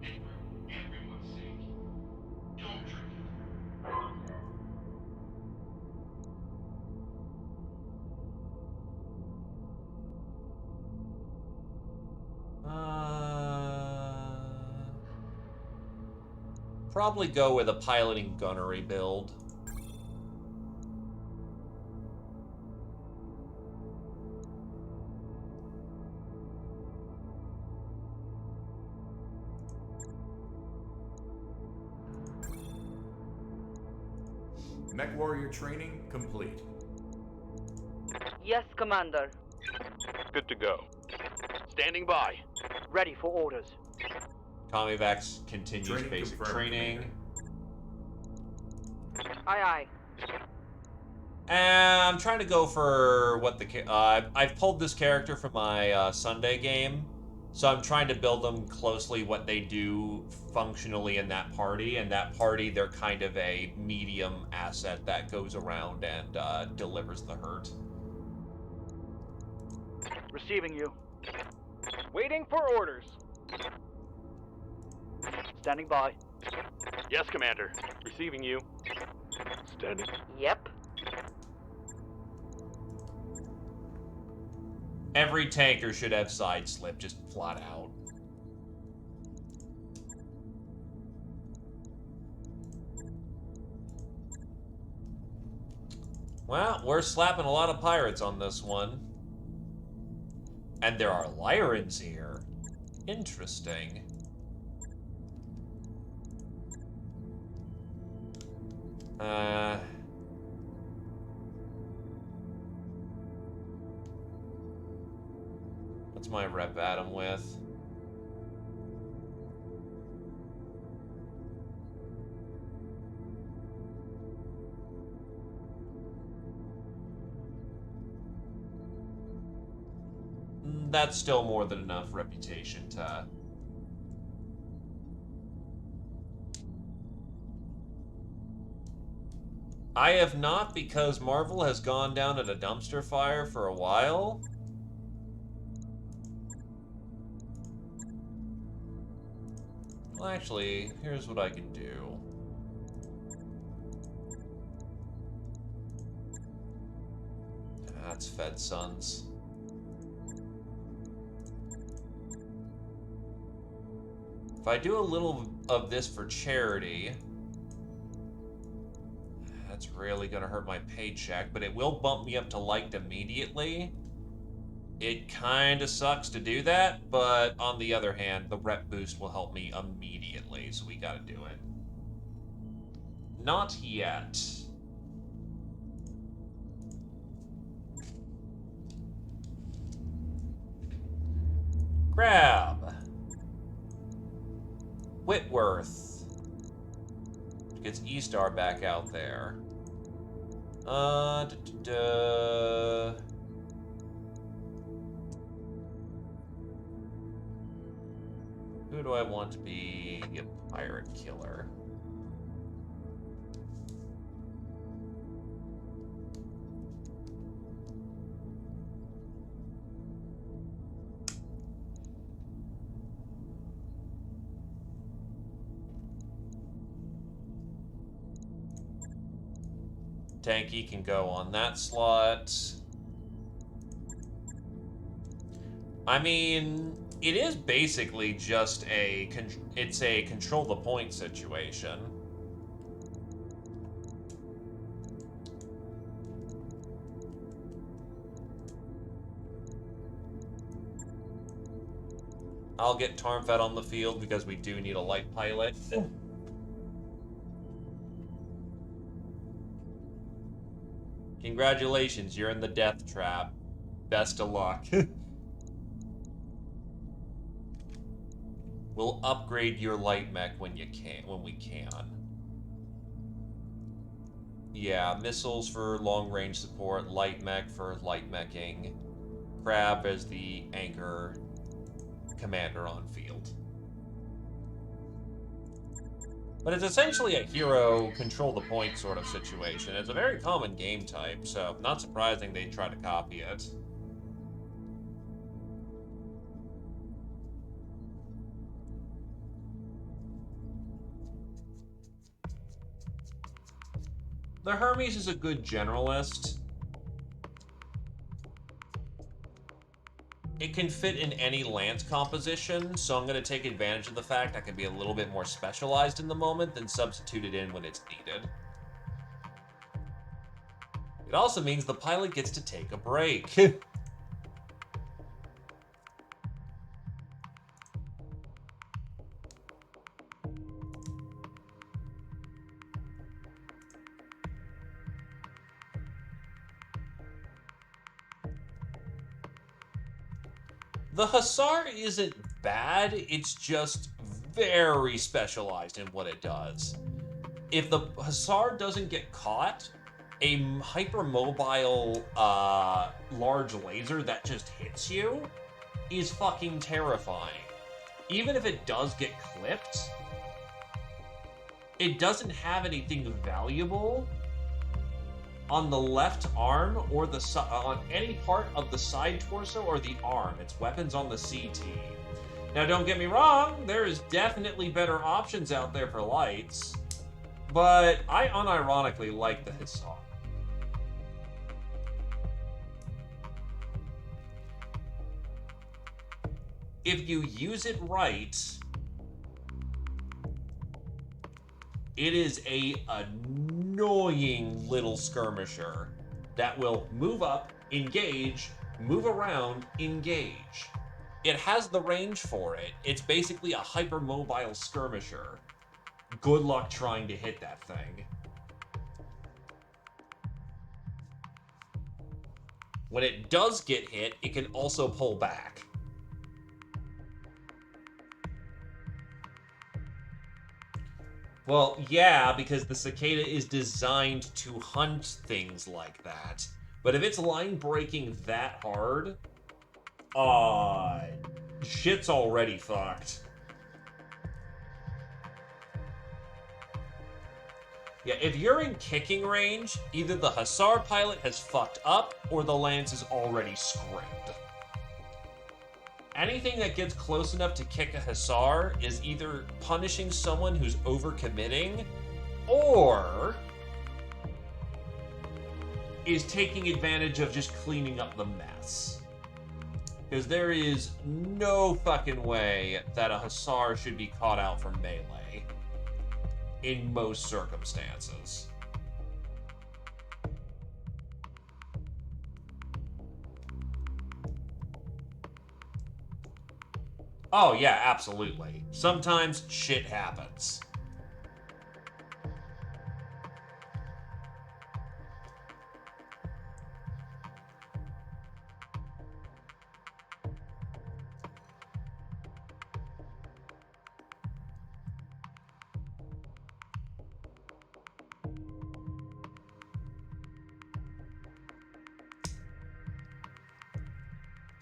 And for everyone's sake, don't drink it. Probably go with a piloting gunnery build. Mech warrior training complete. Yes, Commander. Good to go. Standing by. Ready for orders. Commivax continues Training basic confirmed, training. Aye, aye. I'm trying to go for what the... I've pulled this character from my Sunday game, so I'm trying to build them closely what they do functionally in that party. And that party, they're kind of a medium asset that goes around and delivers the hurt. Receiving you. Waiting for orders. Standing by. Yes, Commander. Receiving you. Standing. Yep. Every tanker should have side slip, just flat out. Well, we're slapping a lot of pirates on this one. And there are Lyrans here. Interesting. What's my rep Adam with? That's still more than enough reputation to... I have not, because Marvel has gone down at a dumpster fire for a while. Well, actually, here's what I can do. That's Fed Sons. If I do a little of this for charity, that's really gonna hurt my paycheck, but it will bump me up to liked immediately. It kinda sucks to do that, but on the other hand, the rep boost will help me immediately, so we gotta do it. Not yet. Grab. Whitworth. Gets E-Star back out there. Who do I want to be a pirate killer? Tanky can go on that slot. I mean, it is basically just it's a control the point situation. I'll get Tarmfed on the field because we do need a light pilot. Congratulations, you're in the death trap. Best of luck. We'll upgrade your light mech when we can. Yeah, missiles for long range support, light mech for light meching, Crab as the anchor commander on field. But it's essentially a hero control the point sort of situation. It's a very common game type, so not surprising they try to copy it. The Hermes is a good generalist. It can fit in any lance composition, so I'm going to take advantage of the fact I can be a little bit more specialized in the moment than substitute it in when it's needed. It also means the pilot gets to take a break. The Hussar isn't bad, it's just very specialized in what it does. If the Hussar doesn't get caught, a hypermobile large laser that just hits you is fucking terrifying. Even if it does get clipped, it doesn't have anything valuable on the left arm or on any part of the side torso or the arm. It's weapons on the CT. Now, don't get me wrong, there is definitely better options out there for lights, but I unironically like the Hussar. If you use it right, it is a annoying little skirmisher that will move up, engage, move around, engage. It has the range for it. It's basically a hypermobile skirmisher. Good luck trying to hit that thing. When it does get hit, it can also pull back. Well, yeah, because the cicada is designed to hunt things like that. But if it's line breaking that hard, shit's already fucked. Yeah, if you're in kicking range, either the Hussar pilot has fucked up or the lance is already scraped. Anything that gets close enough to kick a Hussar is either punishing someone who's overcommitting, or is taking advantage of just cleaning up the mess. Because there is no fucking way that a Hussar should be caught out from melee in most circumstances. Oh, yeah, absolutely. Sometimes shit happens.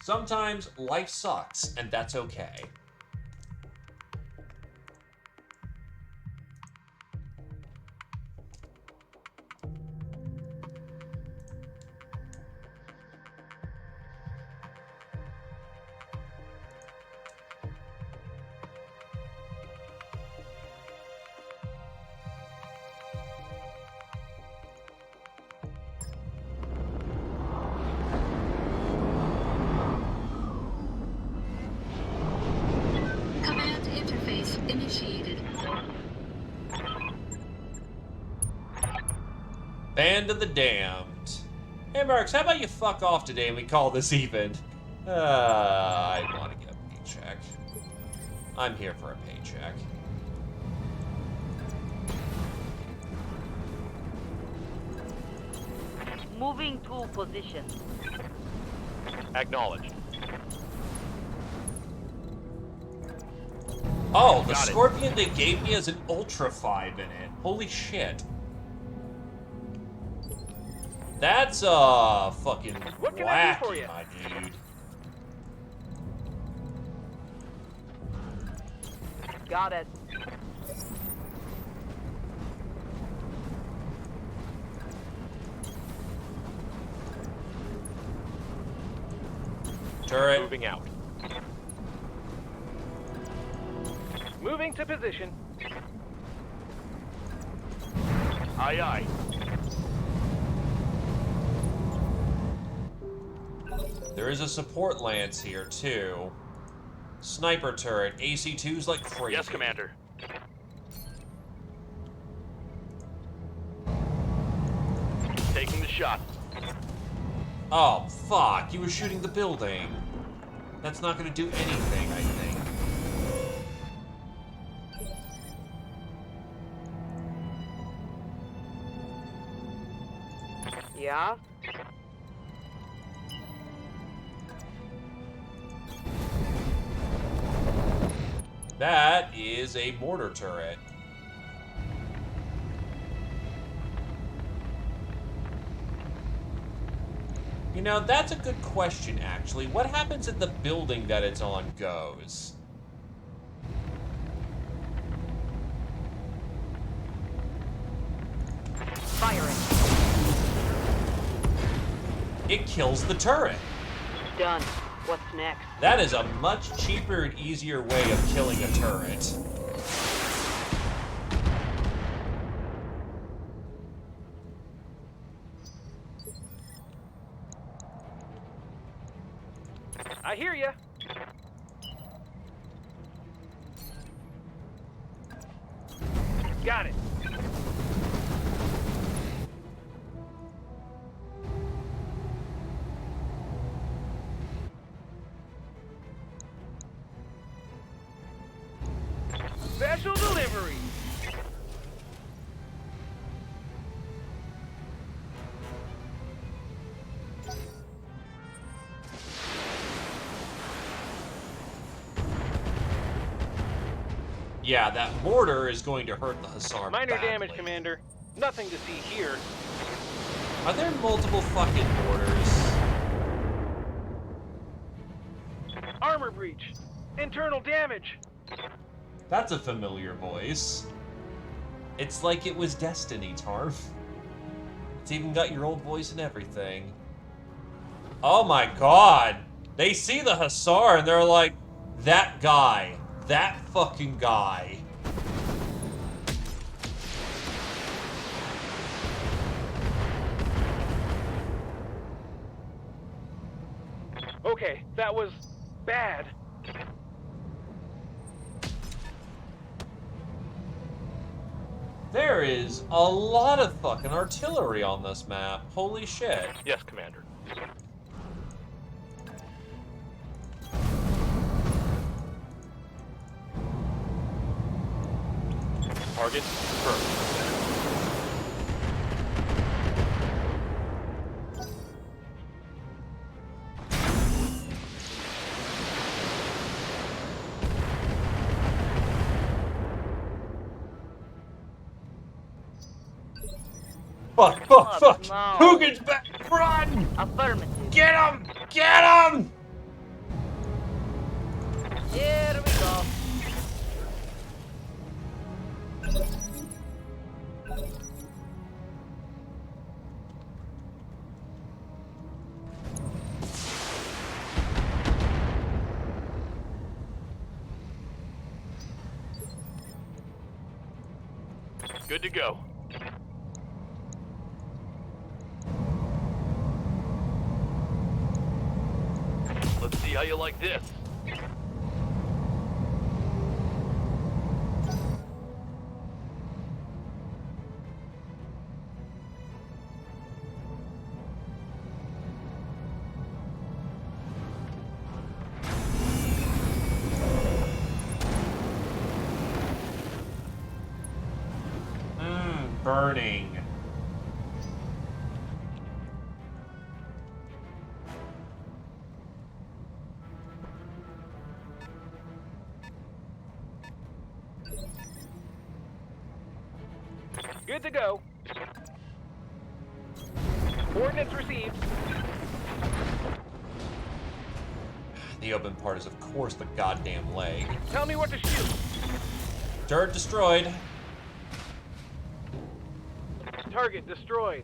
Sometimes life sucks, and that's okay. Command interface initiated. Band of the Damned. Hey, Marks, how about you fuck off today and we call this even? I want to get a paycheck. I'm here for a paycheck. Moving to position. Acknowledged. Oh, the Got it. Scorpion they gave me has an Ultra 5 in it. Holy shit. That's, fucking What can I do for wacky, you? my dude. Got it. Turret. Moving out. Moving to position. Aye, aye. There is a support lance here, too. Sniper turret. AC2's like crazy. Yes, Commander. Taking the shot. Oh, fuck. He was shooting the building. That's not gonna do anything, I think. Yeah? That is a mortar turret. You know, that's a good question, actually. What happens if the building that it's on goes? Firing. It kills the turret. Done. What's next? That is a much cheaper and easier way of killing a turret. I hear ya. Got it. Special delivery. Yeah, that mortar is going to hurt the Hussar Minor badly. damage, Commander. Nothing to see here. Are there multiple fucking mortars? Armor breach. Internal damage. That's a familiar voice. It's like it was Destiny, Tarv. It's even got your old voice and everything. Oh my god! They see the Hussar and they're like, that guy. That fucking guy. Okay, that was bad. There is a lot of fucking artillery on this map. Holy shit. Yes, Commander. Target confirmed. Fuck, fuck, fuck! No. Who gets back? Run! Affirmative. Get him! Get him! Here we go. Good to go. Let's see how you like this. Burning. Good to go. Coordinates received. The open part is, of course, the goddamn leg. Tell me what to shoot. Turret destroyed. Target destroyed.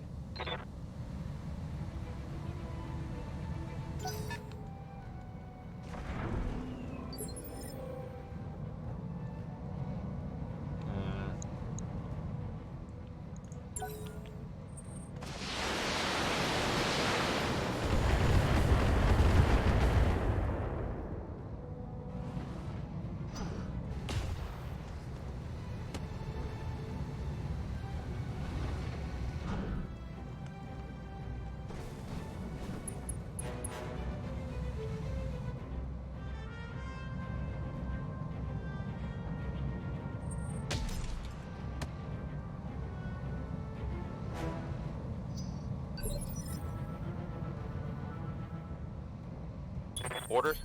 Orders?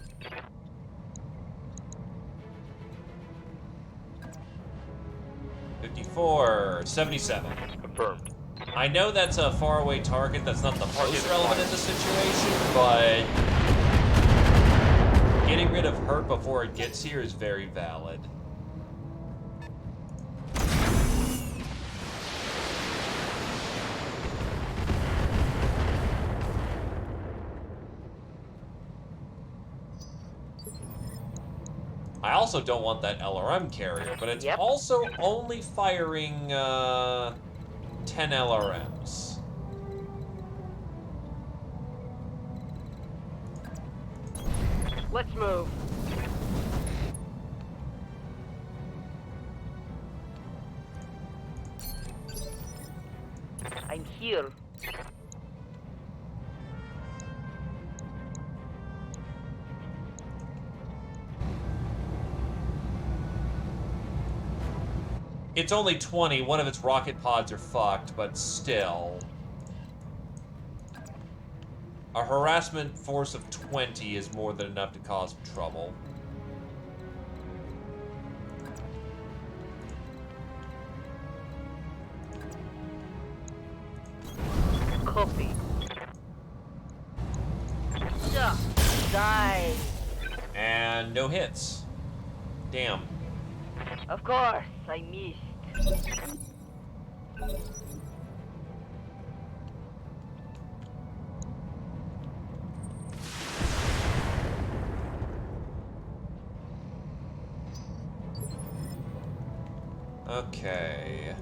$54.77. Confirmed. I know that's a faraway target that's not the most relevant in this situation, but getting rid of hurt before it gets here is very valid. I also don't want that LRM carrier, but it's also only firing 10 LRMs. Let's move. I'm here. It's only 20. One of its rocket pods are fucked, but still. A harassment force of 20 is more than enough to cause trouble. Copy. Yeah. Die. And no hits. Damn. Of course, I missed. Okay.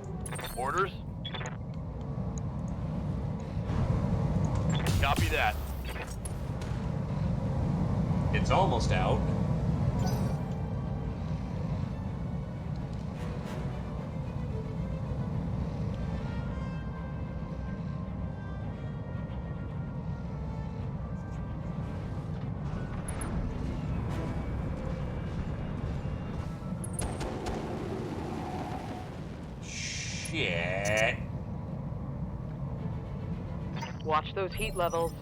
Orders? Copy that. It's almost out. Shit. Watch those heat levels.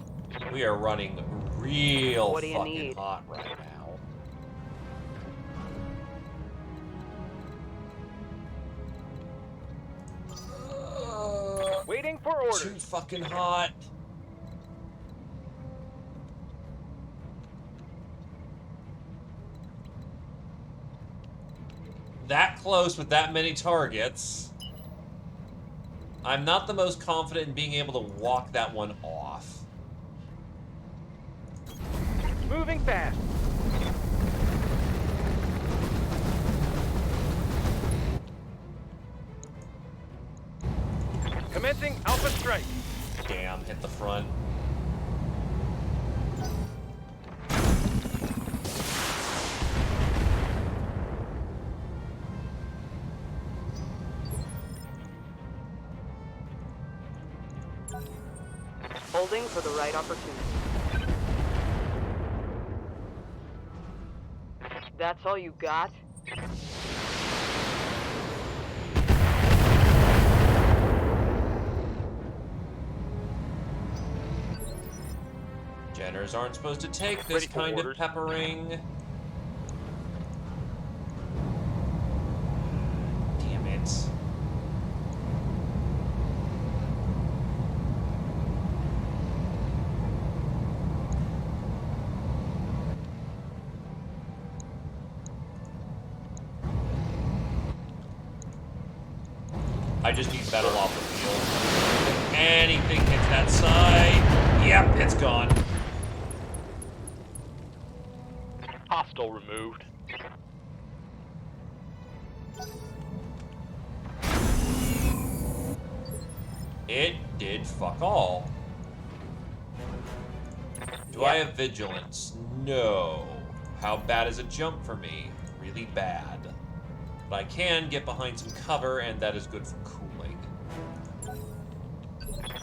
We are running real What do you fucking need? hot right now. Waiting for orders. Too fucking hot. That close with that many targets. I'm not the most confident in being able to walk that one off. Moving fast. Commencing Alpha Strike. Damn, hit the front. Holding for the right opportunity. That's all you got? Jenners aren't supposed to take this Ready for kind of orders. peppering. Damn it. I just need metal off the field. If anything hits that side, yep, it's gone. Hostile removed. It did fuck all. Do I have vigilance? No. How bad is a jump for me? Really bad. But I can get behind some cover, and that is good for cooling.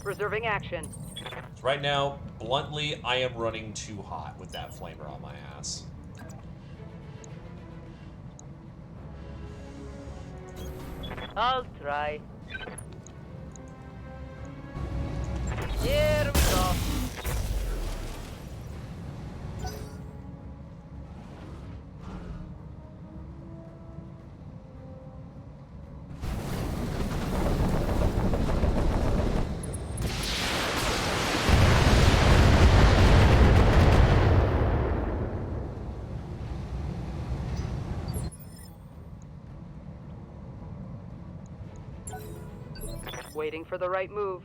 Reserving action. So right now, bluntly, I am running too hot with that flamer on my ass. I'll try. Here we go. Waiting for the right move.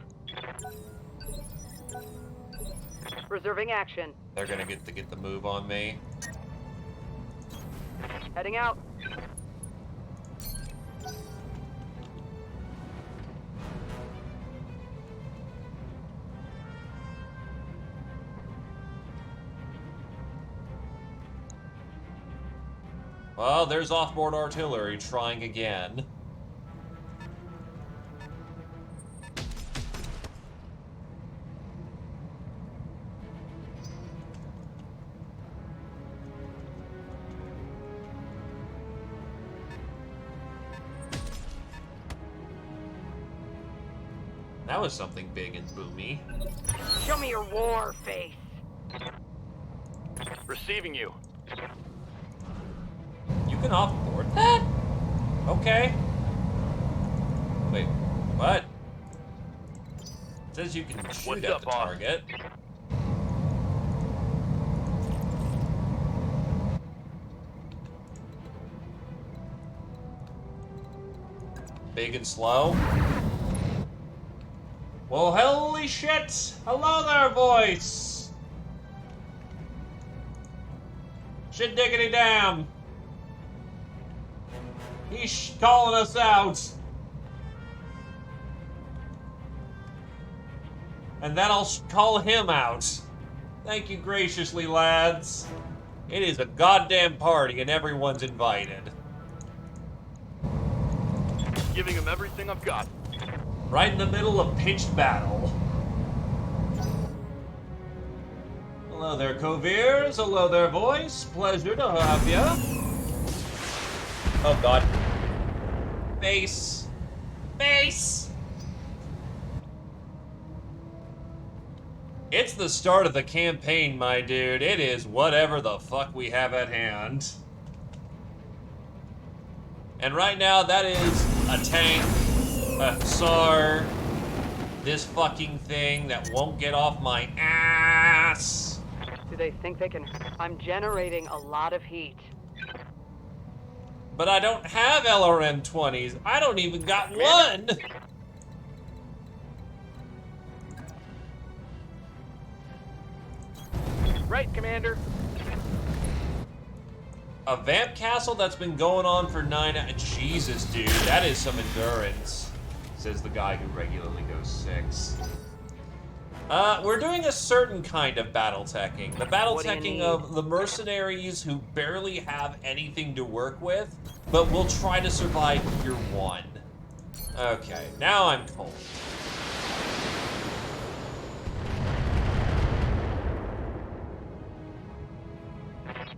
Reserving action. They're gonna get the move on me. Heading out. Well, there's offboard artillery trying again. That was something big and boomy. Show me your war face. Receiving you. You can offboard that? Okay. Wait, what? It says you can shoot What's at up, the boss? target. Big and slow. Well, holy shit! Hello there, voice! Shit diggity damn! He's calling us out! And then I'll call him out. Thank you graciously, lads. It is a goddamn party and everyone's invited. Giving him everything I've got. Right in the middle of pitched battle. Hello there, Coviers. Hello there, voice. Pleasure to have ya. Oh, God. Base. Base! It's the start of the campaign, my dude. It is whatever the fuck we have at hand. And right now, that is a tank, a hussar, this fucking thing that won't get off my ass. Do they think they can... I'm generating a lot of heat. But I don't have LRM-20s. I don't even got one. Right, Commander. A vamp castle that's been going on for 9 hours. Jesus, dude, that is some endurance, says the guy who regularly goes 6. We're doing a certain kind of battle teching. The battle teching of the mercenaries who barely have anything to work with, but will try to survive year 1. Okay, now I'm cold.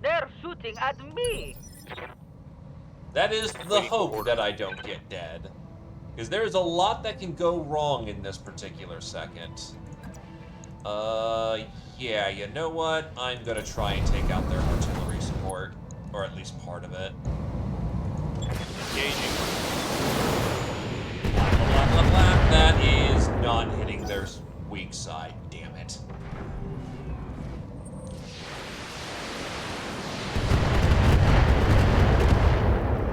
They're shooting at me! That is the hope that I don't get dead. Because there's a lot that can go wrong in this particular second. Yeah, you know what? I'm gonna try and take out their artillery support. Or at least part of it. Engaging. Blah, blah, blah, blah. That is not hitting their weak side, damn it.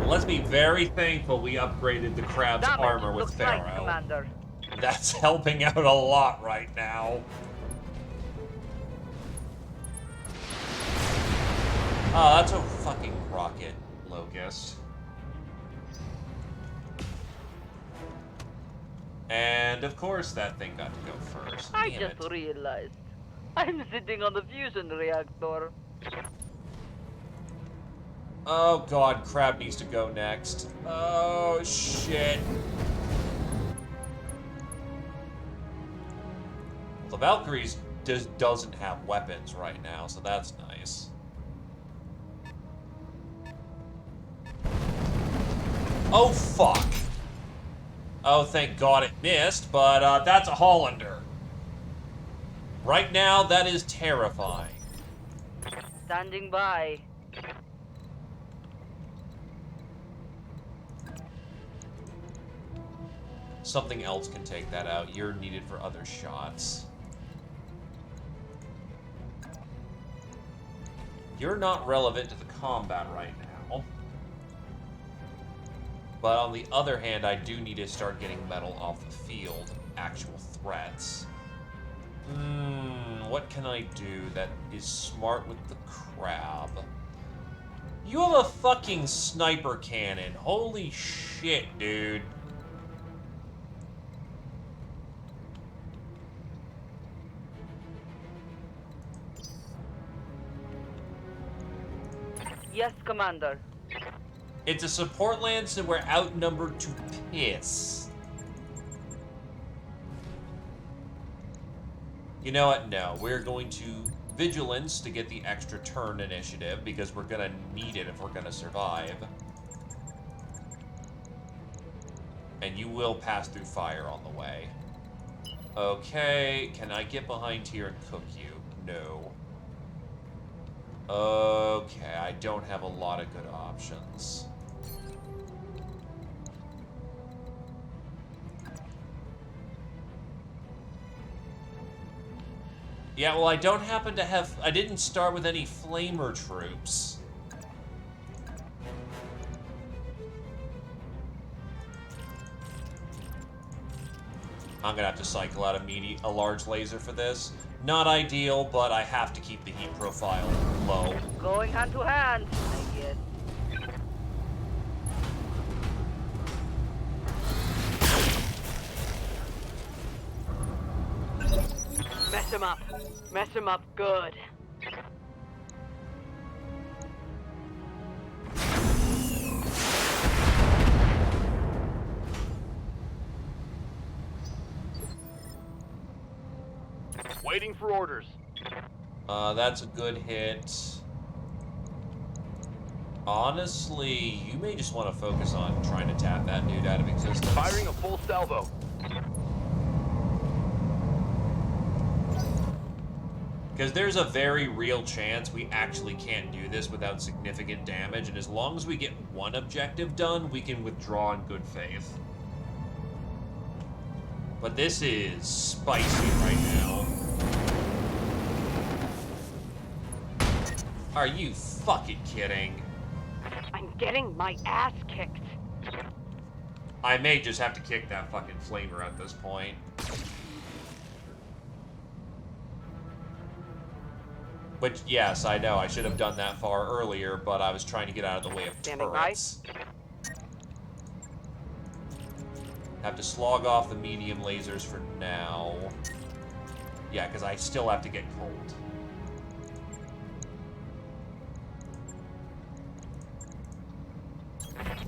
Let's be very thankful we upgraded the crab's armor with Pharaoh. Commander. That's helping out a lot right now. Oh, that's a fucking rocket, Locust. And of course that thing got to go first. I Damn just it. realized. I'm sitting on the fusion reactor. Oh god, Crab needs to go next. Oh shit. The Valkyries doesn't have weapons right now, so that's nice. Oh fuck. Oh, thank god it missed, but that's a Hollander. Right now, that is terrifying. Standing by. Something else can take that out. You're needed for other shots. You're not relevant to the combat right now. But on the other hand, I do need to start getting metal off the field. Actual threats. What can I do that is smart with the crab? You have a fucking sniper cannon. Holy shit, dude. Yes, Commander. It's a support land, so we're outnumbered to piss. You know what? No, we're going to Vigilance to get the extra turn initiative, because we're gonna need it if we're gonna survive. And you will pass through fire on the way. Okay, can I get behind here and cook you? No. Okay, I don't have a lot of good options. Yeah, well, I don't happen to have... I didn't start with any flamer troops. I'm gonna have to cycle out a large laser for this. Not ideal, but I have to keep the heat profile low. Going hand to hand, I guess. Mess him up. Mess him up good. Waiting for orders. That's a good hit. Honestly, you may just want to focus on trying to tap that dude out of existence. Firing a full salvo. Because there's a very real chance we actually can't do this without significant damage, and as long as we get one objective done, we can withdraw in good faith. But this is spicy right now. Are you fucking kidding? I'm getting my ass kicked. I may just have to kick that fucking flamer at this point. Which, yes, I know, I should have done that far earlier, but I was trying to get out of the way of turrets. Have to slog off the medium lasers for now. Yeah, because I still have to get cold.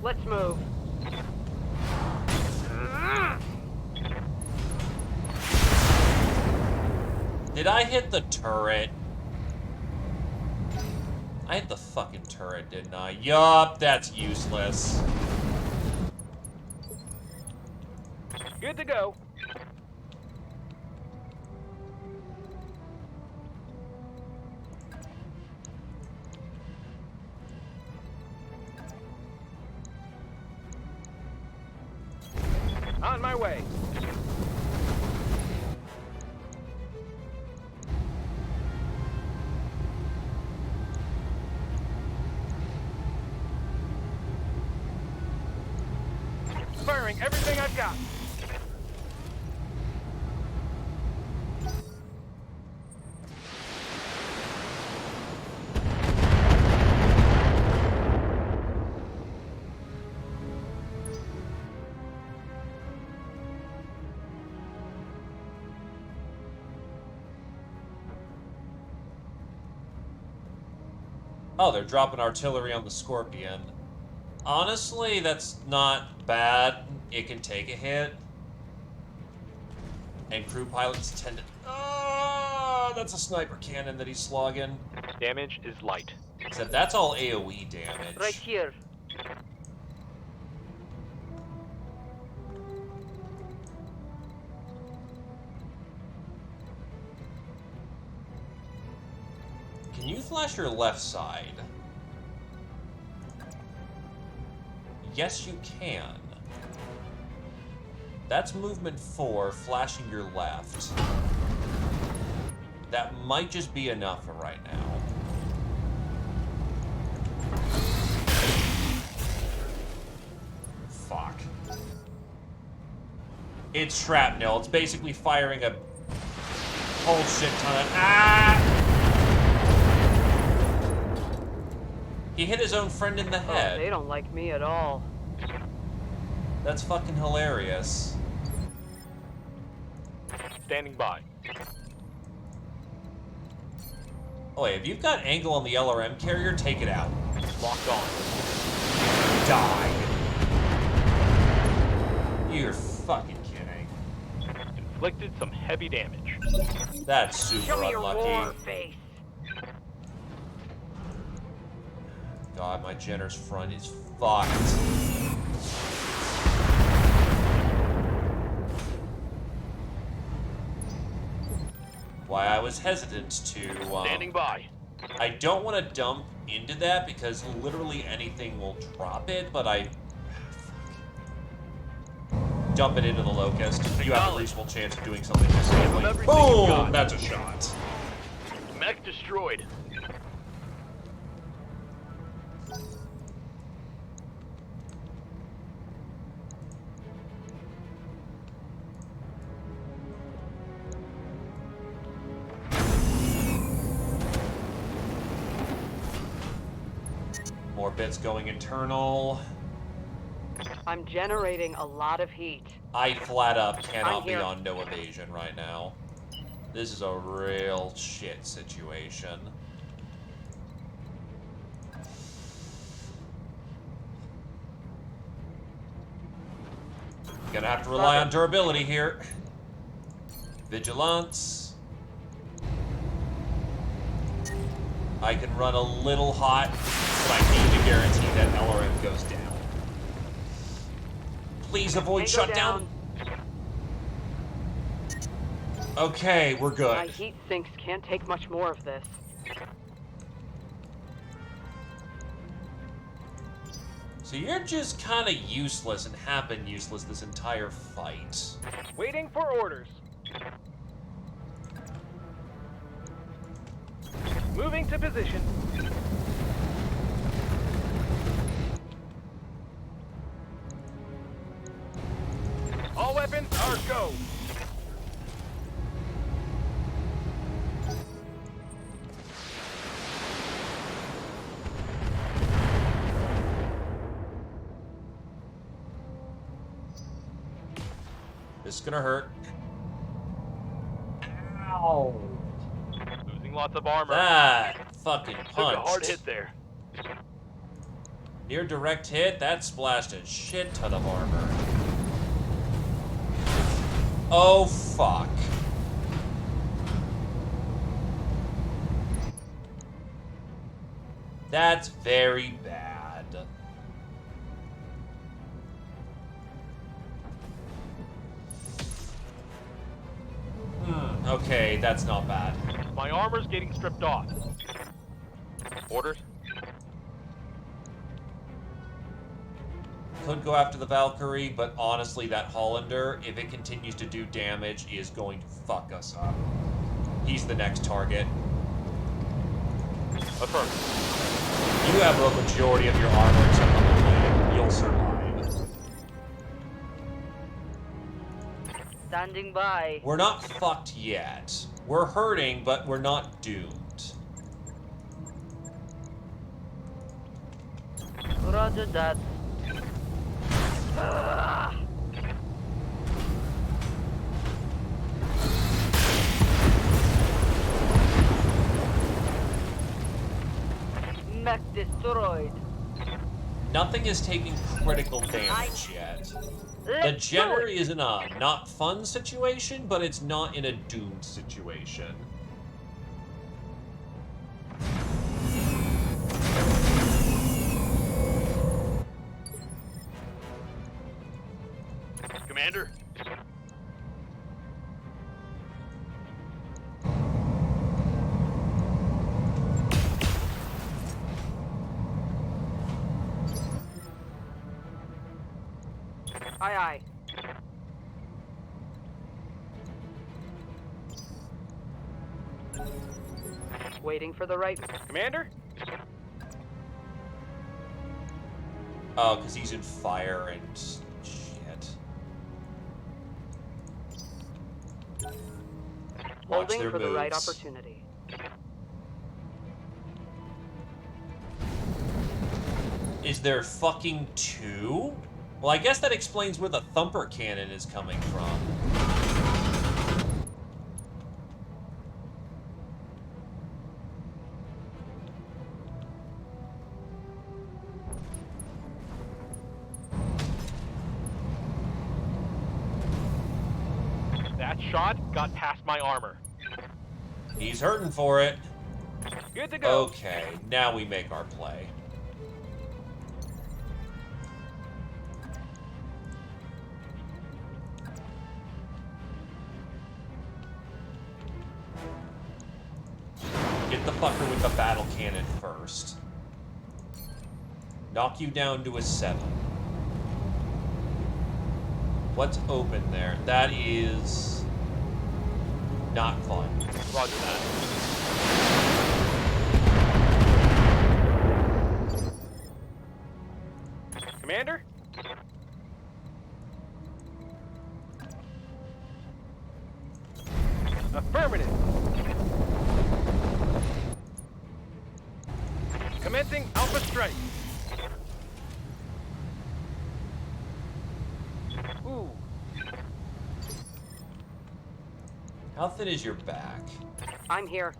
Let's move. Did I hit the turret? I hit the fucking turret, didn't I? Yup, that's useless. Good to go. On my way. Firing everything I've got. Oh, they're dropping artillery on the Scorpion. Honestly, that's not bad. It can take a hit. And crew pilots tend to... Oh, that's a sniper cannon that he's slogging. Damage is light. Except that's all AoE damage. Right here. Can you flash your left side? Yes, you can. That's movement 4, flashing your left. That might just be enough for right now. Fuck. It's shrapnel. It's basically firing a whole shit ton of... Ah! He hit his own friend in the head. Oh, they don't like me at all. That's fucking hilarious. Standing by. Oh wait, if you've got angle on the LRM carrier, take it out. Locked on. Die. You're fucking kidding. Inflicted some heavy damage. That's super Show me your war unlucky. face. God, my Jenner's front is fucked. Why I was hesitant to... Standing by. I don't want to dump into that because literally anything will drop it, but I... Dump it into the locust. You have a reasonable chance of doing something disabling. Boom! That's a shot. Mech destroyed. More bits going internal. I'm generating a lot of heat. I flat up cannot I'm be here. on no evasion right now. This is a real shit situation. Gonna have to rely on durability here. Vigilance. I can run a little hot, but I need to guarantee that LRM goes down. Please avoid Tango shutdown. down. Okay, we're good. My heat sinks can't take much more of this. So you're just kind of useless and have been useless this entire fight. Waiting for orders. Moving to position. All weapons are go. This is gonna hurt. Ow. Losing lots of armor. That fucking Took a hard punched. hit there. Near direct hit, that splashed a shit ton of armor. Oh, fuck. That's very bad. Okay, that's not bad. My armor's getting stripped off. Orders? Could go after the Valkyrie, but honestly, that Hollander, if it continues to do damage, is going to fuck us up. He's the next target. Affirmative. You have a majority of your armor except on the plane. You'll survive. Standing by. We're not fucked yet. We're hurting, but we're not doomed. Roger that. Mech destroyed. Nothing is taking critical damage yet. The Jenner is in a not fun situation, but it's not in a doomed situation. Commander? Aye, aye. Waiting for the right. Commander? Oh, because he's in fire and shit. Watch Holding their for the right moves. opportunity. Is there fucking two? Well, I guess that explains where the thumper cannon is coming from. That shot got past my armor. He's hurting for it. Good to go. Okay, now we make our play. Get the fucker with the battle cannon first. Knock you down to a 7. What's open there? That is not fun. Roger that. Commander? Affirmative. Commencing Alpha Strike. Ooh. How thin is your back? I'm here.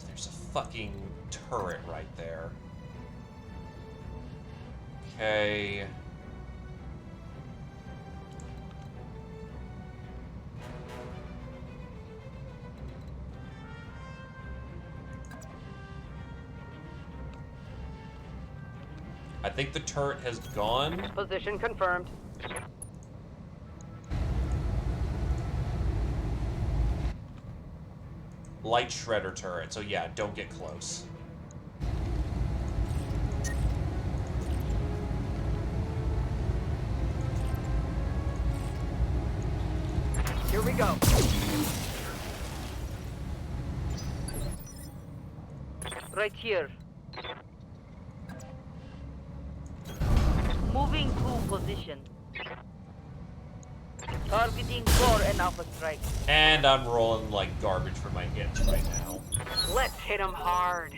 There's a fucking turret right there. Okay. I think the turret has gone. Position confirmed. Light shredder turret, so yeah, don't get close. Here we go. Right here. Moving to position. Targeting core and alpha strike. And I'm rolling like garbage for my hits right now. Let's hit him hard.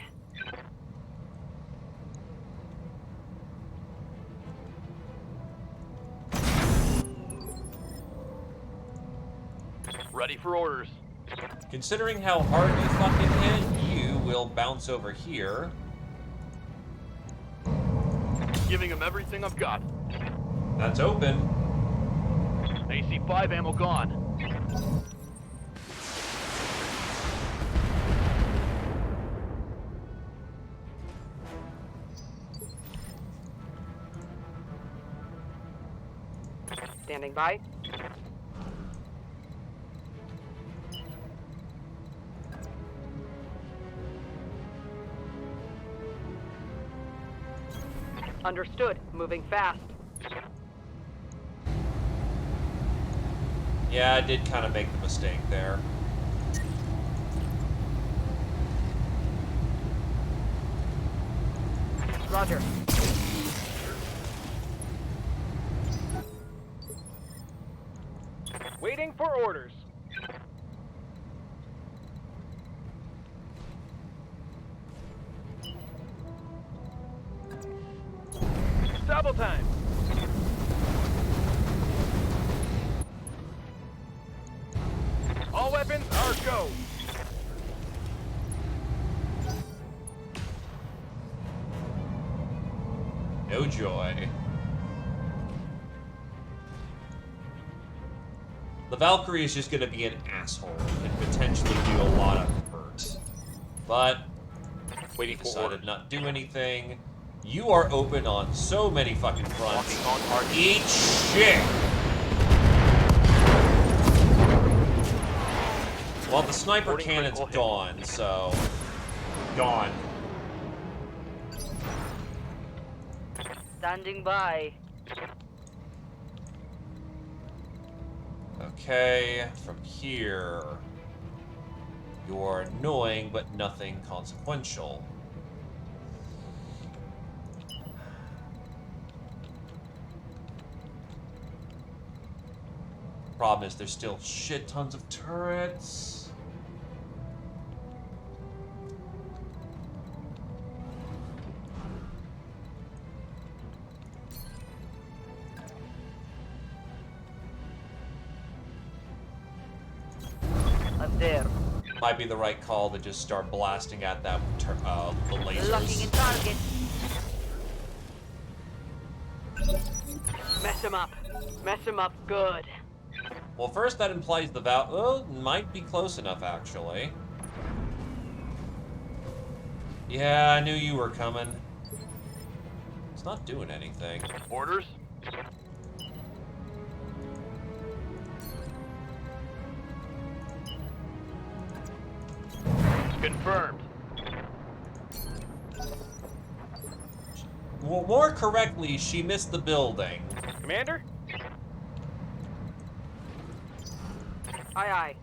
Ready for orders. Considering how hard you fucking hit, you will bounce over here. Giving him everything I've got. That's open. AC-5 ammo gone. Standing by. Understood. Moving fast. Yeah, I did kind of make the mistake there. Roger. Waiting for orders. Double time. All weapons are go. No joy. The Valkyrie is just going to be an asshole and potentially do a lot of hurt. But Waiting for decided orders. not do anything. You are open on so many fucking fronts. Walking on target. Eat shit! Well, the sniper Reporting cannon's critical hit. gone, so... Gone. Standing by. Okay, from here... You're annoying, but nothing consequential. Problem is, there's still shit tons of turrets. I'm there. Might be the right call to just start blasting at that the Locking in lasers. target. Mess him up. Mess him up good. Well, first that implies the might be close enough, actually. Yeah, I knew you were coming. It's not doing anything. Orders. Confirmed. Well, more correctly, she missed the building. Commander? Aye, aye.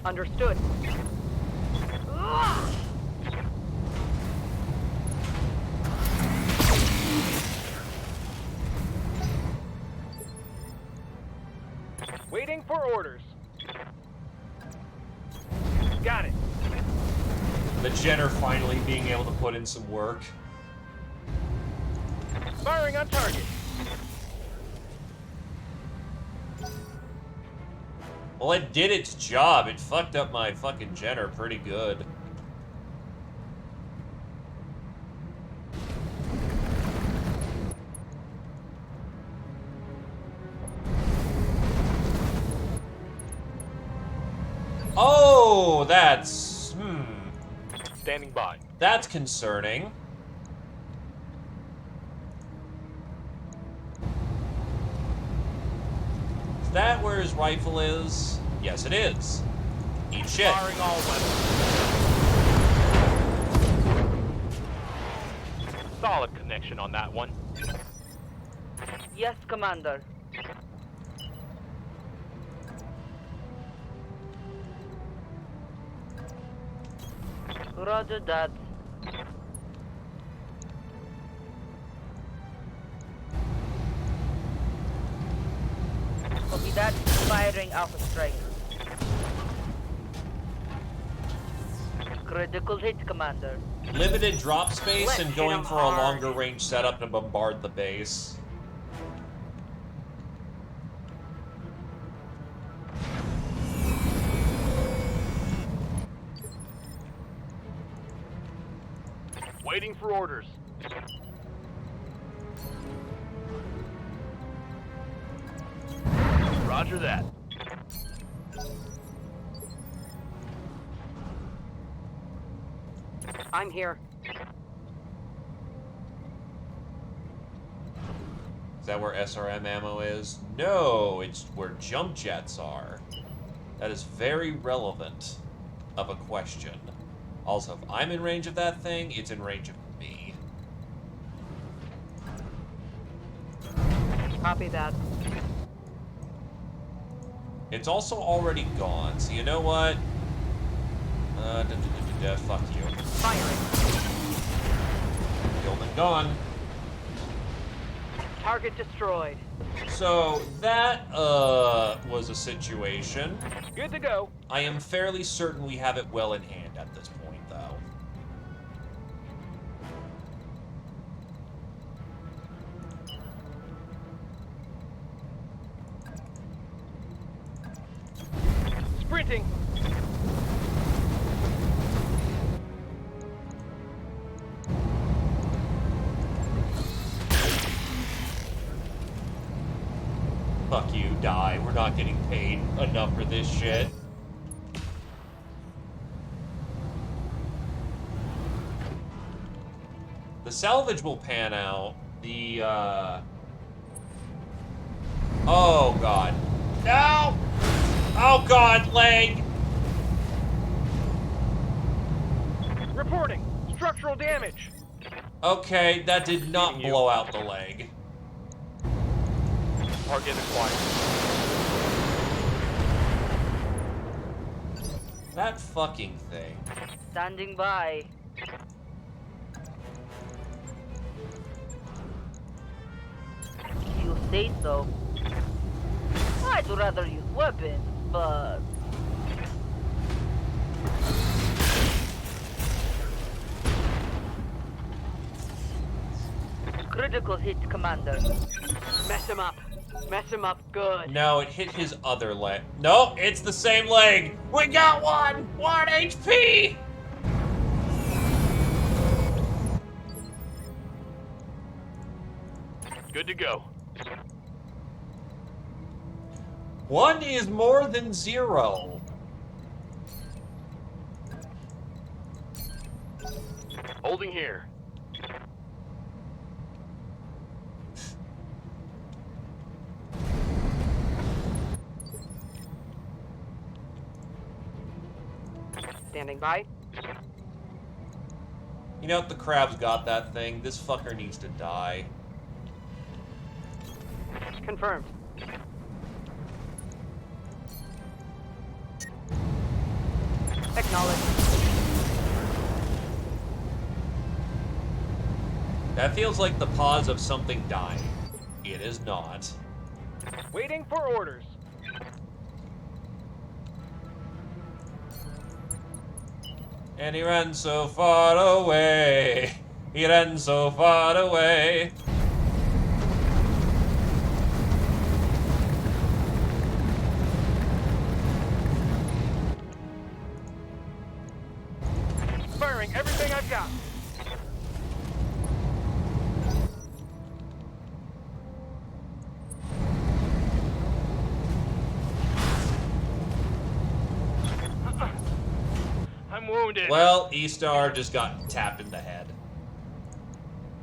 Understood. Ugh! Waiting for orders. Got it. The Jenner finally being able to put in some work. Firing on target. Well, it did its job. It fucked up my fucking Jenner pretty good. Oh, that's... Standing by. That's concerning. Is that where his rifle is? Yes, it is. Eat shit. Firing all weapons. Solid connection on that one. Yes, Commander. Roger that. Copy that. Firing Alpha Strike. Critical hit, Commander. Limited drop space Let's and hit going 'em for a hard. longer range setup to bombard the base. Waiting for orders. Roger that. I'm here. Is that where SRM ammo is? No, it's where jump jets are. That is very relevant of a question. Also, if I'm in range of that thing, it's in range of me. Copy that. It's also already gone, so you know what? Fuck you. Firing. Killed and gone. Target destroyed. So, that, was a situation. Good to go. I am fairly certain we have it well in hand at this point, though. Sprinting. Fuck you, die. We're not getting paid enough for this shit. The salvage will pan out. The, Oh, God. No! Oh, God, leg! Reporting. Structural damage. Okay, that did not blow out the leg. Target acquired. That fucking thing. Standing by. You say so. I'd rather use weapons, but... Critical hit, Commander. Mess him up. Mess him up good. No, it hit his other leg. No, it's the same leg. We got one! 1 HP! Good to go. 1 is more than 0. Holding here. Standing by. You know what? The crab's got that thing. This fucker needs to die. Confirmed. Acknowledged. That feels like the pause of something dying. It is not. Waiting for orders. And he ran so far away. He ran so far away. Firing everything I've got. I'm wounded. Well, E-Star just got tapped in the head.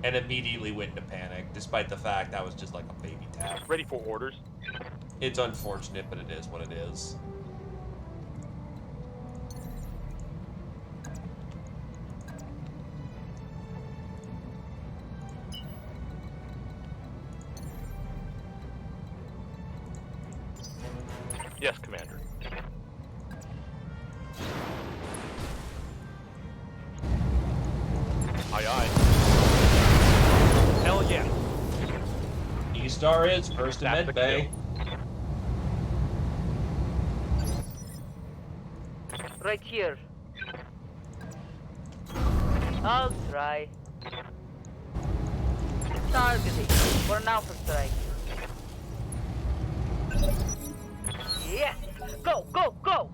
And immediately went into panic, despite the fact that was just like a baby tap. Ready for orders. It's unfortunate, but it is what it is. Yes, Commander. Aye, aye. Hell yeah. E-Star is first in That's med the bay. Right here. I'll try. Targeting for an alpha strike. Yes! Go, go, go!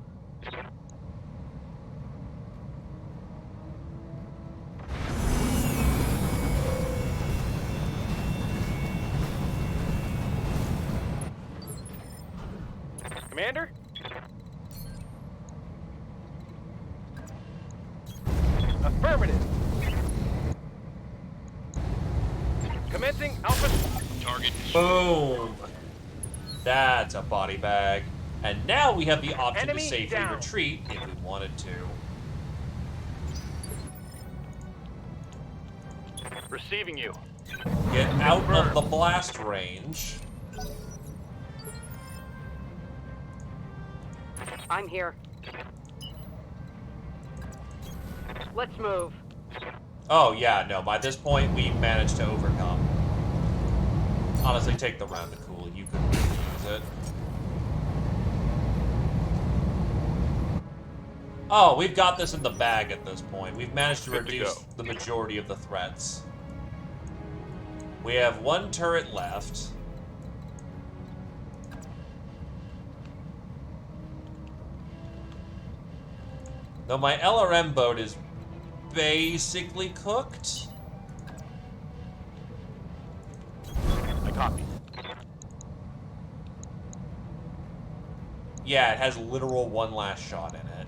Commander? Affirmative. Commencing Alpha. Target. Boom! That's a body bag. And now we have the option Enemy to safely down. retreat if we wanted to. Receiving you. Get out of the blast range. I'm here. Let's move. Oh, yeah, no, by this point, we managed to overcome. Honestly, take the round to cool. You could use it. Oh, we've got this in the bag at this point. We've managed to Good to reduce go. the majority of the threats. We have one turret left. Though my LRM boat is basically cooked. I copy. Yeah, it has literal one last shot in it.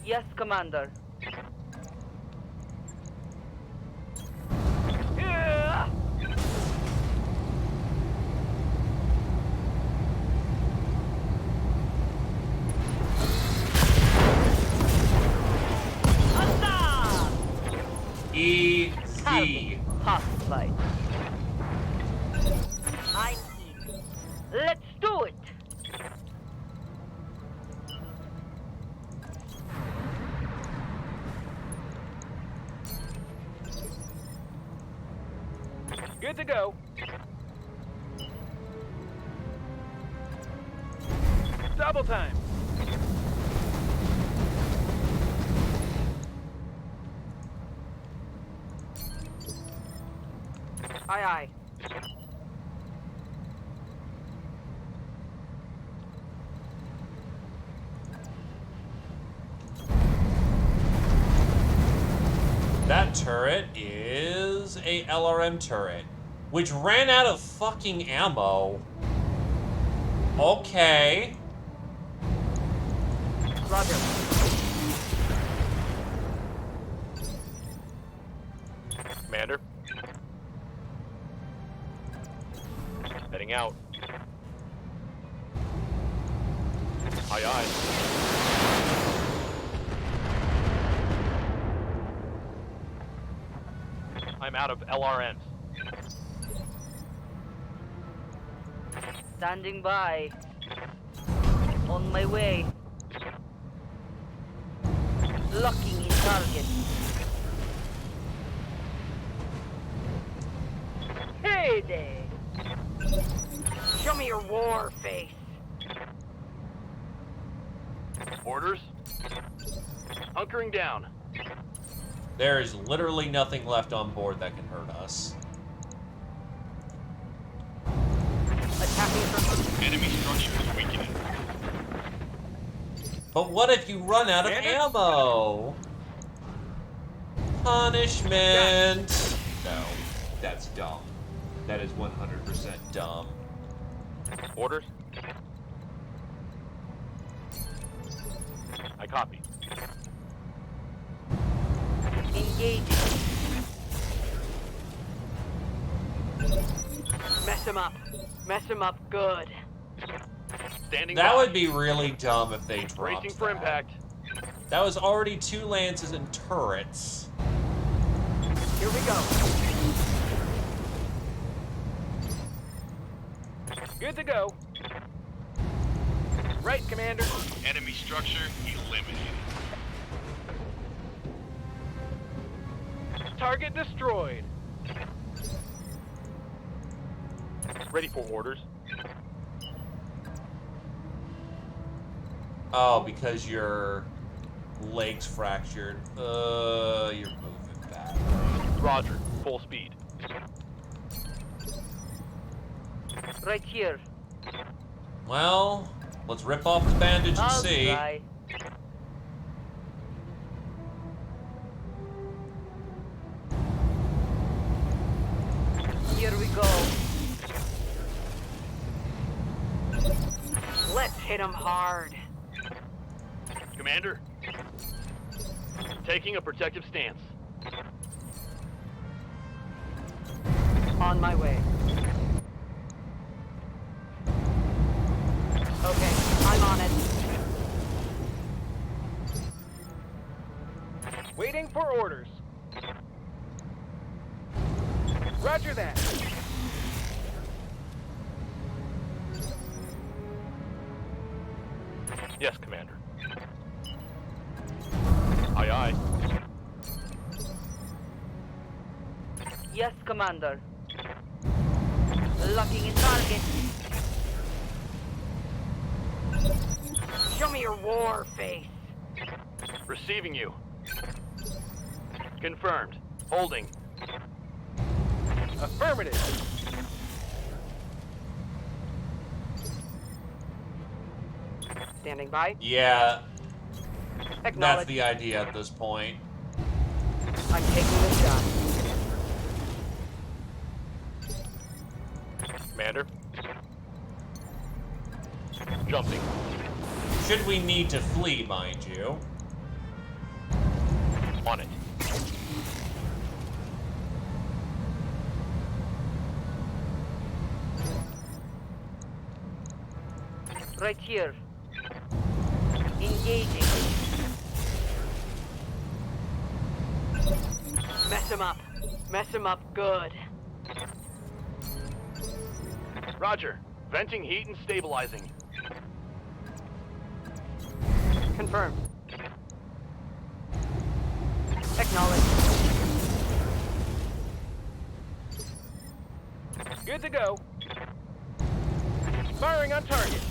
Yes, Commander. Yeah! Easy. Hostified. I'm in. Let's do it! Good to go. Double time. Aye, aye. That turret is a LRM turret, which ran out of fucking ammo. Okay. Roger. Commander. Heading out. Aye, aye. I'm out of LRMs. Standing by. On my way. Locking in target. Hey there! Show me your war face. Orders? Hunkering down. There is literally nothing left on board that can hurt us. Attacking from Enemy structures weakening. But what if you run out of ammo? Punishment! No, that's dumb. That is 100% dumb. Orders? Copy. Engaging. Mess him up. Mess him up good. Standing That by. would be really dumb if they dropped Bracing for that. impact. That was already 2 lances and turrets. Here we go. Good to go. Right, Commander. Enemy structure eliminated. Target destroyed. Ready for orders. Oh, because your leg's fractured. You're moving back. Roger. Full speed. Right here. Well, let's rip off the bandage and I'll see. try. Here we go. Let's hit him hard. Commander. Taking a protective stance. On my way. Okay, I'm on it. Waiting for orders. Roger that. Yes, Commander. Aye, aye. Yes, Commander. Locking in target. Show me your war face. Receiving you. Confirmed. Holding. Affirmative. Standing by. Yeah, that's Acknowledge. the idea at this point. I'm taking the shot. Commander. Jumping. Should we need to flee, mind you. On it. Right here. Engaging. Mess him up. Mess him up good. Roger. Venting heat and stabilizing. Confirmed. Acknowledge. Good to go. Firing on target.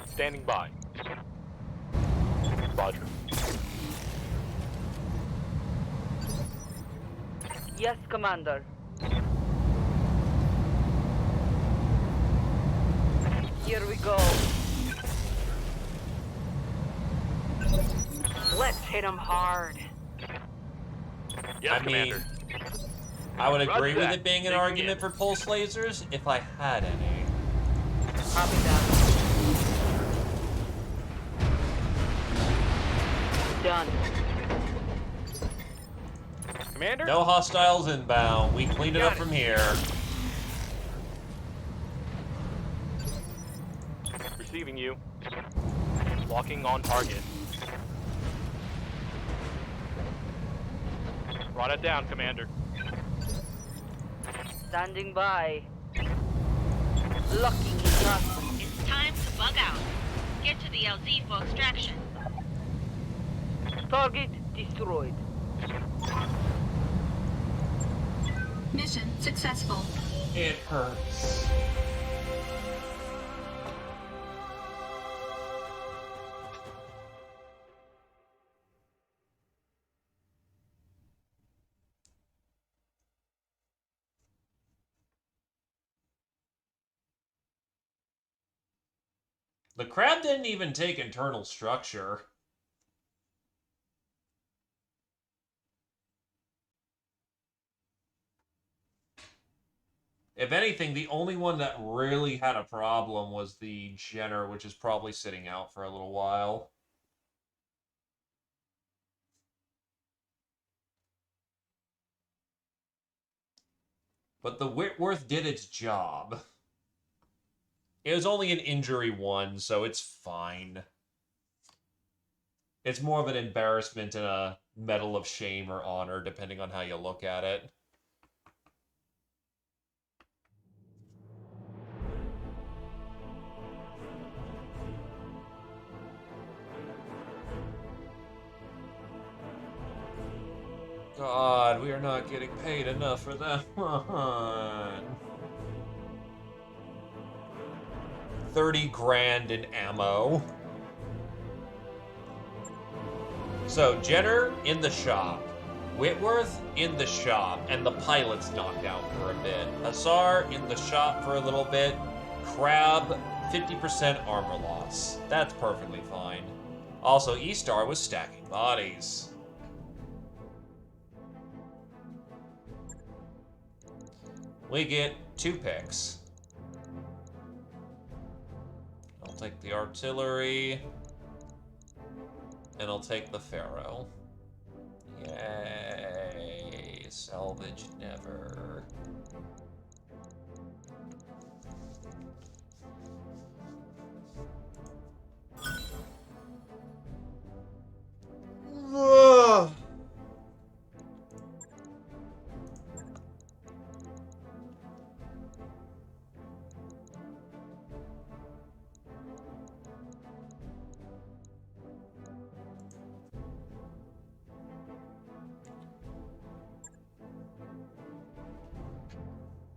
Standing by. Roger. Yes, Commander. Here we go. Let's hit him hard. Yes, I mean, Commander. I would agree Roger with that. it being an Taking argument in. for pulse lasers if I had any. Copy that. Done. Commander? No hostiles inbound. We cleaned it Got up it. from here. Receiving you. Locking on target. Run it down, Commander. Standing by. Locking in target. It's time to bug out. Get to the LZ for extraction. Target destroyed. Mission successful. It hurts. The crab didn't even take internal structure. If anything, the only one that really had a problem was the Jenner, which is probably sitting out for a little while. But the Whitworth did its job. It was only an injury one, so it's fine. It's more of an embarrassment and a medal of shame or honor, depending on how you look at it. God, we are not getting paid enough for that one. 30 grand in ammo. So, Jenner in the shop. Whitworth in the shop, and the pilot's knocked out for a bit. Hussar in the shop for a little bit. Crab, 50% armor loss. That's perfectly fine. Also, E-Star was stacking bodies. We get 2 picks. I'll take the artillery. And I'll take the Pharaoh. Yay. Salvage never. Ugh.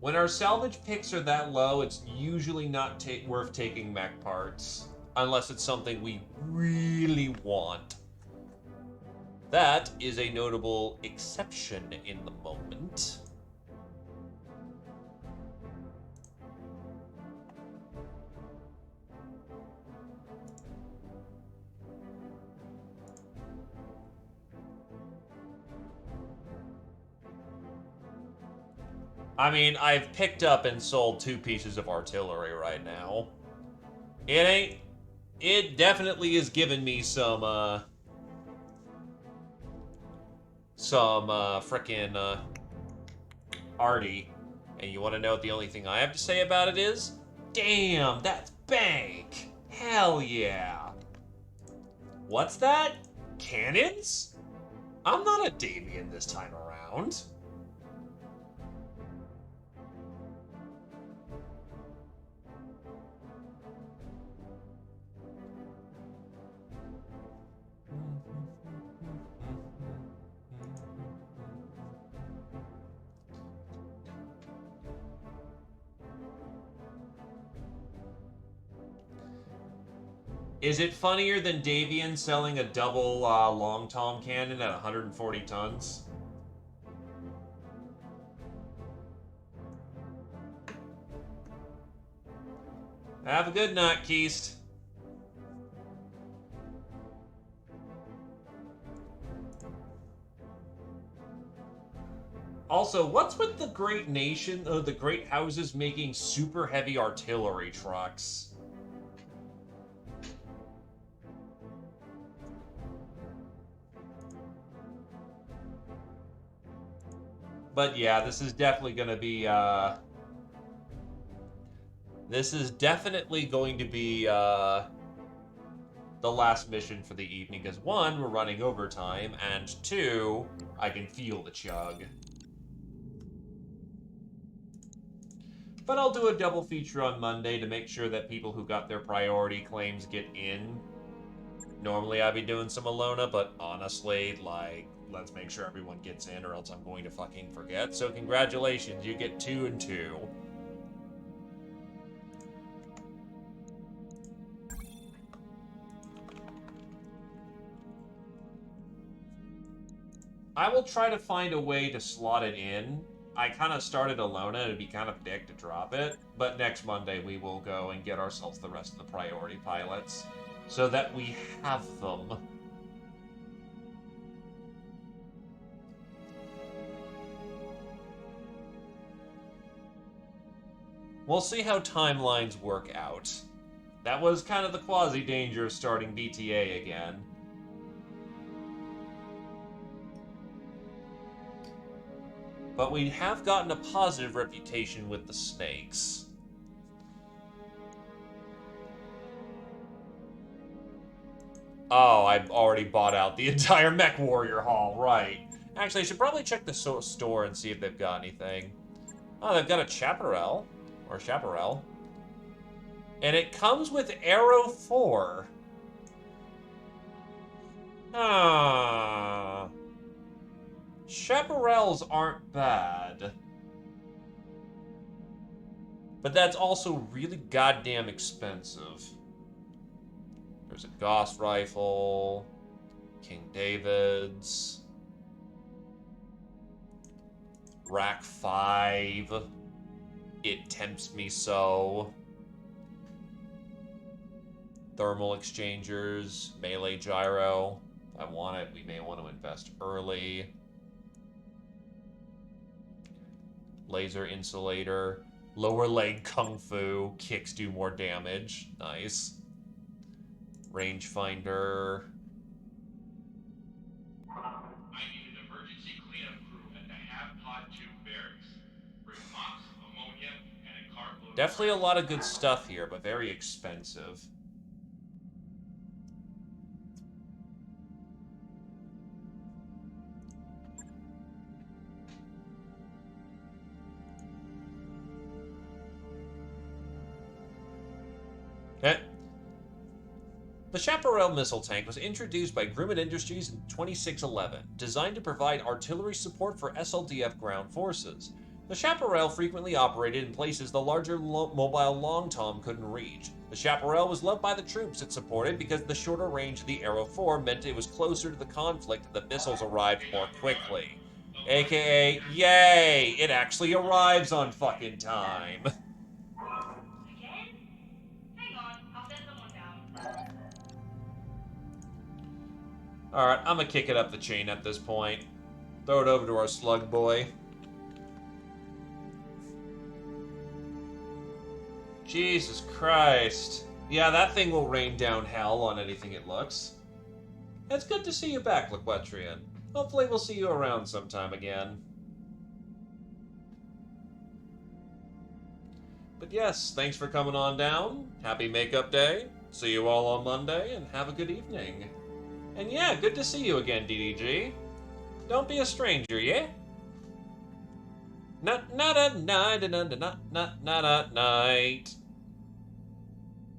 When our salvage picks are that low, it's usually not worth taking mech parts. Unless it's something we really want. That is a notable exception in the moment. I mean, I've picked up and sold 2 pieces of artillery right now. It definitely has given me some frickin' arty. And you want to know what the only thing I have to say about it is? Damn, that's bank! Hell yeah! What's that? Cannons? I'm not a Davian this time around. Is it funnier than Davian selling a double long tom cannon at 140 tons? Have a good night, Keist. Also, what's with the great the great houses making super heavy artillery trucks? But yeah, this is definitely going to be, this is definitely going to be, the last mission for the evening, because 1, we're running overtime, and 2, I can feel the chug. But I'll do a double feature on Monday to make sure that people who got their priority claims get in. Normally I'd be doing some Alona, but honestly, like, let's make sure everyone gets in or else I'm going to fucking forget. So congratulations, you get 2 and 2. I will try to find a way to slot it in. I kind of started Alona, it'd be kind of dick to drop it, but next Monday we will go and get ourselves the rest of the priority pilots, so that we have them. We'll see how timelines work out. That was kind of the quasi-danger of starting BTA again. But we have gotten a positive reputation with the snakes. Oh, I've already bought out the entire Mech Warrior Hall, right. Actually, I should probably check the store and see if they've got anything. Oh, they've got a Chaparral. Or Chaparral. And it comes with Arrow 4. Ah. Chaparrals aren't bad. But that's also really goddamn expensive. There's a Gauss rifle. King David's. Rack 5. It tempts me so. Thermal exchangers, melee gyro. If I want it, we may want to invest early. Laser insulator. Lower leg kung fu. Kicks do more damage. Nice. Rangefinder. I need an emergency cleanup crew at the Half-Pod 2 barracks. Bring mops, ammonia, and a cartload. Definitely a lot of good stuff here, but very expensive. The Chaparral missile tank was introduced by Grumman Industries in 2611, designed to provide artillery support for SLDF ground forces. The Chaparral frequently operated in places the larger mobile Long Tom couldn't reach. The Chaparral was loved by the troops it supported because the shorter range of the Arrow 4 meant it was closer to the conflict and the missiles arrived more quickly. AKA, yay! It actually arrives on fucking time. Alright, I'm gonna kick it up the chain at this point. Throw it over to our slug boy. Jesus Christ. Yeah, that thing will rain down hell on anything it looks. It's good to see you back, Laquetrian. Hopefully we'll see you around sometime again. But yes, thanks for coming on down. Happy Makeup Day. See you all on Monday, and have a good evening. And yeah, good to see you again, DDG. Don't be a stranger, yeah? Not a night.